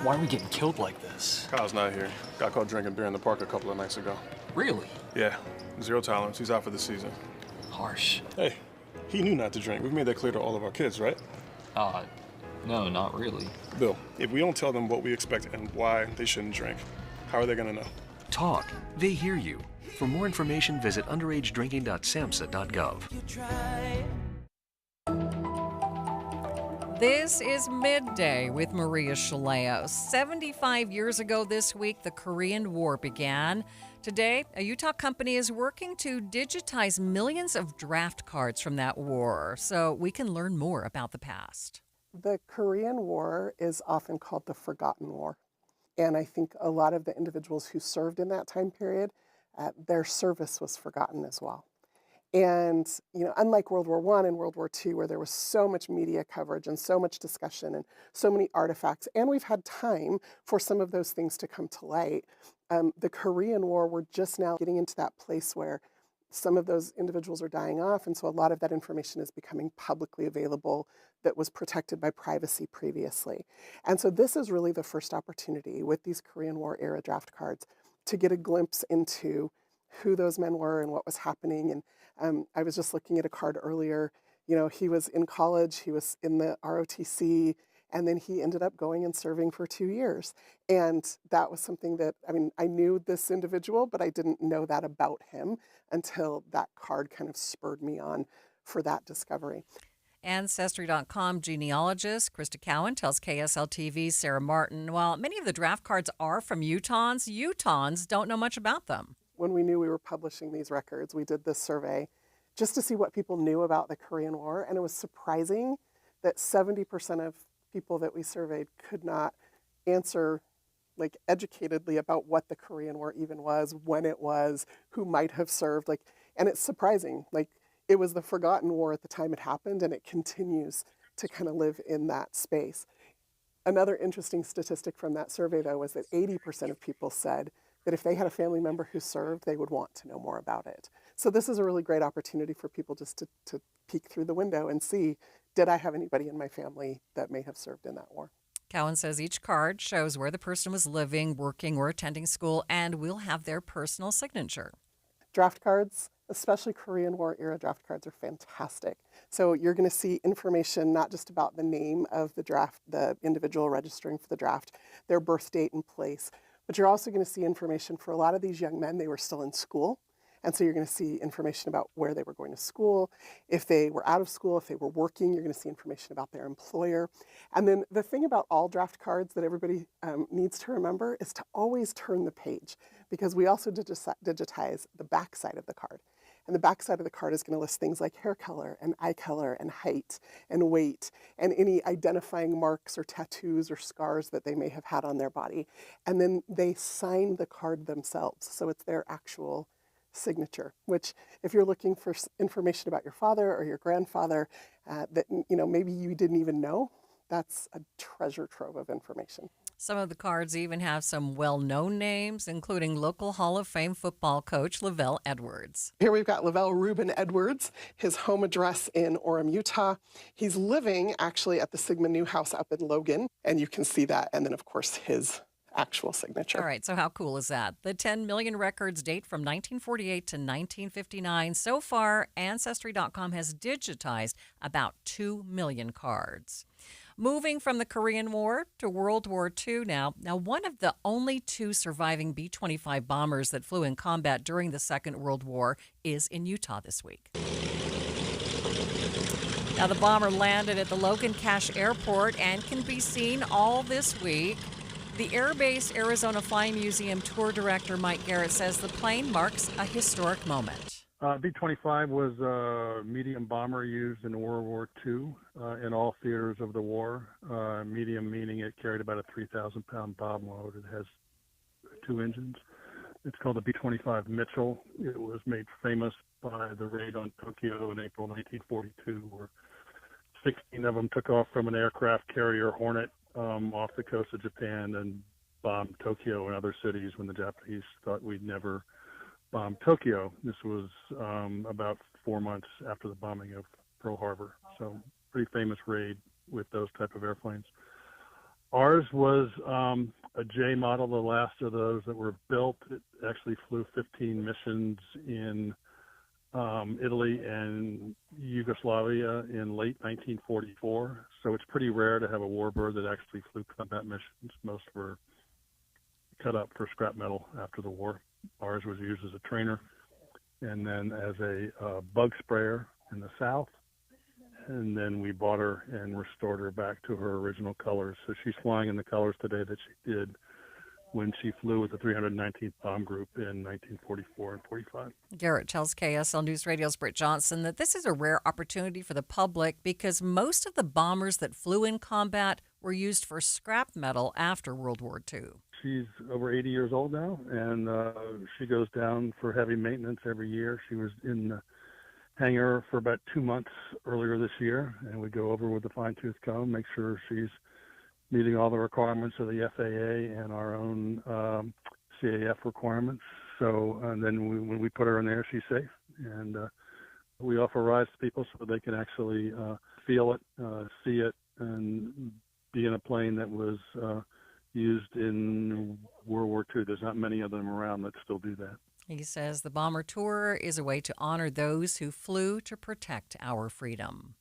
Why are we getting killed like this? Kyle's not here. Got caught drinking beer in the park a couple of nights ago. Really? Yeah, 0 tolerance. He's out for the season. Harsh. Hey, he knew not to drink. We've made that clear to all of our kids, right? No, not really. Bill, if we don't tell them what we expect and why they shouldn't drink, how are they gonna know? Talk. They hear you. For more information, visit underagedrinking.samhsa.gov. This is Midday with Maria Shilaos. 75 years ago this week, the Korean War began. Today, a Utah company is working to digitize millions of draft cards from that war so we can learn more about the past. The Korean War is often called the Forgotten War. And I think a lot of the individuals who served in that time period, their service was forgotten as well. And, unlike World War I and World War II, where there was so much media coverage and so much discussion and so many artifacts, and we've had time for some of those things to come to light, the Korean War, we're just now getting into that place where some of those individuals are dying off, and so a lot of that information is becoming publicly available that was protected by privacy previously. And so this is really the first opportunity with these Korean War era draft cards to get a glimpse into who those men were and what was happening. And I was just looking at a card earlier. You know, he was in college, he was in the ROTC, and then he ended up going and serving for 2 years. And that was something that, I mean, I knew this individual, but I didn't know that about him until that card kind of spurred me on for that discovery. Ancestry.com genealogist Krista Cowan tells KSL TV's Sarah Martin, while many of the draft cards are from Utahns don't know much about them. When we knew we were publishing these records, we did this survey just to see what people knew about the Korean War, and it was surprising that 70% of people that we surveyed could not answer like educatedly about what the Korean War even was, when it was, who might have served, and it's surprising. It was the forgotten war at the time it happened, and it continues to kind of live in that space. Another interesting statistic from that survey, though, was that 80% of people said that if they had a family member who served, they would want to know more about it. So this is a really great opportunity for people just to peek through the window and see, did I have anybody in my family that may have served in that war? Cowan says each card shows where the person was living, working, or attending school, and will have their personal signature. Draft cards, especially Korean War era draft cards, are fantastic. So you're going to see information not just about the name of the draft, the individual registering for the draft, their birth date and place, but you're also going to see information for a lot of these young men. They were still in school. And so you're going to see information about where they were going to school. If they were out of school, if they were working, you're going to see information about their employer. And then the thing about all draft cards that everybody needs to remember is to always turn the page, because we also digitize the back side of the card. And the back side of the card is going to list things like hair color and eye color and height and weight and any identifying marks or tattoos or scars that they may have had on their body. And then they sign the card themselves. So it's their actual signature, which if you're looking for information about your father or your grandfather that maybe you didn't even know, that's a treasure trove of information. Some of the cards even have some well-known names, including local Hall of Fame football coach Lavelle Edwards. Here we've got Lavelle Reuben Edwards, his home address in Orem, Utah. He's living actually at the Sigma New House up in Logan, and you can see that, and then of course his actual signature. All right, so how cool is that? The 10 million records date from 1948 to 1959. So far, Ancestry.com has digitized about 2 million cards. Moving from the Korean War to World War II now. Now, one of the only 2 surviving B-25 bombers that flew in combat during the Second World War is in Utah this week. Now, the bomber landed at the Logan Cache Airport and can be seen all this week. The Air Base Arizona Flying Museum tour director Mike Garrett says the plane marks a historic moment. B-25 was a medium bomber used in World War II in all theaters of the war. Medium meaning it carried about a 3,000-pound bomb load. It has 2 engines. It's called the B-25 Mitchell. It was made famous by the raid on Tokyo in April 1942, where 16 of them took off from an aircraft carrier Hornet off the coast of Japan and bombed Tokyo and other cities when the Japanese thought we'd never bomb Tokyo. This was about 4 months after the bombing of Pearl Harbor. So pretty famous raid with those type of airplanes. Ours was a J model, the last of those that were built. It actually flew 15 missions in Italy and Yugoslavia in late 1944. So it's pretty rare to have a warbird that actually flew combat missions. Most were cut up for scrap metal after the war. Ours was used as a trainer and then as a bug sprayer in the South. And then we bought her and restored her back to her original colors. So she's flying in the colors today that she did when she flew with the 319th Bomb Group in 1944 and 45. Garrett tells KSL News Radio's Britt Johnson that this is a rare opportunity for the public because most of the bombers that flew in combat were used for scrap metal after World War II. She's over 80 years old now, and she goes down for heavy maintenance every year. She was in the hangar for about 2 months earlier this year, and we go over with the fine-tooth comb, make sure she's meeting all the requirements of the FAA and our own CAF requirements. So, and then when we put her in there, she's safe. And we offer rides to people so they can actually feel it, see it, and be in a plane that was used in World War II. There's not many of them around that still do that. He says the bomber tour is a way to honor those who flew to protect our freedom.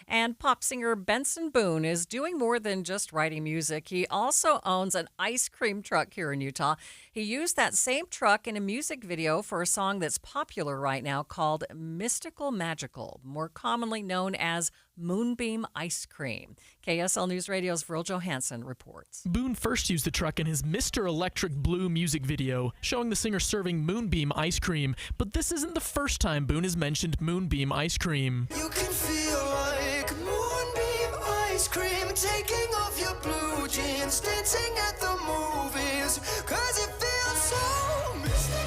And pop singer Benson Boone is doing more than just writing music. He also owns an ice cream truck here in Utah. He used that same truck in a music video for a song that's popular right now called Mystical Magical, more commonly known as Moonbeam Ice Cream. KSL News Radio's Virl Johansson reports. Boone first used the truck in his Mr. Electric Blue music video, showing the singer serving Moonbeam ice cream. But this isn't the first time Boone has mentioned Moonbeam ice cream. You can feel like moonbeam ice cream, taking off your blue jeans, dancing at the movies, 'cause it feels so mystical.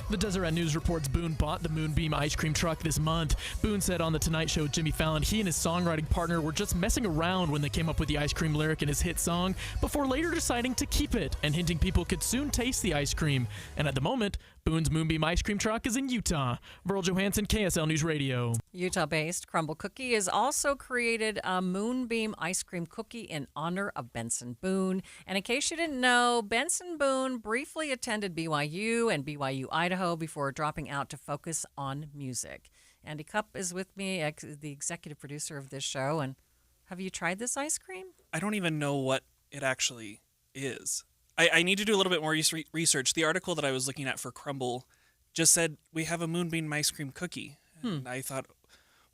The Deseret News reports Boone bought the Moonbeam ice cream truck this month. Boone said on The Tonight Show with Jimmy Fallon he and his songwriting partner were just messing around when they came up with the ice cream lyric in his hit song, before later deciding to keep it and hinting people could soon taste the ice cream. And at the moment, Boone's Moonbeam ice cream truck is in Utah. Virl Johansson, KSL News Radio. Utah-based Crumble Cookie has also created a Moonbeam ice cream cookie in honor of Benson Boone. And in case you didn't know, Benson Boone briefly attended BYU and BYU Idaho before dropping out to focus on music. Andy Cupp is with me, the executive producer of this show. And have you tried this ice cream? I don't even know what it actually is. I need to do a little bit more research. The article that I was looking at for Crumble just said we have a Moonbeam ice cream cookie. And I thought,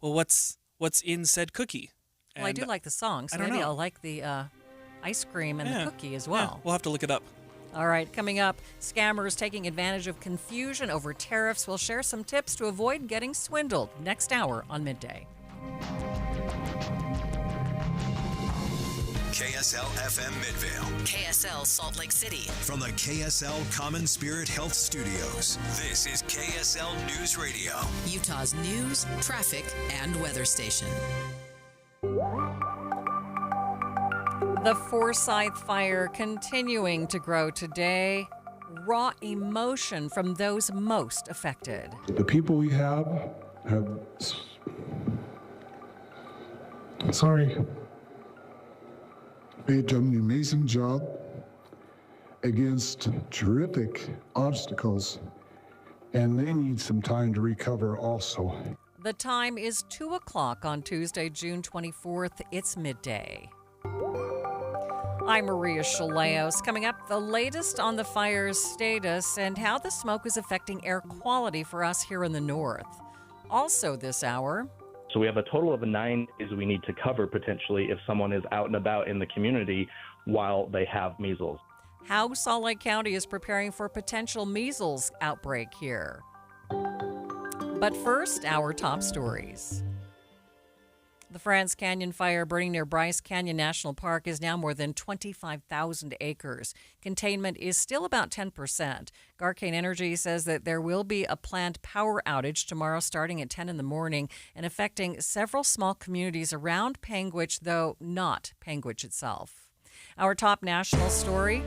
well, what's in said cookie? Well, I do like the song, so maybe I'll like the ice cream and the cookie as well. Yeah, we'll have to look it up. All right, coming up, scammers taking advantage of confusion over tariffs. We'll share some tips to avoid getting swindled next hour on Midday. KSL FM Midvale. KSL Salt Lake City. From the KSL Common Spirit Health Studios, this is KSL News Radio. Utah's news, traffic, and weather station. The Forsyth fire continuing to grow today. Raw emotion from those most affected. The people we have made an amazing job against terrific obstacles, and they need some time to recover also. The time is 2 o'clock on Tuesday, June 24th. It's midday. I'm Maria Shilaos. Coming up, the latest on the fire's status and how the smoke is affecting air quality for us here in the north. Also this hour, so we have a total of 9 days we need to cover potentially if someone is out and about in the community while they have measles. how Salt Lake County is preparing for potential measles outbreak here. But first, our top stories. The France Canyon fire burning near Bryce Canyon National Park is now more than 25,000 acres. Containment is still about 10%. Garcane Energy says that there will be a planned power outage tomorrow starting at 10 in the morning and affecting several small communities around Panguitch, though not Panguitch itself. Our top national story.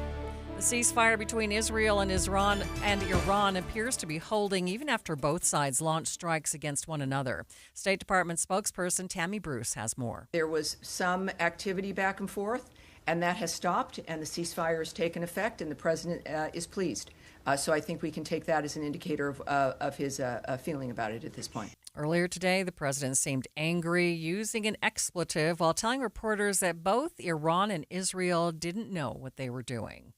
The ceasefire between Israel and Iran appears to be holding even after both sides launched strikes against one another. State Department spokesperson Tammy Bruce has more. There was some activity back and forth, and that has stopped, and the ceasefire has taken effect, and the president is pleased. So I think we can take that as an indicator of his feeling about it at this point. Earlier today, the president seemed angry, using an expletive while telling reporters that both Iran and Israel didn't know what they were doing.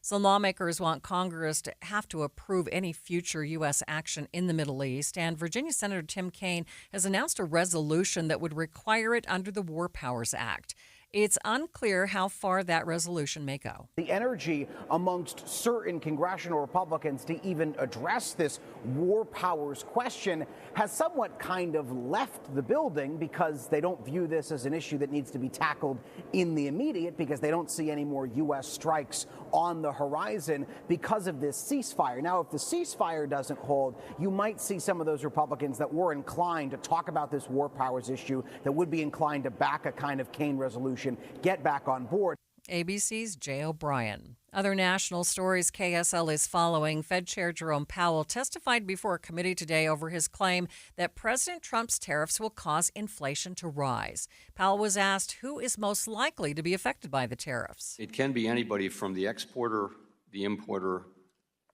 Some lawmakers want Congress to have to approve any future U.S. action in the Middle East, and Virginia Senator Tim Kaine has announced a resolution that would require it under the War Powers Act. It's unclear how far that resolution may go. The energy amongst certain congressional Republicans to even address this war powers question has somewhat kind of left the building because they don't view this as an issue that needs to be tackled in the immediate, because they don't see any more U.S. strikes on the horizon because of this ceasefire. Now, if the ceasefire doesn't hold, you might see some of those Republicans that were inclined to talk about this war powers issue, that would be inclined to back a kind of Kaine resolution, get back on board. ABC's Jay O'Brien. Other national stories KSL is following. Fed Chair Jerome Powell testified before a committee today over his claim that President Trump's tariffs will cause inflation to rise. Powell was asked who is most likely to be affected by the tariffs. It can be anybody from the exporter, the importer,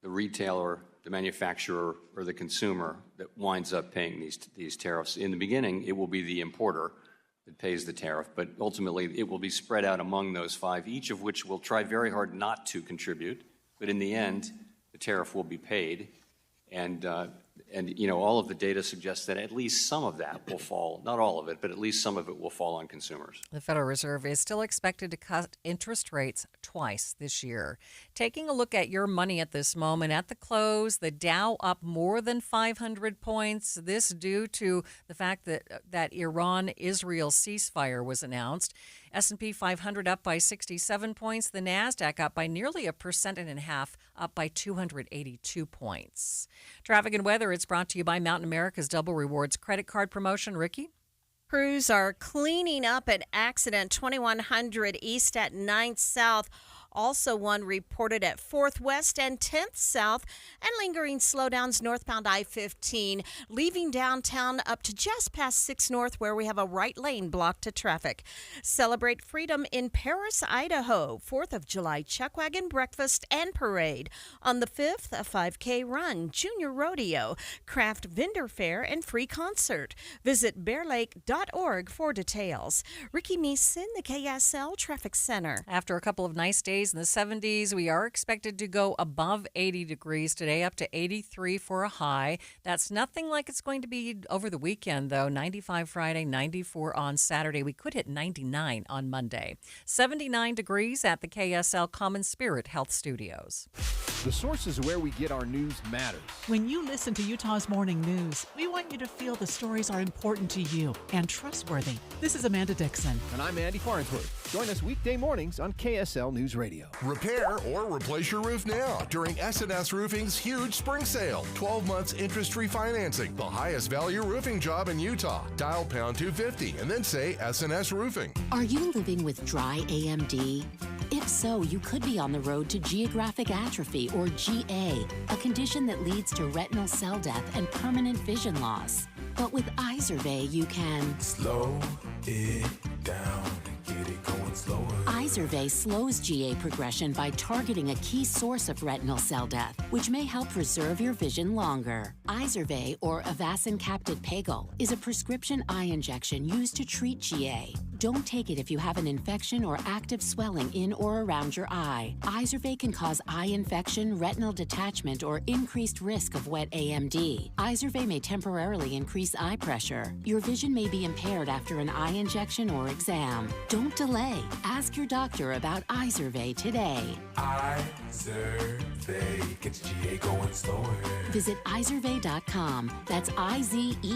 the retailer, the manufacturer, or the consumer that winds up paying these tariffs. In the beginning, it will be the importer that pays the tariff, but ultimately it will be spread out among those five, each of which will try very hard not to contribute, but in the end, the tariff will be paid. And all of the data suggests that at least some of that will fall, not all of it, but at least some of it will fall on consumers. The Federal Reserve is still expected to cut interest rates twice this year. Taking a look at your money at this moment, at the close, the Dow up more than 500 points. This due to the fact that Iran-Israel ceasefire was announced. S&P 500 up by 67 points. The NASDAQ up by nearly 1.5%, up by 282 points. Traffic and weather, it's brought to you by Mountain America's Double Rewards credit card promotion. Ricky? Crews are cleaning up an accident 2100 East at 9th South. Also one reported at 4th West and 10th South, and lingering slowdowns northbound I-15, leaving downtown up to just past 6 North, where we have a right lane blocked to traffic. Celebrate freedom in Paris, Idaho. 4th of July chuck wagon breakfast and parade. On the 5th, a 5K run, junior rodeo, craft vendor fair, and free concert. Visit bearlake.org for details. Ricky Meeson, the KSL Traffic Center. After a couple of nice days in the 70s, we are expected to go above 80 degrees today, up to 83 for a high. That's nothing like it's going to be over the weekend, though. 95 Friday, 94 on Saturday. We could hit 99 on Monday. 79 degrees at the KSL Common Spirit Health Studios. The sources where we get our news matters. When you listen to Utah's Morning News, we want you to feel the stories are important to you and trustworthy. This is Amanda Dixon. And I'm Andy Farnsworth. Join us weekday mornings on KSL News Radio. Repair or replace your roof now during S&S Roofing's huge spring sale. 12 months interest-free financing. The highest value roofing job in Utah. Dial pound 250 and then say S&S Roofing. Are you living with dry AMD? If so, you could be on the road to geographic atrophy, or GA, a condition that leads to retinal cell death and permanent vision loss. But with Izervay, you can slow it down and get it going slower. Izervay slows GA progression by targeting a key source of retinal cell death, which may help preserve your vision longer. Izervay, or Avastin Captid Pagel, is a prescription eye injection used to treat GA. Don't take it if you have an infection or active swelling in or around your eye. Izervay can cause eye infection, retinal detachment, or increased risk of wet AMD. Izervay may temporarily increase eye pressure. Your vision may be impaired after an eye injection or exam. Don't delay. Ask your doctor about Izervay today. Izervay gets GA going slower. Visit Izervay.com. That's IZERVAY.com.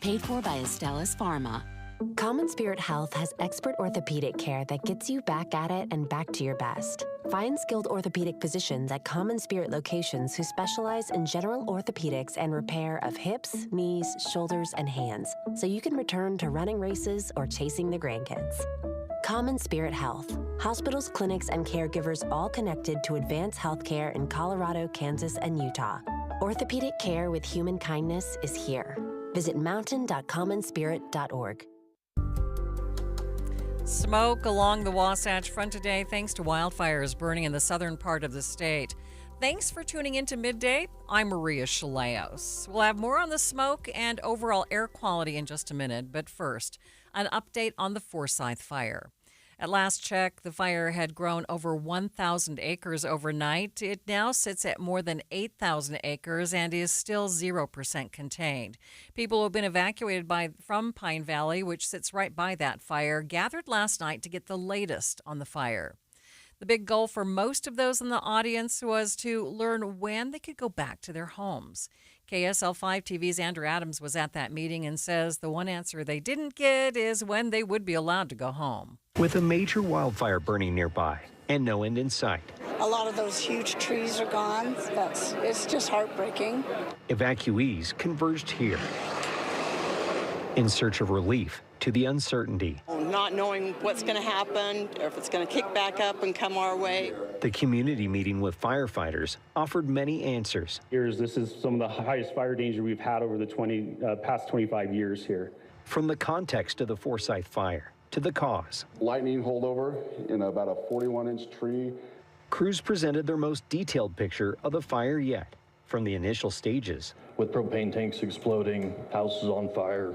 Paid for by Astellas Pharma. Common Spirit Health has expert orthopedic care that gets you back at it and back to your best. Find skilled orthopedic physicians at Common Spirit locations who specialize in general orthopedics and repair of hips, knees, shoulders, and hands, so you can return to running races or chasing the grandkids. Common Spirit Health. Hospitals, clinics, and caregivers all connected to advance healthcare in Colorado, Kansas, and Utah. Orthopedic care with human kindness is here. Visit mountain.commonspirit.org. Smoke along the Wasatch Front today thanks to wildfires burning in the southern part of the state. Thanks for tuning in to Midday. I'm Maria Shilaos. We'll have more on the smoke and overall air quality in just a minute, but first, an update on the Forsyth fire. At last check, the fire had grown over 1,000 acres overnight. It now sits at more than 8,000 acres and is still 0% contained. People who have been evacuated from Pine Valley, which sits right by that fire, gathered last night to get the latest on the fire. The big goal for most of those in the audience was to learn when they could go back to their homes. KSL 5 TV's Andrew Adams was at that meeting and says the one answer they didn't get is when they would be allowed to go home. With a major wildfire burning nearby and no end in sight, a lot of those huge trees are gone. It's just heartbreaking. Evacuees converged here in search of relief to the uncertainty. Not knowing what's going to happen, or if it's going to kick back up and come our way. The community meeting with firefighters offered many answers. This is some of the highest fire danger we've had over the past 25 years here. From the context of the Forsyth fire to the cause. Lightning holdover in about a 41-inch tree. Crews presented their most detailed picture of the fire yet, from the initial stages. With propane tanks exploding, houses on fire,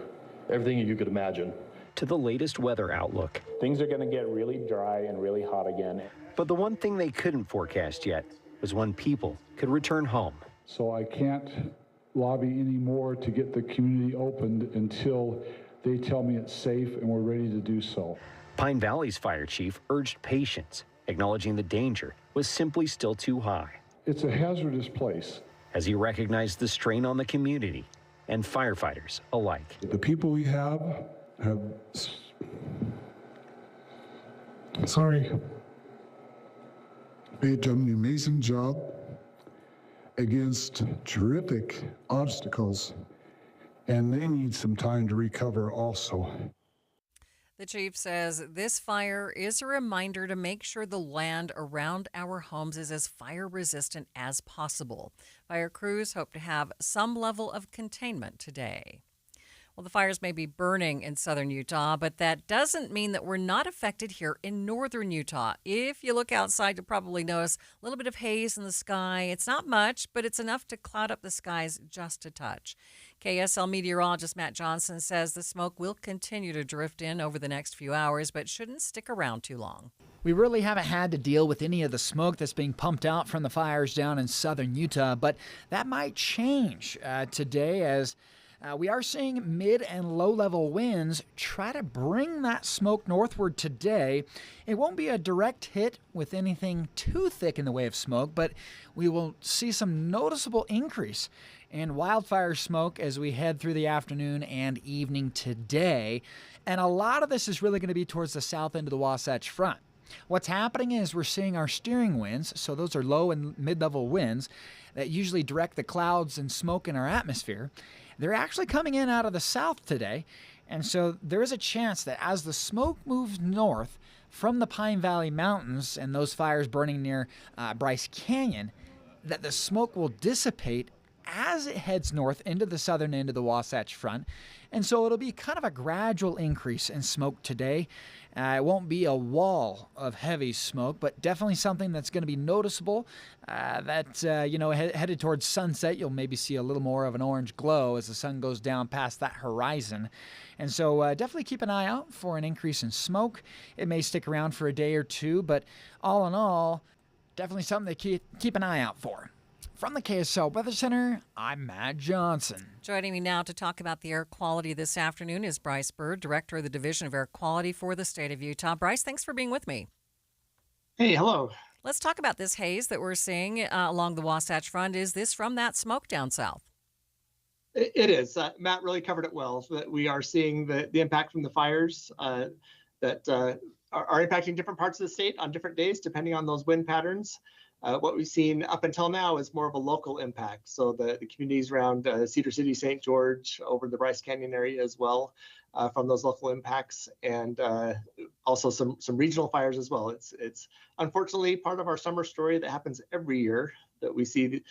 everything you could imagine. To the latest weather outlook. Things are going to get really dry and really hot again. But the one thing they couldn't forecast yet was when people could return home. So I can't lobby anymore to get the community opened until they tell me it's safe and we're ready to do so. Pine Valley's fire chief urged patience, acknowledging the danger was simply still too high. It's a hazardous place. As he recognized the strain on the community and firefighters alike. The people we have they've done an amazing job against terrific obstacles, and they need some time to recover also. The chief says this fire is a reminder to make sure the land around our homes is as fire resistant as possible. Fire crews hope to have some level of containment today. Well, the fires may be burning in southern Utah, but that doesn't mean that we're not affected here in northern Utah. If you look outside, you'll probably notice a little bit of haze in the sky. It's not much, but it's enough to cloud up the skies just a touch. KSL meteorologist Matt Johnson says the smoke will continue to drift in over the next few hours, but shouldn't stick around too long. We really haven't had to deal with any of the smoke that's being pumped out from the fires down in southern Utah, but that might change today as we are seeing mid and low-level winds try to bring that smoke northward today. It won't be a direct hit with anything too thick in the way of smoke, but we will see some noticeable increase in wildfire smoke as we head through the afternoon and evening today. And a lot of this is really going to be towards the south end of the Wasatch Front. What's happening is we're seeing our steering winds, so those are low and mid-level winds that usually direct the clouds and smoke in our atmosphere. They're actually coming in out of the south today, and so there is a chance that as the smoke moves north from the Pine Valley Mountains and those fires burning near Bryce Canyon, that the smoke will dissipate as it heads north into the southern end of the Wasatch Front. And so it'll be kind of a gradual increase in smoke today. It won't be a wall of heavy smoke, but definitely something that's going to be noticeable. Headed towards sunset, you'll maybe see a little more of an orange glow as the sun goes down past that horizon. And so definitely keep an eye out for an increase in smoke. It may stick around for a day or two, but all in all, definitely something to keep an eye out for. From the KSL Weather Center, I'm Matt Johnson. Joining me now to talk about the air quality this afternoon is Bryce Bird, Director of the Division of Air Quality for the state of Utah. Bryce, thanks for being with me. Hey, hello. Let's talk about this haze that we're seeing along the Wasatch Front. Is this from that smoke down south? It is. Matt really covered it well. So that we are seeing the impact from the fires that are impacting different parts of the state on different days, depending on those wind patterns. What we've seen up until now is more of a local impact. So the communities around Cedar City, St. George, over the Bryce Canyon area as well, from those local impacts, and also some regional fires as well. It's unfortunately part of our summer story that happens every year, that we see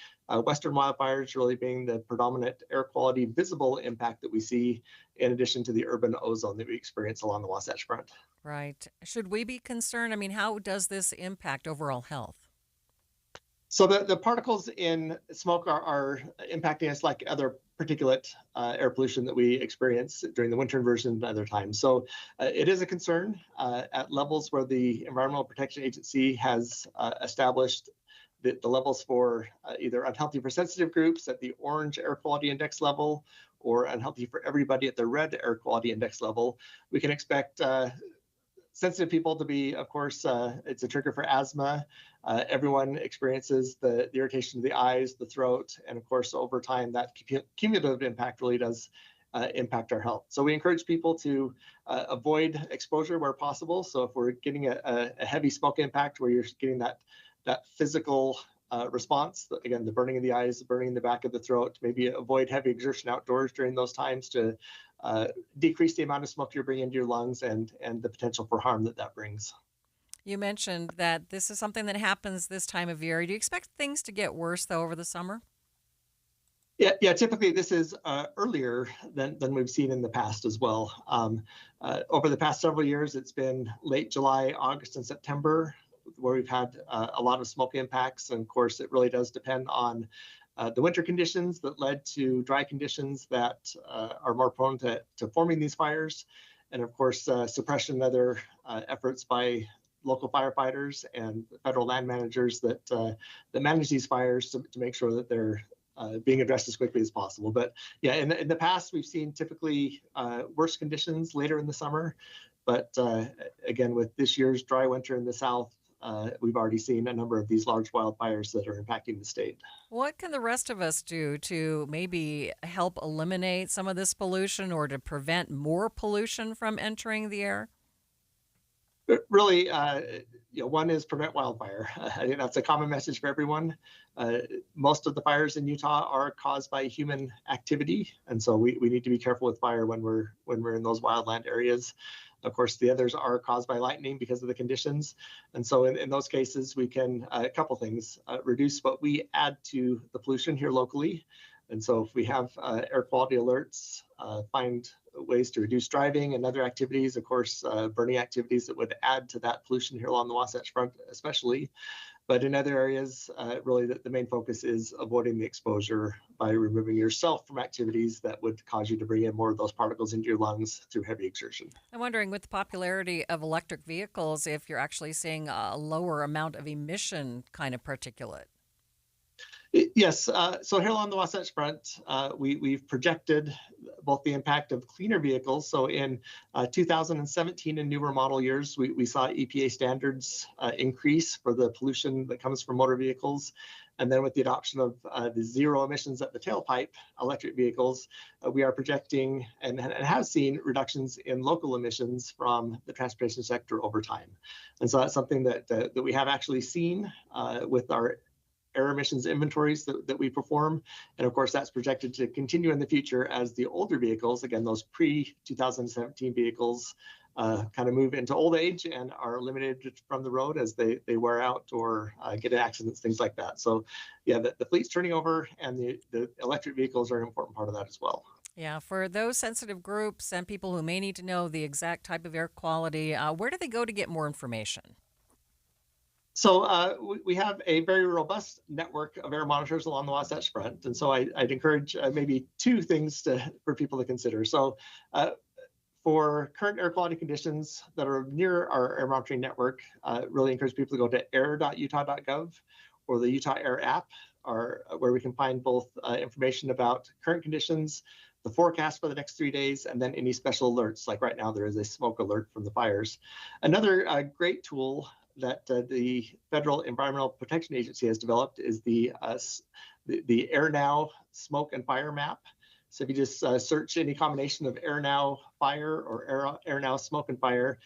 western wildfires really being the predominant air quality visible impact that we see, in addition to the urban ozone that we experience along the Wasatch Front. Right. Should we be concerned? I mean, how does this impact overall health? So the particles in smoke are impacting us like other particulate air pollution that we experience during the winter inversion and other times. So it is a concern at levels where the Environmental Protection Agency has established the levels for either unhealthy for sensitive groups at the orange air quality index level or unhealthy for everybody at the red air quality index level. We can expect sensitive people to be, of course, it's a trigger for asthma. Everyone experiences the irritation of the eyes, the throat, and of course, over time, that cumulative impact really does impact our health. So we encourage people to avoid exposure where possible. So if we're getting a heavy smoke impact where you're getting that physical response, again, the burning of the eyes, the burning in the back of the throat, maybe avoid heavy exertion outdoors during those times to decrease the amount of smoke you're bringing into your lungs and the potential for harm that brings. You mentioned that this is something that happens this time of year. Do you expect things to get worse, though, over the summer? Yeah. Typically, this is earlier than we've seen in the past as well. Over the past several years, it's been late July, August, and September where we've had a lot of smoke impacts. And of course, it really does depend on the winter conditions that led to dry conditions that are more prone to forming these fires. And of course, suppression and other efforts by local firefighters and federal land managers that manage these fires to make sure that they're being addressed as quickly as possible. But yeah, in the past, we've seen typically worse conditions later in the summer. But again, with this year's dry winter in the South, we've already seen a number of these large wildfires that are impacting the state. What can the rest of us do to maybe help eliminate some of this pollution or to prevent more pollution from entering the air? Really, one is prevent wildfire. I think that's a common message for everyone. Most of the fires in Utah are caused by human activity, and so we need to be careful with fire when we're in those wildland areas. Of course, the others are caused by lightning because of the conditions, and so in those cases, we can a couple things: reduce what we add to the pollution here locally. And so if we have air quality alerts, find ways to reduce driving and other activities, of course, burning activities that would add to that pollution here along the Wasatch Front especially. But in other areas, really the main focus is avoiding the exposure by removing yourself from activities that would cause you to bring in more of those particles into your lungs through heavy exertion. I'm wondering, with the popularity of electric vehicles, if you're actually seeing a lower amount of emission kind of particulate. Yes. So here along the Wasatch Front, we've projected both the impact of cleaner vehicles. So in 2017 and newer model years, we saw EPA standards increase for the pollution that comes from motor vehicles. And then with the adoption of the zero emissions at the tailpipe electric vehicles, we are projecting and have seen reductions in local emissions from the transportation sector over time. And so that's something that we have actually seen with our air emissions inventories that we perform. And of course, that's projected to continue in the future as the older vehicles, again, those pre-2017 vehicles, kind of move into old age and are eliminated from the road as they wear out or get in accidents, things like that. So yeah, the fleet's turning over and the electric vehicles are an important part of that as well. Yeah, for those sensitive groups and people who may need to know the exact type of air quality, where do they go to get more information? So we have a very robust network of air monitors along the Wasatch Front. And so I'd encourage maybe two things for people to consider. So for current air quality conditions that are near our air monitoring network, really encourage people to go to air.utah.gov or the Utah Air app, where we can find both information about current conditions, the forecast for the next 3 days, and then any special alerts. Like right now, there is a smoke alert from the fires. Another great tool that the Federal Environmental Protection Agency has developed is the Air Now Smoke and Fire Map. So if you just search any combination of Air Now Fire or Air Now Smoke and Fire,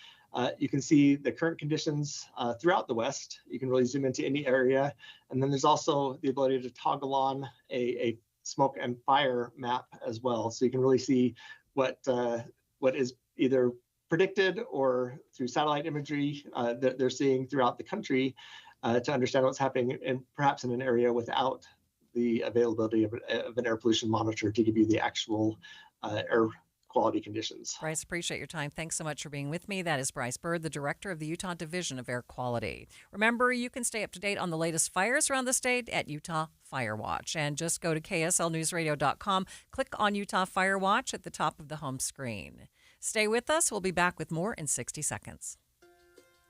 you can see the current conditions throughout the West. You can really zoom into any area. And then there's also the ability to toggle on a smoke and fire map as well. So you can really see what is either predicted or through satellite imagery that they're seeing throughout the country to understand what's happening perhaps in an area without the availability of an air pollution monitor to give you the actual air quality conditions. Bryce, appreciate your time. Thanks so much for being with me. That is Bryce Bird, the director of the Utah Division of Air Quality. Remember, you can stay up to date on the latest fires around the state at Utah Fire Watch. And just go to kslnewsradio.com, click on Utah Fire Watch at the top of the home screen. Stay with us. We'll be back with more in 60 seconds.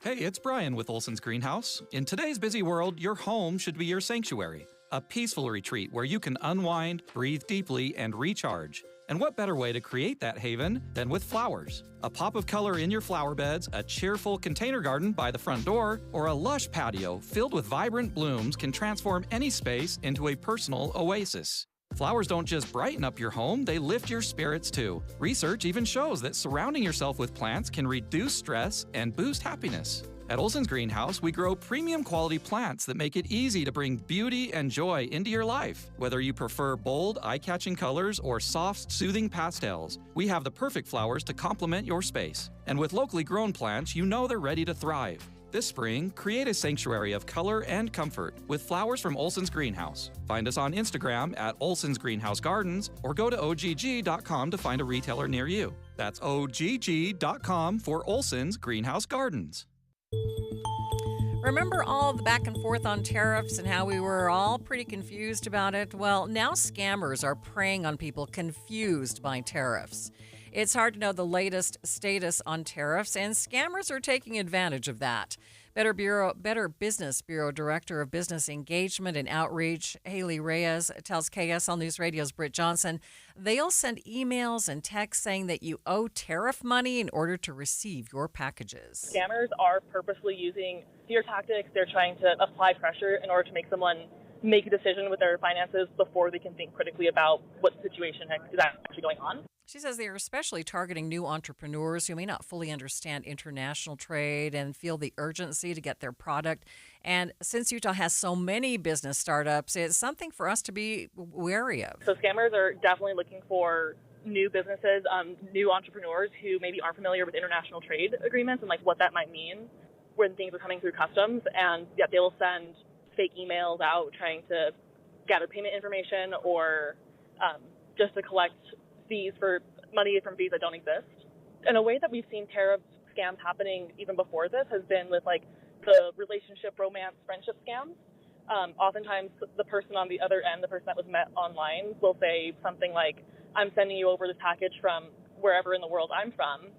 Hey, it's Brian with Olson's Greenhouse. In today's busy world, your home should be your sanctuary, a peaceful retreat where you can unwind, breathe deeply, and recharge. And what better way to create that haven than with flowers? A pop of color in your flower beds, a cheerful container garden by the front door, or a lush patio filled with vibrant blooms can transform any space into a personal oasis. Flowers don't just brighten up your home, they lift your spirits too. Research even shows that surrounding yourself with plants can reduce stress and boost happiness. At Olson's Greenhouse, we grow premium quality plants that make it easy to bring beauty and joy into your life. Whether you prefer bold, eye-catching colors or soft, soothing pastels, we have the perfect flowers to complement your space. And with locally grown plants, you know they're ready to thrive. This spring, create a sanctuary of color and comfort with flowers from Olson's Greenhouse. Find us on Instagram at Olson's Greenhouse Gardens or go to ogg.com to find a retailer near you. That's ogg.com for Olson's Greenhouse Gardens. Remember all the back and forth on tariffs and how we were all pretty confused about it? Well, now scammers are preying on people confused by tariffs. It's hard to know the latest status on tariffs, and scammers are taking advantage of that. Better Business Bureau Director of Business Engagement and Outreach, Haley Reyes, tells KSL News Radio's Britt Johnson they'll send emails and texts saying that you owe tariff money in order to receive your packages. Scammers are purposely using fear tactics. They're trying to apply pressure in order to make someone make a decision with their finances before they can think critically about what situation is actually going on. She says they are especially targeting new entrepreneurs who may not fully understand international trade and feel the urgency to get their product. And since Utah has so many business startups, it's something for us to be wary of. So scammers are definitely looking for new businesses, new entrepreneurs who maybe aren't familiar with international trade agreements and like what that might mean when things are coming through customs. And yet they will send fake emails out trying to gather payment information or just to collect fees for money from fees that don't exist. And a way that we've seen tariff scams happening even before this has been with like the relationship, romance, friendship scams. Oftentimes the person on the other end, the person that was met online, will say something like, I'm sending you over this package from wherever in the world I'm from,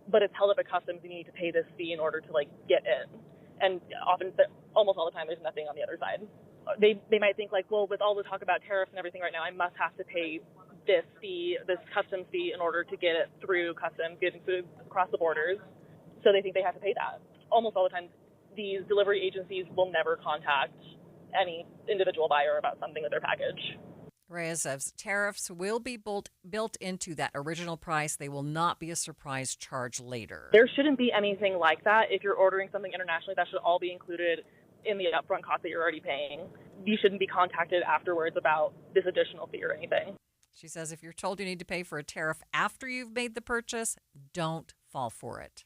but it's held up at customs and you need to pay this fee in order to like get in. And almost all the time there's nothing on the other side. They might think like, well, with all the talk about tariffs and everything right now, I must have to pay this fee, this customs fee, in order to get it through customs, getting food across the borders. So they think they have to pay that. Almost all the time, these delivery agencies will never contact any individual buyer about something with their package. Reyes says tariffs will be built into that original price. They will not be a surprise charge later. There shouldn't be anything like that. If you're ordering something internationally, that should all be included in the upfront cost that you're already paying. You shouldn't be contacted afterwards about this additional fee or anything. She says if you're told you need to pay for a tariff after you've made the purchase, don't fall for it.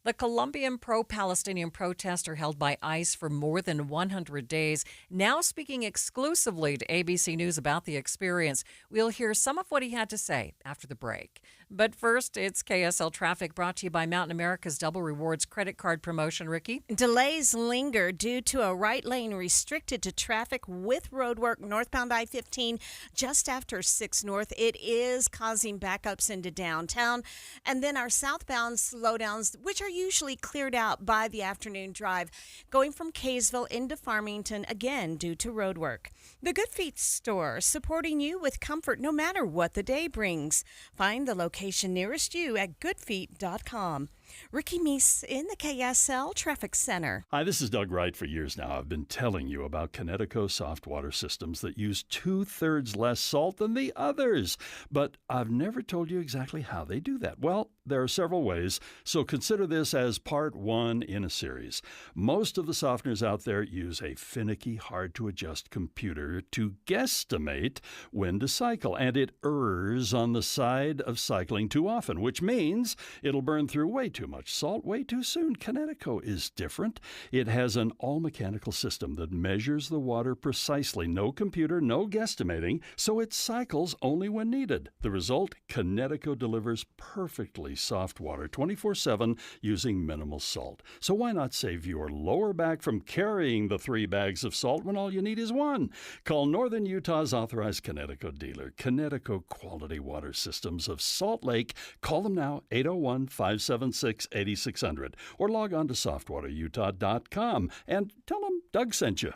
The Colombian pro-Palestinian protests are held by ICE for more than 100 days. Now speaking exclusively to ABC News about the experience, we'll hear some of what he had to say after the break. But first, it's KSL Traffic brought to you by Mountain America's Double Rewards credit card promotion. Ricky? Delays linger due to a right lane restricted to traffic with roadwork northbound I-15 just after 6 North. It is causing backups into downtown. And then our southbound slowdowns, which are usually cleared out by the afternoon drive, going from Kaysville into Farmington, again due to roadwork. The Good Feet store, supporting you with comfort no matter what the day brings. Find the location nearest you at goodfeet.com. Ricky Meese in the KSL Traffic Center. Hi, this is Doug Wright. For years now, I've been telling you about Connecticut soft water systems that use 2/3 less salt than the others. But I've never told you exactly how they do that. Well, there are several ways, so consider this as part 1 in a series. Most of the softeners out there use a finicky, hard-to-adjust computer to guesstimate when to cycle, and it errs on the side of cycling too often, which means it'll burn through way too much salt way too soon. Connecticut is different. It has an all-mechanical system that measures the water precisely. No computer, no guesstimating, so it cycles only when needed. The result? Connecticut delivers perfectly soft water 24/7 using minimal salt. So why not save your lower back from carrying the 3 bags of salt when all you need is 1? Call Northern Utah's authorized Connecticut dealer, Connecticut Quality Water Systems of Salt Lake. Call them now, 801-576-8600, or log on to softwaterutah.com and tell them Doug sent you.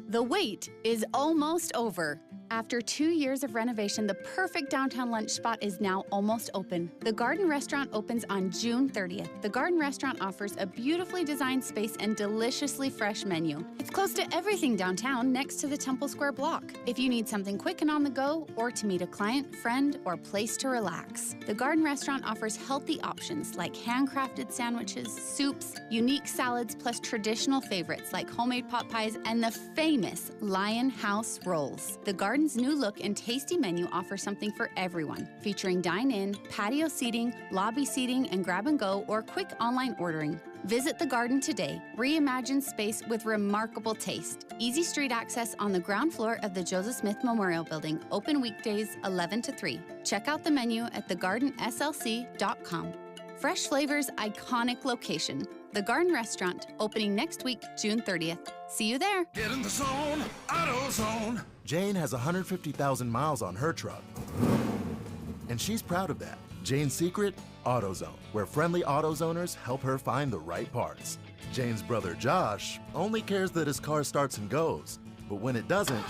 The wait is almost over. After 2 years of renovation, the perfect downtown lunch spot is now almost open. The Garden Restaurant opens on June 30th. The Garden Restaurant offers a beautifully designed space and deliciously fresh menu. It's close to everything downtown, next to the Temple Square block. If you need something quick and on the go, or to meet a client, friend, or place to relax, the Garden Restaurant offers healthy options like handcrafted sandwiches, soups, unique salads, plus traditional favorites like homemade pot pies and the famous Lion House rolls. The Garden's new look and tasty menu offers something for everyone, featuring dine-in, patio seating, lobby seating, and grab-and-go or quick online ordering. Visit the Garden today. Reimagine space with remarkable taste. Easy street access on the ground floor of the Joseph Smith Memorial Building. Open weekdays 11 to 3. Check out the menu at thegardenslc.com. Fresh flavors, iconic location. The Garden Restaurant, opening next week, June 30th. See you there. Get in the zone, AutoZone. Jane has 150,000 miles on her truck, and she's proud of that. Jane's secret? AutoZone, where friendly AutoZoners help her find the right parts. Jane's brother Josh only cares that his car starts and goes, but when it doesn't,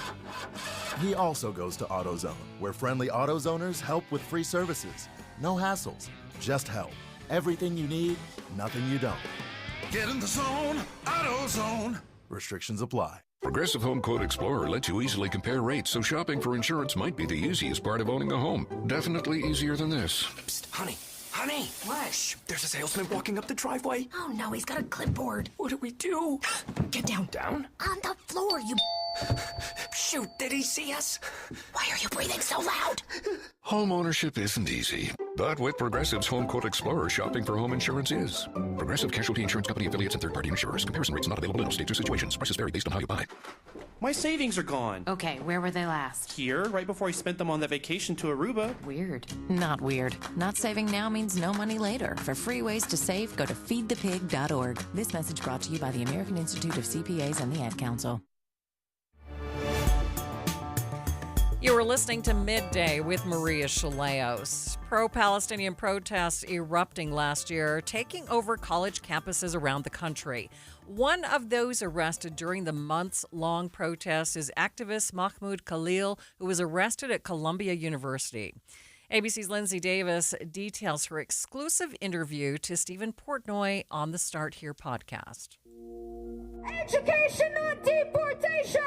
he also goes to AutoZone, where friendly AutoZoners help with free services. No hassles, just help. Everything you need, nothing you don't. Get in the zone, AutoZone. Restrictions apply. Progressive Home Quote Explorer lets you easily compare rates, so shopping for insurance might be the easiest part of owning a home. Definitely easier than this. Psst, honey. Honey! What? Shh, there's a salesman walking up the driveway. Oh no, he's got a clipboard. What do we do? Get down. Down? On the floor, you... Shoot, did he see us? Why are you breathing so loud? Home ownership isn't easy, but with Progressive's Home Quote Explorer, shopping for home insurance is. Progressive Casualty Insurance Company affiliates and third-party insurers. Comparison rates not available in all states or situations. Prices vary based on how you buy. My savings are gone. Okay, where were they last? Here, right before I spent them on that vacation to Aruba. Weird. Not weird. Not saving now means no money later. For free ways to save, go to feedthepig.org. This message brought to you by the American Institute of CPAs and the Ad Council. You were listening to Midday with Maria Shilaos. Pro-Palestinian protests erupting last year, taking over college campuses around the country. One of those arrested during the months-long protests is activist Mahmoud Khalil, who was arrested at Columbia University. ABC's Lindsay Davis details her exclusive interview to Stephen Portnoy on the Start Here podcast. Education, not deportation!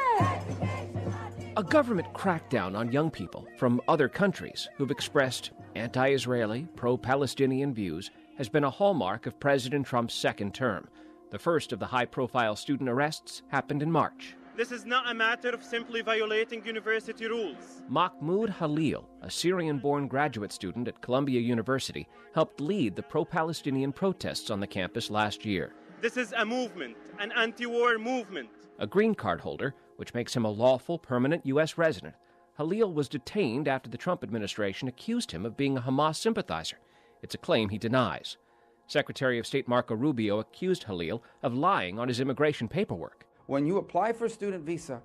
A government crackdown on young people from other countries who've expressed anti-Israeli, pro-Palestinian views has been a hallmark of President Trump's second term. The first of the high-profile student arrests happened in March. This is not a matter of simply violating university rules. Mahmoud Khalil, a Syrian-born graduate student at Columbia University, helped lead the pro-Palestinian protests on the campus last year. This is a movement, an anti-war movement. A green card holder, which makes him a lawful permanent U.S. resident, Khalil was detained after the Trump administration accused him of being a Hamas sympathizer. It's a claim he denies. Secretary of State Marco Rubio accused Khalil of lying on his immigration paperwork. When you apply for a student visa,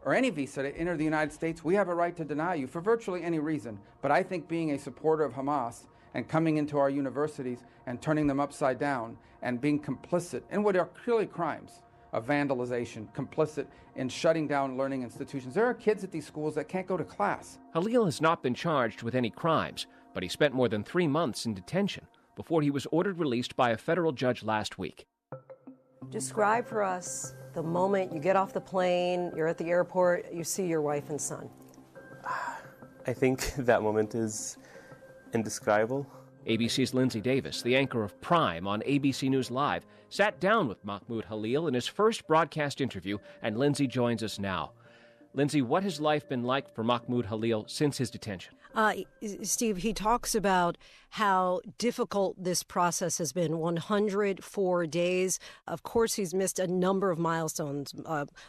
or any visa to enter the United States, we have a right to deny you for virtually any reason. But I think being a supporter of Hamas and coming into our universities and turning them upside down and being complicit in what are clearly crimes of vandalization, complicit in shutting down learning institutions. There are kids at these schools that can't go to class. Khalil has not been charged with any crimes, but he spent more than 3 months in detention before he was ordered released by a federal judge last week. Describe for us the moment you get off the plane, you're at the airport, you see your wife and son. I think that moment is indescribable. ABC's Lindsay Davis, the anchor of Prime on ABC News Live, sat down with Mahmoud Khalil in his first broadcast interview, and Lindsay joins us now. Lindsay, what has life been like for Mahmoud Khalil since his detention? Steve, he talks about how difficult this process has been, 104 days. Of course, he's missed a number of milestones,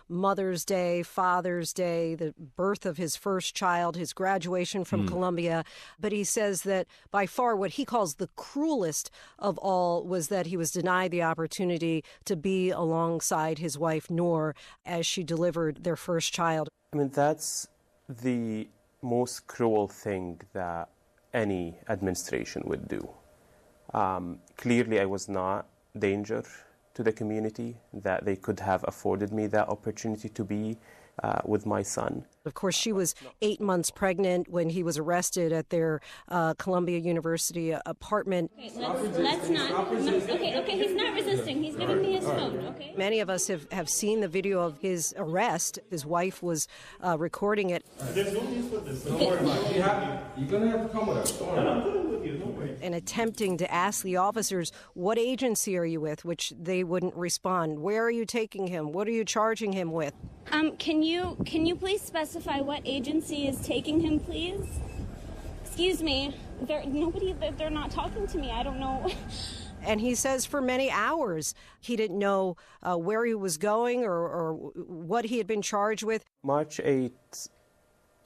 Mother's Day, Father's Day, the birth of his first child, his graduation from Columbia. But he says that by far what he calls the cruelest of all was that he was denied the opportunity to be alongside his wife, Noor, as she delivered their first child. I mean, that's the most cruel thing that any administration would do. Clearly, I was not danger to the community, that they could have afforded me that opportunity to be with my son. Of course, she was 8 months pregnant when he was arrested at their Columbia University apartment. Okay, let's not. Okay, he's not resisting. He's giving me his phone, okay? Many of us have seen the video of his arrest. His wife was recording it. There's no use for this. Don't worry about it. You're going to have to come with us. Don't worry. I'm coming with you. Don't worry. And attempting to ask the officers, what agency are you with, which they wouldn't respond. Where are you taking him? What are you charging him with? Can you please specify what agency is taking him, please? Excuse me. They're not talking to me. I don't know. And he says for many hours he didn't know where he was going or what he had been charged with. March 8th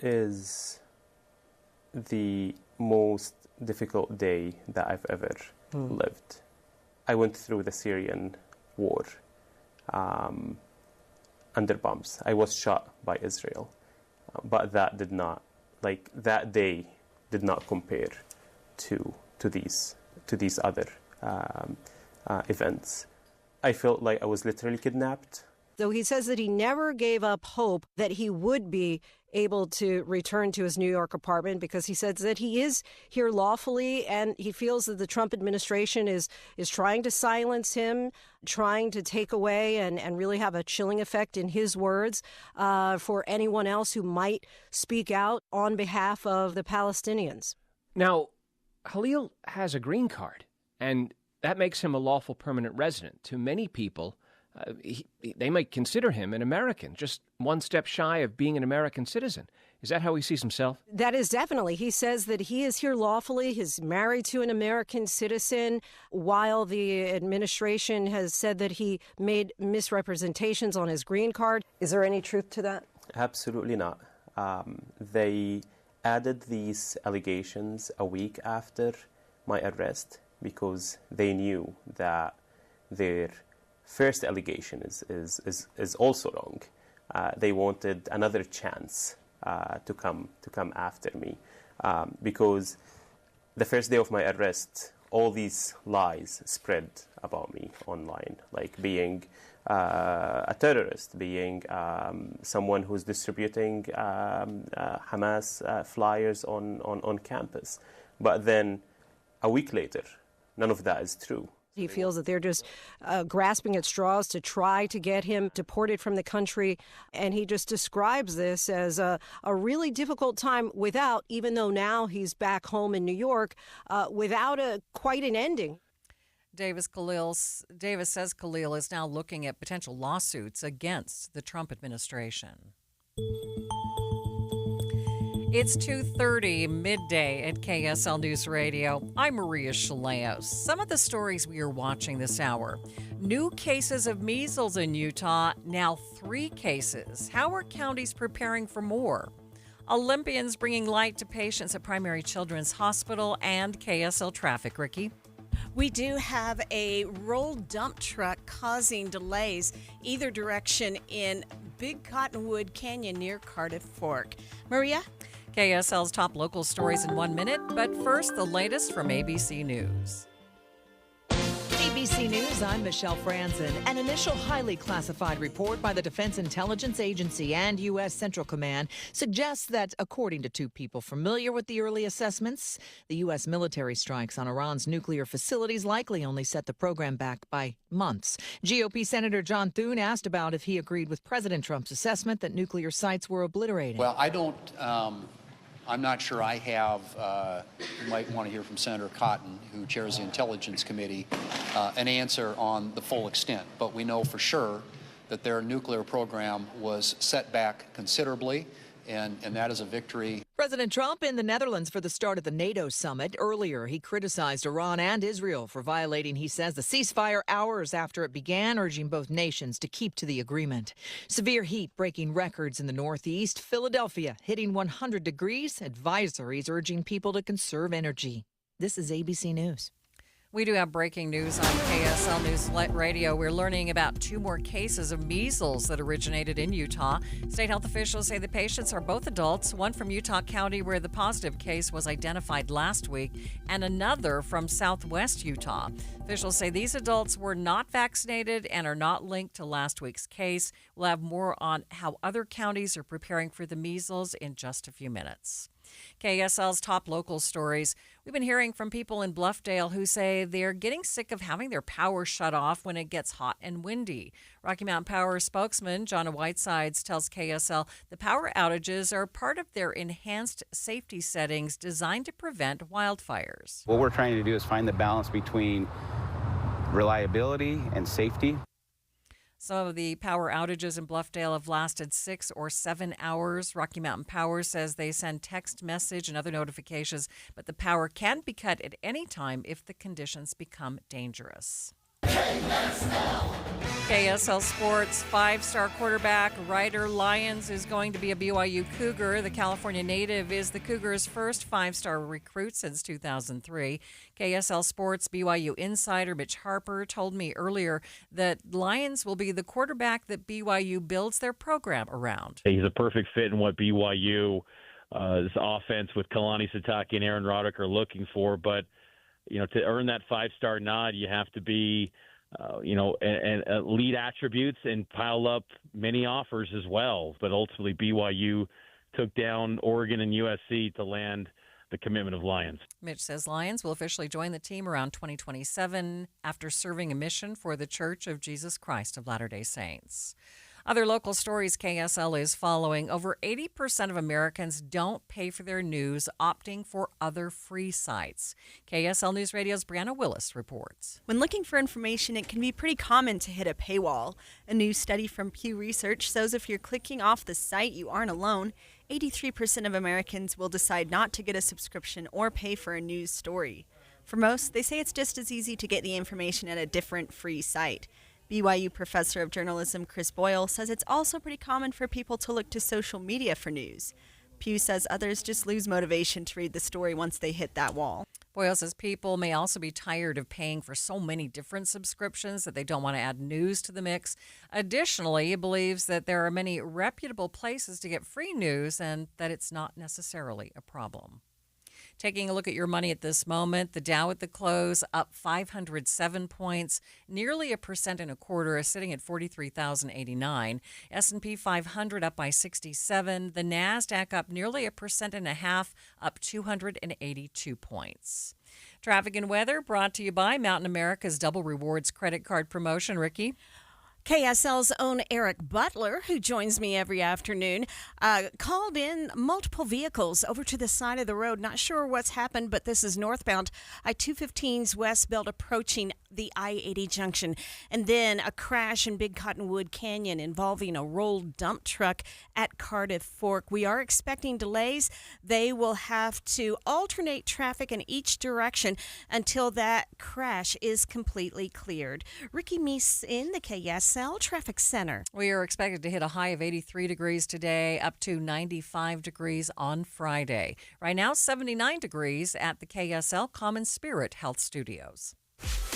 is the most difficult day that I've ever lived. I went through the Syrian war under bombs. I was shot by Israel, but that day did not compare to these other events. I felt like I was literally kidnapped. So he says that he never gave up hope that he would be able to return to his New York apartment, because he says that he is here lawfully, and he feels that the Trump administration is trying to silence him, trying to take away and really have a chilling effect, in his words, for anyone else who might speak out on behalf of the Palestinians. Now, Khalil has a green card, and that makes him a lawful permanent resident. To many people, they might consider him an American, just one step shy of being an American citizen. Is that how he sees himself? That is definitely. He says that he is here lawfully. He's married to an American citizen, while the administration has said that he made misrepresentations on his green card. Is there any truth to that? Absolutely not. They added these allegations a week after my arrest because they knew that their first allegation is also wrong. They wanted another chance to come after me because the first day of my arrest, all these lies spread about me online, like being a terrorist, being someone who's distributing Hamas flyers on campus. But then a week later, none of that is true. He feels that they're just grasping at straws to try to get him deported from the country. And he just describes this as a really difficult time without, even though now he's back home in New York, without quite an ending. Davis says Khalil is now looking at potential lawsuits against the Trump administration. It's 2:30, midday at KSL News Radio. I'm Maria Shilaos. Some of the stories we are watching this hour. New cases of measles in Utah, now 3 cases. How are counties preparing for more? Olympians bringing light to patients at Primary Children's Hospital, and KSL traffic. Ricky? We do have a rolled dump truck causing delays either direction in Big Cottonwood Canyon near Cardiff Fork. Maria? KSL's top local stories in 1 minute, but first, the latest from ABC News. ABC News, I'm Michelle Franzen. An initial highly classified report by the Defense Intelligence Agency and U.S. Central Command suggests that, according to 2 people familiar with the early assessments, the U.S. military strikes on Iran's nuclear facilities likely only set the program back by months. GOP Senator John Thune asked about if he agreed with President Trump's assessment that nuclear sites were obliterated. Well, I'm not sure I have, you might want to hear from Senator Cotton, who chairs the Intelligence Committee, an answer on the full extent. But we know for sure that their nuclear program was set back considerably, and that is a victory. President Trump in the Netherlands for the start of the NATO summit. Earlier, he criticized Iran and Israel for violating, he says, the ceasefire hours after it began, urging both nations to keep to the agreement. Severe heat breaking records in the Northeast. Philadelphia hitting 100 degrees. Advisories urging people to conserve energy. This is ABC News. We do have breaking news on KSL News Radio. We're learning about 2 more cases of measles that originated in Utah. State health officials say the patients are both adults, one from Utah County where the positive case was identified last week, and another from southwest Utah. Officials say these adults were not vaccinated and are not linked to last week's case. We'll have more on how other counties are preparing for the measles in just a few minutes. KSL's top local stories. We've been hearing from people in Bluffdale who say they're getting sick of having their power shut off when it gets hot and windy. Rocky Mountain Power spokesman Jonna Whitesides tells KSL the power outages are part of their enhanced safety settings designed to prevent wildfires. What we're trying to do is find the balance between reliability and safety. Some of the power outages in Bluffdale have lasted 6 or 7 hours. Rocky Mountain Power says they send text message and other notifications, but the power can be cut at any time if the conditions become dangerous. KSL Sports 5-star quarterback Ryder Lyons is going to be a BYU Cougar. The California native is the Cougars' first 5-star recruit since 2003. KSL Sports BYU insider Mitch Harper told me earlier that Lyons will be the quarterback that BYU builds their program around. He's a perfect fit in what BYU, this offense with Kalani Sitake and Aaron Roddick are looking for, but to earn that 5-star nod, you have to be, and lead attributes and pile up many offers as well. But ultimately, BYU took down Oregon and USC to land the commitment of Lyons. Mitch says Lyons will officially join the team around 2027 after serving a mission for the Church of Jesus Christ of Latter-day Saints. Other local stories KSL is following. Over 80% of Americans don't pay for their news, opting for other free sites. KSL News Radio's Brianna Willis reports. When looking for information, it can be pretty common to hit a paywall. A new study from Pew Research shows if you're clicking off the site, you aren't alone. 83% of Americans will decide not to get a subscription or pay for a news story. For most, they say it's just as easy to get the information at a different free site. BYU professor of journalism Chris Boyle says it's also pretty common for people to look to social media for news. Pew says others just lose motivation to read the story once they hit that wall. Boyle says people may also be tired of paying for so many different subscriptions that they don't want to add news to the mix. Additionally, he believes that there are many reputable places to get free news and that it's not necessarily a problem. Taking a look at your money at this moment, the Dow at the close up 507 points, nearly 1.25%, sitting at 43,089. S&P 500 up by 67. The Nasdaq up nearly 1.5%, up 282 points. Traffic and weather brought to you by Mountain America's Double Rewards credit card promotion. Ricky? KSL's own Eric Butler, who joins me every afternoon, called in multiple vehicles over to the side of the road. Not sure what's happened, but this is northbound I-215's westbound approaching the I-80 junction. And then a crash in Big Cottonwood Canyon involving a rolled dump truck at Cardiff Fork. We are expecting delays. They will have to alternate traffic in each direction until that crash is completely cleared. Ricky Meese in the KSL Traffic Center. We are expected to hit a high of 83 degrees today, up to 95 degrees on Friday. Right now, 79 degrees at the KSL Common Spirit Health Studios.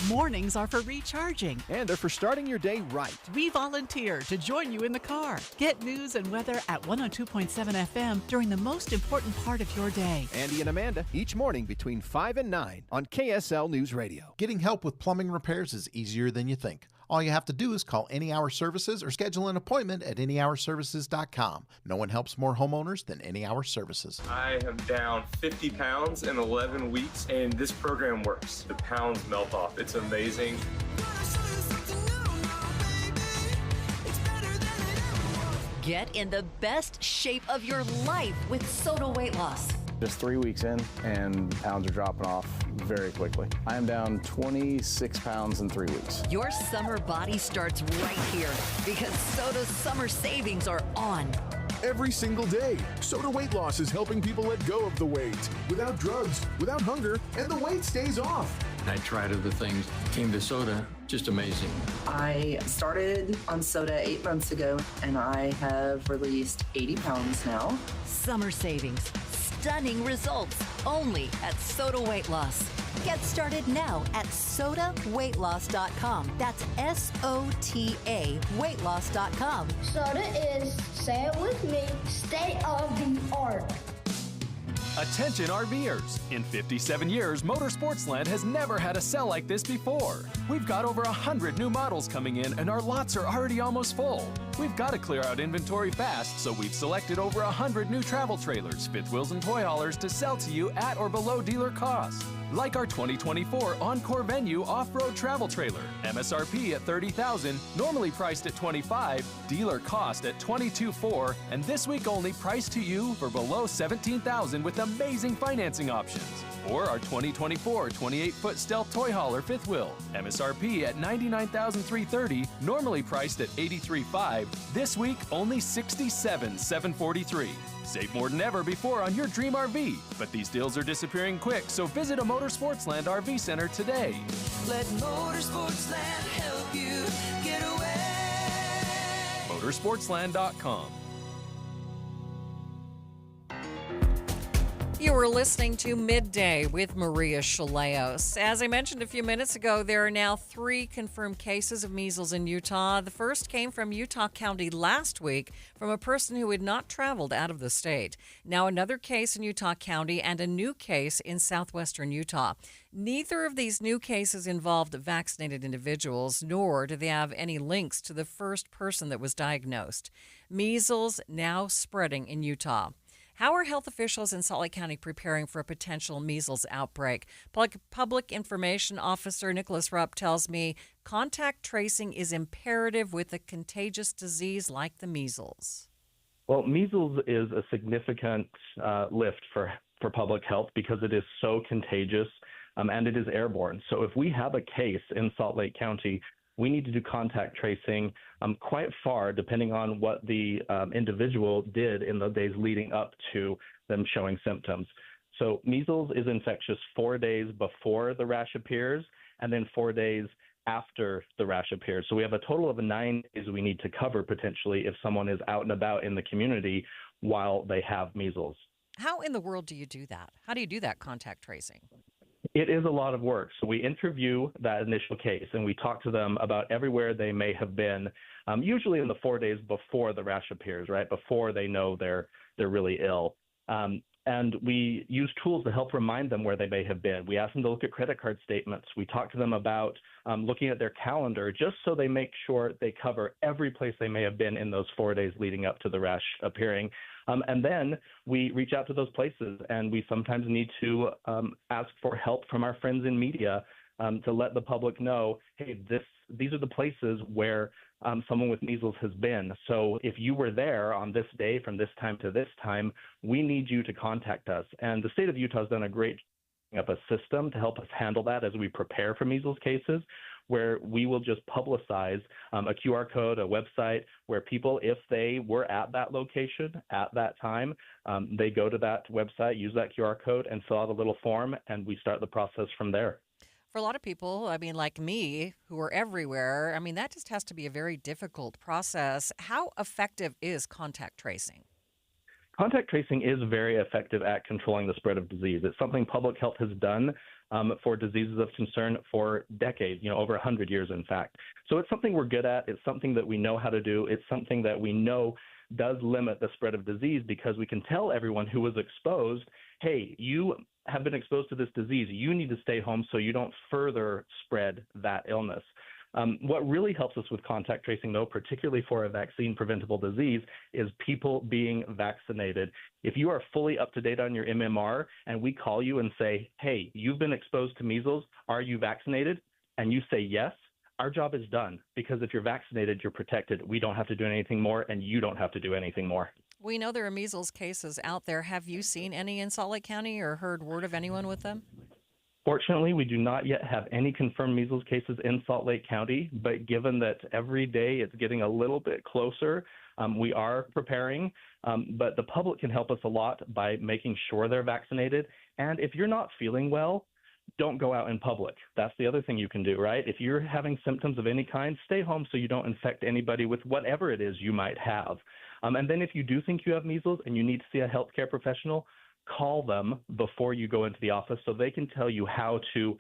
Mornings are for recharging. And they're for starting your day right. We volunteer to join you in the car. Get news and weather at 102.7 FM during the most important part of your day. Andy and Amanda, each morning between 5 and 9 on KSL News Radio. Getting help with plumbing repairs is easier than you think. All you have to do is call Any Hour Services or schedule an appointment at anyhourservices.com. No one helps more homeowners than Any Hour Services. I am down 50 pounds in 11 weeks, and this program works. The pounds melt off. It's amazing. Get in the best shape of your life with Soda Weight Loss. Just 3 weeks in, and pounds are dropping off very quickly. I am down 26 pounds in 3 weeks. Your summer body starts right here because Soda's summer savings are on. Every single day, Soda Weight Loss is helping people let go of the weight without drugs, without hunger, and the weight stays off. I tried other things, came to soda, just amazing. I started on soda 8 months ago, and I have released 80 pounds now. Summer savings, stunning results, only at Soda Weight Loss. Get started now at sodaweightloss.com. That's SOTA weightloss.com. Soda is, say it with me, state of the art. Attention RVers! In 57 years, Motorsportsland has never had a sale like this before. We've got over 100 new models coming in and our lots are already almost full. We've got to clear out inventory fast, so we've selected over 100 new travel trailers, fifth wheels, and toy haulers to sell to you at or below dealer cost. Like our 2024 Encore Venue off-road travel trailer, MSRP at $30,000, normally priced at $25,000, dealer cost at $22,400, and this week only priced to you for below $17,000 with amazing financing options. Or our 2024 28-foot Stealth toy hauler fifth wheel, MSRP at $99,330, normally priced at $83,500, this week only $67,743. Save more than ever before on your dream RV, but these deals are disappearing quick, so visit a Motorsportsland RV Center today. Let Motorsportsland help you get away. Motorsportsland.com. You were listening to Midday with Maria Shilaos. As I mentioned a few minutes ago, there are now 3 confirmed cases of measles in Utah. The first came from Utah County last week from a person who had not traveled out of the state. Now another case in Utah County and a new case in southwestern Utah. Neither of these new cases involved vaccinated individuals, nor do they have any links to the first person that was diagnosed. Measles now spreading in Utah. How are health officials in Salt Lake County preparing for a potential measles outbreak? Public Information Officer Nicholas Rupp tells me contact tracing is imperative with a contagious disease like the measles. Well, measles is a significant lift for public health because it is so contagious and it is airborne. So if we have a case in Salt Lake County, we need to do contact tracing quite far, depending on what the individual did in the days leading up to them showing symptoms. So measles is infectious 4 days before the rash appears and then 4 days after the rash appears. So we have a total of 9 days we need to cover potentially if someone is out and about in the community while they have measles. How in the world do you do that? How do you do that contact tracing? It is a lot of work. So we interview that initial case and we talk to them about everywhere they may have been, usually in the 4 days before the rash appears, right? Before they know they're really ill. And we use tools to help remind them where they may have been. We ask them to look at credit card statements. We talk to them about looking at their calendar just so they make sure they cover every place they may have been in those 4 days leading up to the rash appearing. And then we reach out to those places, and we sometimes need to ask for help from our friends in media to let the public know, hey, these are the places where someone with measles has been. So if you were there on this day from this time to this time, we need you to contact us. And the state of Utah has done a great job of a system to help us handle that as we prepare for measles cases, where we will just publicize a QR code, a website, where people, if they were at that location at that time, they go to that website, use that QR code, and fill out a little form, and we start the process from there. For a lot of people, I mean, like me, who are everywhere, I mean, that just has to be a very difficult process. How effective is contact tracing? Contact tracing is very effective at controlling the spread of disease. It's something public health has done for diseases of concern for decades, over 100 years, in fact. So it's something we're good at. It's something that we know how to do. It's something that we know does limit the spread of disease because we can tell everyone who was exposed, hey, you have been exposed to this disease. You need to stay home so you don't further spread that illness. What really helps us with contact tracing, though, particularly for a vaccine-preventable disease, is people being vaccinated. If you are fully up to date on your MMR and we call you and say, hey, you've been exposed to measles, are you vaccinated? And you say yes, our job is done, because if you're vaccinated, you're protected. We don't have to do anything more, and you don't have to do anything more. We know there are measles cases out there. Have you seen any in Salt Lake County or heard word of anyone with them? Fortunately, we do not yet have any confirmed measles cases in Salt Lake County, but given that every day it's getting a little bit closer, we are preparing. But the public can help us a lot by making sure they're vaccinated. And if you're not feeling well, don't go out in public. That's the other thing you can do, right? If you're having symptoms of any kind, stay home so you don't infect anybody with whatever it is you might have. And then if you do think you have measles and you need to see a healthcare professional, call them before you go into the office so they can tell you how to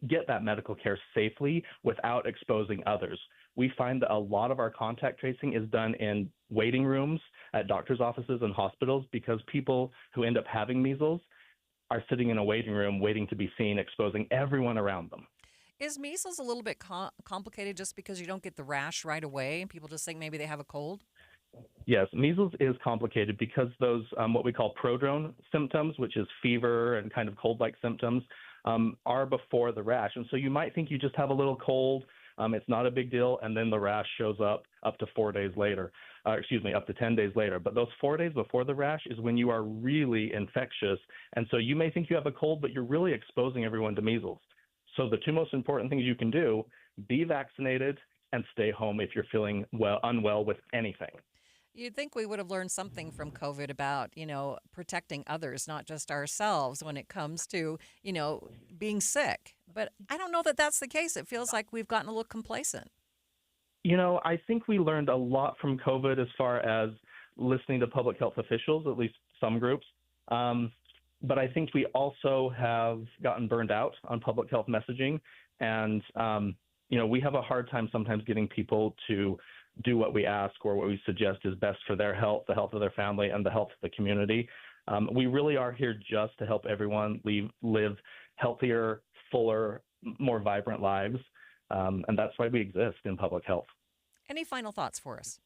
get that medical care safely without exposing others. We find that a lot of our contact tracing is done in waiting rooms at doctors' offices and hospitals because people who end up having measles are sitting in a waiting room waiting to be seen, exposing everyone around them. Is measles a little bit complicated just because you don't get the rash right away and people just think maybe they have a cold? Yes, measles is complicated because those what we call prodrome symptoms, which is fever and kind of cold-like symptoms, are before the rash. And so you might think you just have a little cold, it's not a big deal, and then the rash shows up to 4 days later, up to 10 days later. But those 4 days before the rash is when you are really infectious. And so you may think you have a cold, but you're really exposing everyone to measles. So the two most important things you can do, be vaccinated and stay home if you're feeling unwell with anything. You'd think we would have learned something from COVID about, protecting others, not just ourselves when it comes to, being sick. But I don't know that that's the case. It feels like we've gotten a little complacent. I think we learned a lot from COVID as far as listening to public health officials, at least some groups. But I think we also have gotten burned out on public health messaging. And, we have a hard time sometimes getting people to do what we ask or what we suggest is best for their health, the health of their family, and the health of the community. We really are here just to help everyone live healthier, fuller, more vibrant lives. And that's why we exist in public health. Any final thoughts for us?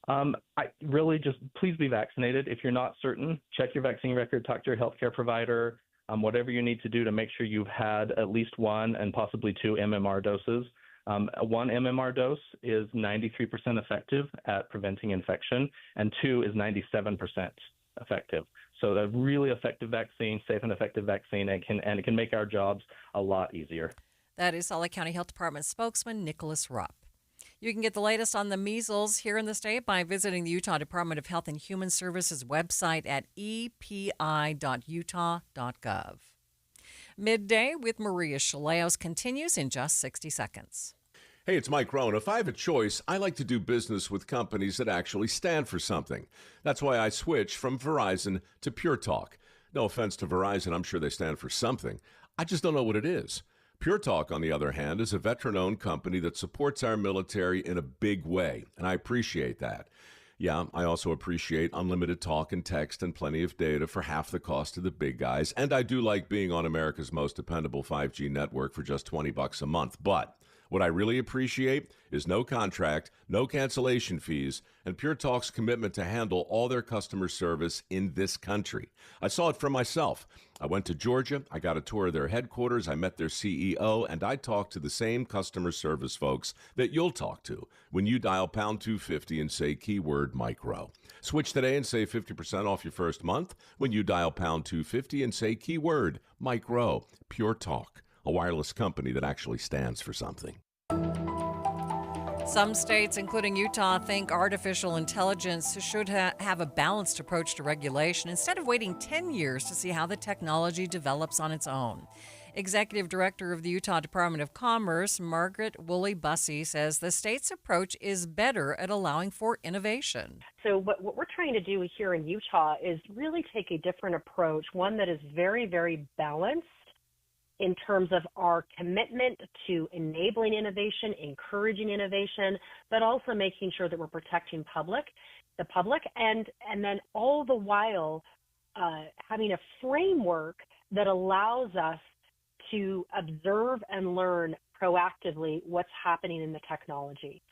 I really just please be vaccinated. If you're not certain, check your vaccine record, talk to your healthcare provider, whatever you need to do to make sure you've had at least one and possibly two MMR doses. One MMR dose is 93% effective at preventing infection, and two is 97% effective. So a really effective vaccine, safe and effective vaccine, and it can make our jobs a lot easier. That is Salt Lake County Health Department spokesman Nicholas Rupp. You can get the latest on the measles here in the state by visiting the Utah Department of Health and Human Services website at epi.utah.gov. Midday with Maria Shilaos continues in just 60 seconds. Hey, it's Mike Rohn. If I have a choice, I like to do business with companies that actually stand for something. That's why I switched from Verizon to Pure Talk. No offense to Verizon, I'm sure they stand for something. I just don't know what it is. Pure Talk, on the other hand, is a veteran-owned company that supports our military in a big way, and I appreciate that. Yeah, I also appreciate unlimited talk and text and plenty of data for half the cost of the big guys, and I do like being on America's most dependable 5G network for just $20 a month, but what I really appreciate is no contract, no cancellation fees, and Pure Talk's commitment to handle all their customer service in this country. I saw it for myself. I went to Georgia, I got a tour of their headquarters, I met their CEO, and I talked to the same customer service folks that you'll talk to when you dial pound 250 and say keyword micro. Switch today and save 50% off your first month when you dial pound 250 and say keyword micro. Pure Talk, a wireless company that actually stands for something. Some states, including Utah, think artificial intelligence should have a balanced approach to regulation instead of waiting 10 years to see how the technology develops on its own. Executive Director of the Utah Department of Commerce, Margaret Woolley-Bussey, says the state's approach is better at allowing for innovation. So what we're trying to do here in Utah is really take a different approach, one that is very, very balanced in terms of our commitment to enabling innovation, encouraging innovation, but also making sure that we're protecting the public, and then all the while having a framework that allows us to observe and learn proactively what's happening in the technology.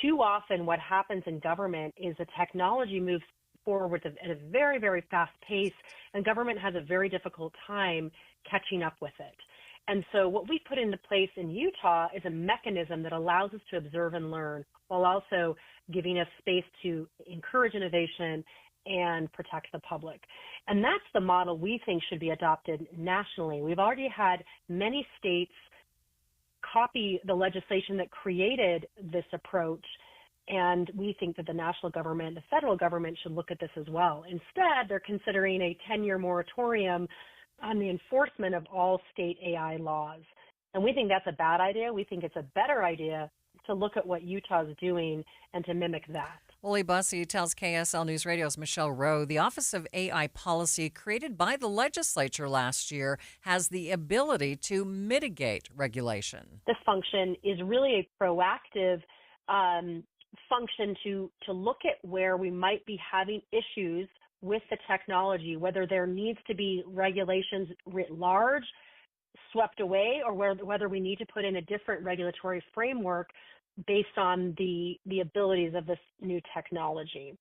Too often what happens in government is the technology moves forward at a very, very fast pace, and government has a very difficult time catching up with it. And so what we put into place in Utah is a mechanism that allows us to observe and learn while also giving us space to encourage innovation and protect the public. And that's the model we think should be adopted nationally. We've already had many states copy the legislation that created this approach, and we think that the national government, the federal government, should look at this as well. Instead, they're considering a 10-year moratorium on the enforcement of all state AI laws. And we think that's a bad idea. We think it's a better idea to to look at what Utah's doing and to mimic that. Wooly Bussey tells KSL News Radio's Michelle Rowe the Office of AI Policy, created by the legislature last year, has the ability to mitigate regulation. This function is really a proactive function to look at where we might be having issues with the technology, whether there needs to be regulations writ large swept away, or whether we need to put in a different regulatory framework based on the abilities of this new technology.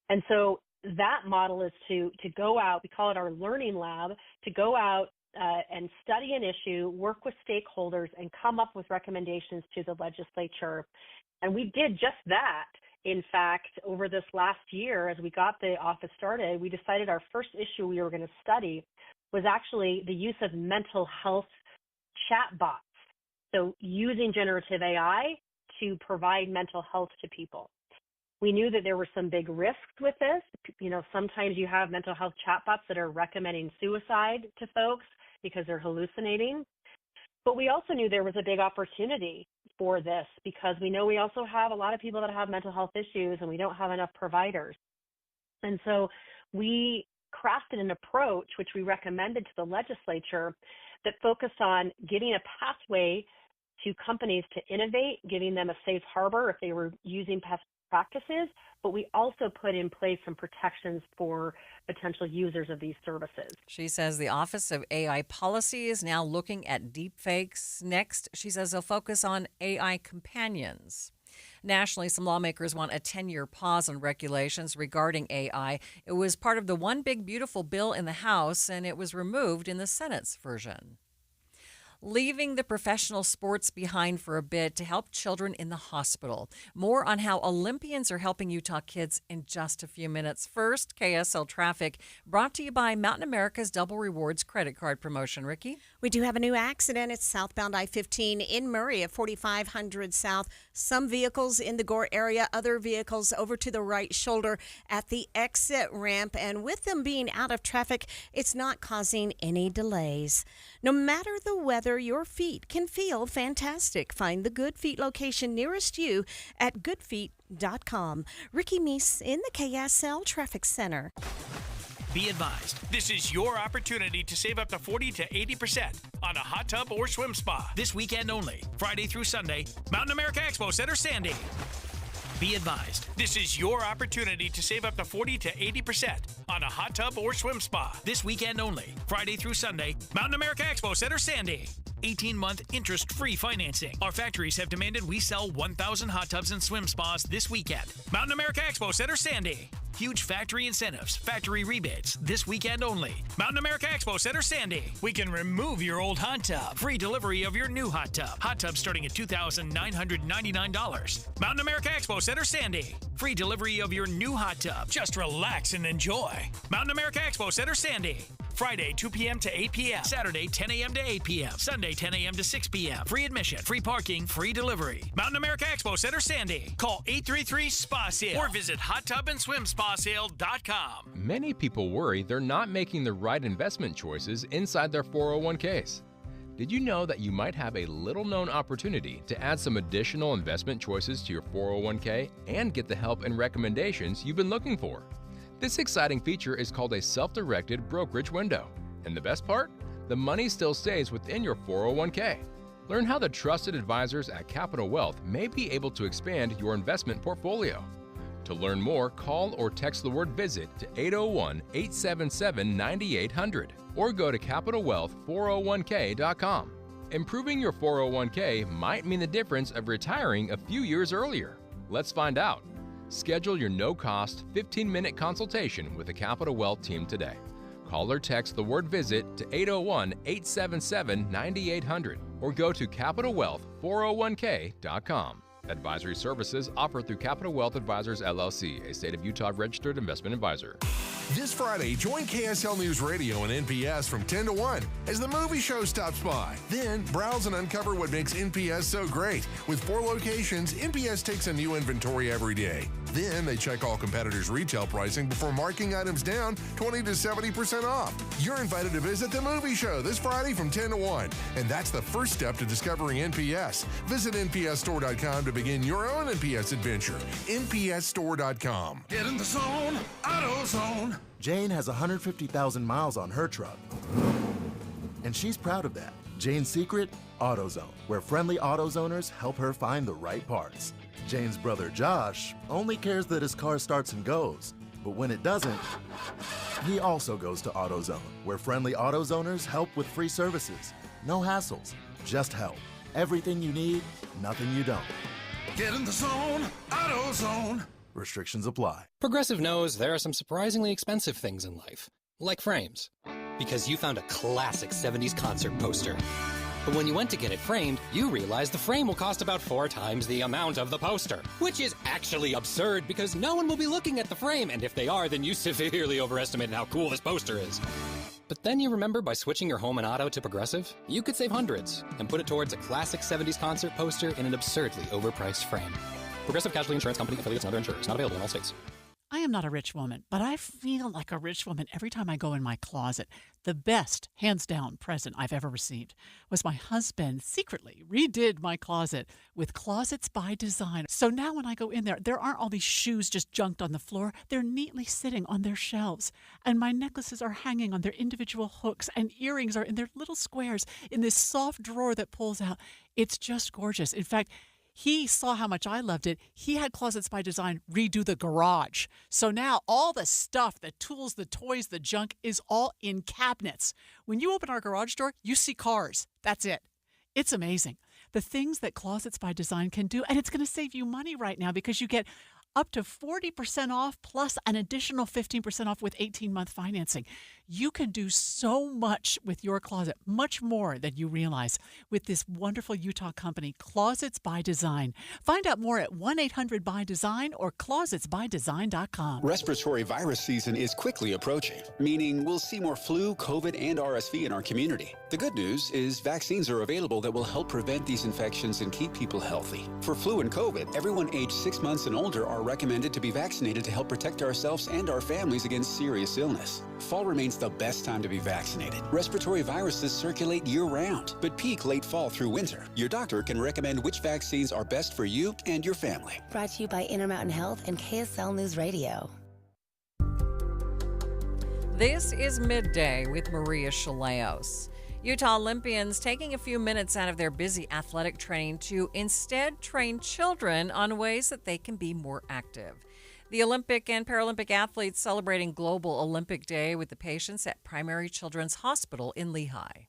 And so that model is to go out, we call it our learning lab, to go out and study an issue, work with stakeholders, and come up with recommendations to the legislature. And we did just that. In fact, over this last year, as we got the office started, we decided our first issue we were going to study was actually the use of mental health chatbots. So using generative AI to provide mental health to people. We knew that there were some big risks with this. You know, sometimes you have mental health chatbots that are recommending suicide to folks because they're hallucinating. But we also knew there was a big opportunity for this because we know we also have a lot of people that have mental health issues and we don't have enough providers. And so we crafted an approach, which we recommended to the legislature, that focused on getting a pathway to companies to innovate, giving them a safe harbor if they were using past practices, but we also put in place some protections for potential users of these services. She says the Office of AI Policy is now looking at deepfakes. Next, she says they'll focus on AI companions. Nationally, some lawmakers want a 10-year pause on regulations regarding AI. It was part of the One Big Beautiful bill in the House, and it was removed in the Senate's version. Leaving the professional sports behind for a bit to help children in the hospital. More on how Olympians are helping Utah kids in just a few minutes. First, KSL Traffic, brought to you by Mountain America's Double Rewards credit card promotion. Ricky? We do have a new accident. It's southbound I-15 in Murray at 4500 South. Some vehicles in the Gore area, other vehicles over to the right shoulder at the exit ramp. And with them being out of traffic, it's not causing any delays. No matter the weather, your feet can feel fantastic. Find the Good Feet location nearest you at goodfeet.com. Ricky Meese in the KSL Traffic Center. Be advised, this is your opportunity to save up to 40 to 80% on a hot tub or swim spa. This weekend only, Friday through Sunday, Mountain America Expo Center, Sandy. Be advised, this is your opportunity to save up to 40 to 80% on a hot tub or swim spa. This weekend only, Friday through Sunday, Mountain America Expo Center, Sandy. 18-month interest-free financing. Our factories have demanded we sell 1,000 hot tubs and swim spas this weekend. Mountain America Expo Center, Sandy. Huge factory incentives, factory rebates, this weekend only. Mountain America Expo Center, Sandy. We can remove your old hot tub. Free delivery of your new hot tub. Hot tub starting at $2,999. Mountain America Expo Center, Sandy. Free delivery of your new hot tub. Just relax and enjoy. Mountain America Expo Center, Sandy. Friday, 2 p.m. to 8 p.m. Saturday, 10 a.m. to 8 p.m. Sunday, 10 a.m. to 6 p.m. Free admission, free parking, free delivery. Mountain America Expo Center, Sandy. Call 833-SPA-SALE or visit hottubandSwimSpaSale.com. Many people worry they're not making the right investment choices inside their 401ks. Did you know that you might have a little-known opportunity to add some additional investment choices to your 401k and get the help and recommendations you've been looking for? This exciting feature is called a self-directed brokerage window. And the best part? The money still stays within your 401k. Learn how the trusted advisors at Capital Wealth may be able to expand your investment portfolio. To learn more, call or text the word VISIT to 801-877-9800 or go to CapitalWealth401k.com. Improving your 401k might mean the difference of retiring a few years earlier. Let's find out. Schedule your no-cost 15-minute consultation with the Capital Wealth team today. Call or text the word VISIT to 801-877-9800 or go to CapitalWealth401k.com. Advisory services offered through Capital Wealth Advisors, LLC, a state of Utah registered investment advisor. This Friday, join KSL News Radio and NPS from 10 to 1 as the movie show stops by. Then, browse and uncover what makes NPS so great. With 4 locations, NPS takes a new inventory every day. Then they check all competitors' retail pricing before marking items down 20 to 70% off. You're invited to visit the movie show this Friday from 10 to 1. And that's the first step to discovering NPS. Visit npsstore.com to begin your own NPS adventure. npsstore.com. Get in the zone, AutoZone. Jane has 150,000 miles on her truck, and she's proud of that. Jane's secret? AutoZone, where friendly AutoZoners help her find the right parts. Jane's brother Josh only cares that his car starts and goes, but when it doesn't, he also goes to AutoZone, where friendly AutoZoners help with free services. No hassles, just help. Everything you need, nothing you don't. Get in the zone, AutoZone. Restrictions apply. Progressive knows there are some surprisingly expensive things in life, like frames. Because you found a classic 70s concert poster. But when you went to get it framed, you realized the frame will cost about 4 times the amount of the poster. Which is actually absurd because no one will be looking at the frame, and if they are, then you severely overestimated how cool this poster is. But then you remember by switching your home and auto to Progressive, you could save hundreds and put it towards a classic 70s concert poster in an absurdly overpriced frame. Progressive Casualty Insurance Company, affiliates, and other insurers. Not available in all states. I am not a rich woman, but I feel like a rich woman every time I go in my closet. The best, hands down, present I've ever received was my husband secretly redid my closet with Closets by Design. So now when I go in there aren't all these shoes just junked on the floor. They're neatly sitting on their shelves. And my necklaces are hanging on their individual hooks, and earrings are in their little squares in this soft drawer that pulls out. It's just gorgeous. In fact, he saw how much I loved it. He had Closets by Design redo the garage. So now all the stuff, the tools, the toys, the junk is all in cabinets. When you open our garage door, you see cars. That's it. It's amazing. The things that Closets by Design can do, and it's going to save you money right now because you get up to 40% off plus an additional 15% off with 18-month financing. You can do so much with your closet, much more than you realize, with this wonderful Utah company, Closets by Design. Find out more at 1-800-BY-DESIGN or closetsbydesign.com. Respiratory virus season is quickly approaching, meaning we'll see more flu, COVID, and RSV in our community. The good news is vaccines are available that will help prevent these infections and keep people healthy. For flu and COVID, everyone aged 6 months and older are recommended to be vaccinated to help protect ourselves and our families against serious illness. Fall remains the best time to be vaccinated. Respiratory viruses circulate year-round, but peak late fall through winter. Your doctor can recommend which vaccines are best for you and your family. Brought to you by Intermountain Health and KSL News Radio. This is Midday with Maria Shilaos. Utah Olympians taking a few minutes out of their busy athletic training to instead train children on ways that they can be more active. The Olympic and Paralympic athletes celebrating Global Olympic Day with the patients at Primary Children's Hospital in Lehigh.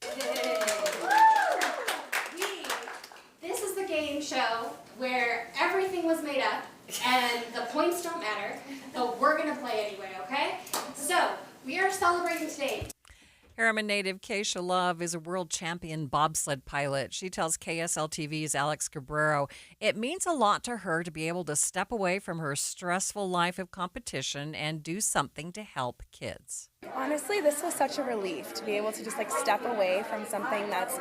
This is the game show where everything was made up and the points don't matter, but we're going to play anyway, okay? So, we are celebrating today. Harriman native Keisha Love is a world champion bobsled pilot. She tells KSL TV's Alex Cabrero it means a lot to her to be able to step away from her stressful life of competition and do something to help kids. Honestly, this was such a relief to be able to just step away from something that's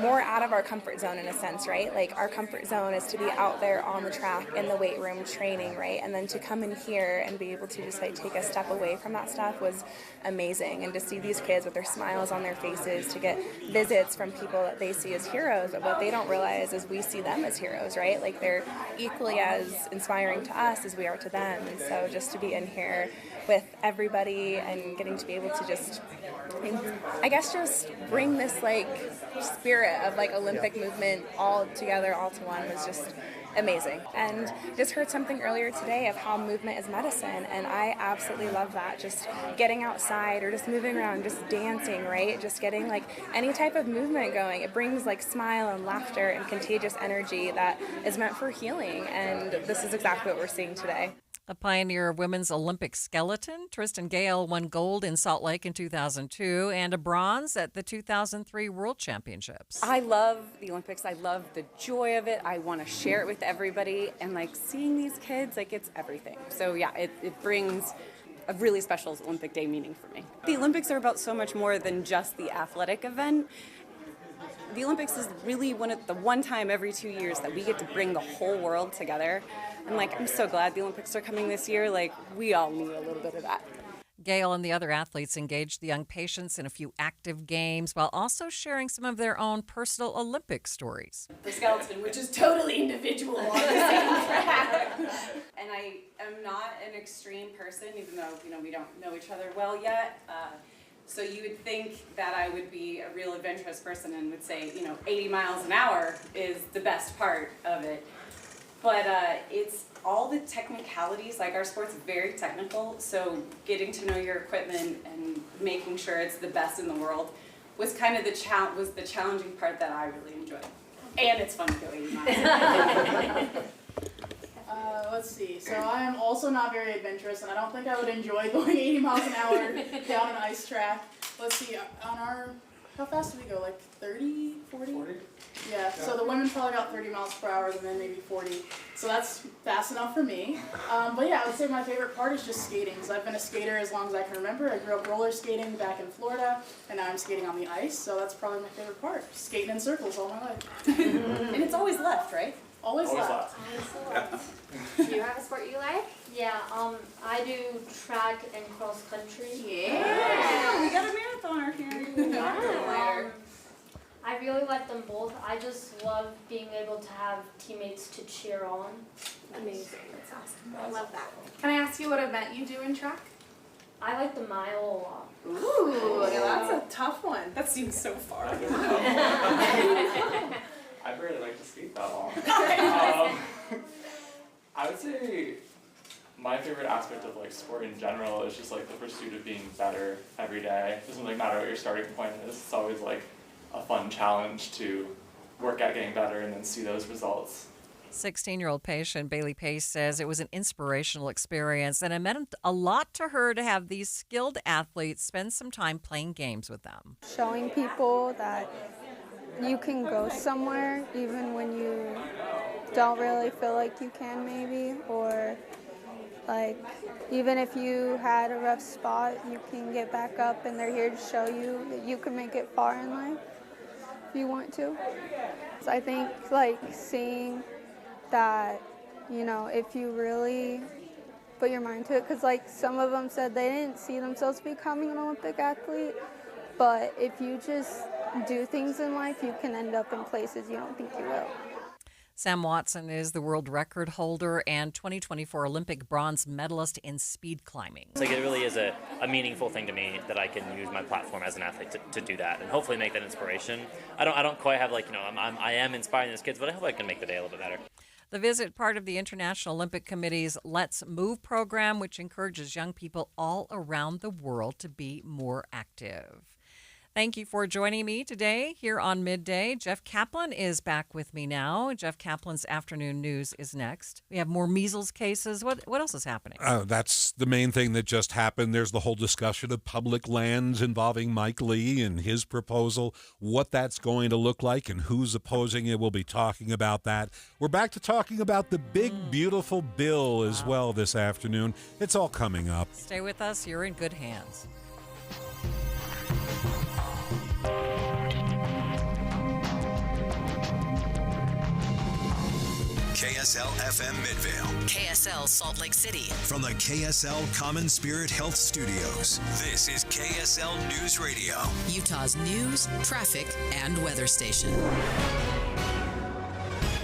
more out of our comfort zone in a sense, right? Like our comfort zone is to be out there on the track in the weight room training, right? And then to come in here and be able to just take a step away from that stuff was amazing. And to see these kids with their smiles on their faces, to get visits from people that they see as heroes, but what they don't realize is we see them as heroes, right? Like they're equally as inspiring to us as we are to them. And so just to be in here with everybody and getting to be able to just, I guess, just bring this spirit of Olympic movement all together, all to one was just amazing. And just heard something earlier today of how movement is medicine, and I absolutely love that. Just getting outside or just moving around, just dancing, right? Just getting any type of movement going. It brings smile and laughter and contagious energy that is meant for healing, and this is exactly what we're seeing today. A pioneer of women's Olympic skeleton, Tristan Gale won gold in Salt Lake in 2002 and a bronze at the 2003 World Championships. I love the Olympics. I love the joy of it. I want to share it with everybody. And seeing these kids, it's everything. So yeah, it brings a really special Olympic Day meaning for me. The Olympics are about so much more than just the athletic event. The Olympics is really the one time every 2 years that we get to bring the whole world together And like, I'm so glad the Olympics are coming this year. Like, we all need a little bit of that. Gail and the other athletes engaged the young patients in a few active games while also sharing some of their own personal Olympic stories. The skeleton, which is totally individual on the same track. And I am not an extreme person, even though, we don't know each other well yet. So you would think that I would be a real adventurous person and would say, 80 miles an hour is the best part of it. But it's all the technicalities, like our sport's very technical, so getting to know your equipment and making sure it's the best in the world was kind of the challenging part that I really enjoyed. And it's fun to go 80 miles. Let's see. So I am also not very adventurous, and I don't think I would enjoy going 80 miles an hour down an ice track. Let's see, how fast do we go? Like 30, 40? 40? Yeah, so the women probably got 30 miles per hour, the men maybe 40. So that's fast enough for me. But yeah, I would say my favorite part is just skating, because I've been a skater as long as I can remember. I grew up roller skating back in Florida, and now I'm skating on the ice, so that's probably my favorite part. Skating in circles all my life. And it's always left, right? Always left. Do you have a sport you like? Yeah, I do track and cross country. Yeah, we got a marathoner here. I really like them both. I just love being able to have teammates to cheer on. Amazing. That's awesome. I love that. Can I ask you what event you do in track? I like the mile a lot. Ooh, that's a tough one. That seems so far. I really like to skate that long. I would say my favorite aspect of sport in general is just the pursuit of being better every day. It doesn't matter what your starting point is. It's always a fun challenge to work at getting better and then see those results. 16-year-old patient Bailey Pace says it was an inspirational experience, and it meant a lot to her to have these skilled athletes spend some time playing games with them. Showing people that you can go somewhere even when you don't really feel like you can, maybe, or even if you had a rough spot, you can get back up, and they're here to show you that you can make it far in life if you want to. So I think seeing that, if you really put your mind to it, because some of them said they didn't see themselves becoming an Olympic athlete, but if you just do things in life, you can end up in places you don't think you will. Sam Watson is the world record holder and 2024 Olympic bronze medalist in speed climbing. It really is a meaningful thing to me that I can use my platform as an athlete to do that and hopefully make that inspiration. I don't quite have I am inspiring these kids, but I hope I can make the day a little bit better. The visit, part of the International Olympic Committee's Let's Move program, which encourages young people all around the world to be more active. Thank you for joining me today here on Midday. Jeff Kaplan is back with me now. Jeff Kaplan's afternoon news is next. We have more measles cases. What else is happening? That's the main thing that just happened. There's the whole discussion of public lands involving Mike Lee and his proposal, what that's going to look like and who's opposing it. We'll be talking about that. We're back to talking about the big, beautiful bill as well this afternoon. It's all coming up. Stay with us. You're in good hands. KSL FM Midvale. KSL Salt Lake City. From the KSL Common Spirit Health Studios, this is KSL News Radio. Utah's news, traffic, and weather station.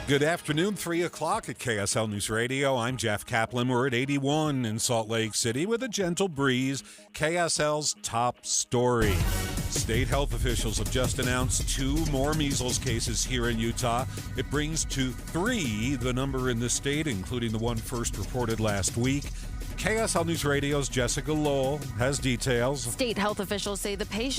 Good afternoon, 3 o'clock at KSL News Radio. I'm Jeff Kaplan. We're at 81 in Salt Lake City with a gentle breeze. KSL's top story. State health officials have just announced 2 more measles cases here in Utah. It brings to 3 the number in the state, including the one first reported last week. KSL News Radio's Jessica Lowell has details. State health officials say the patient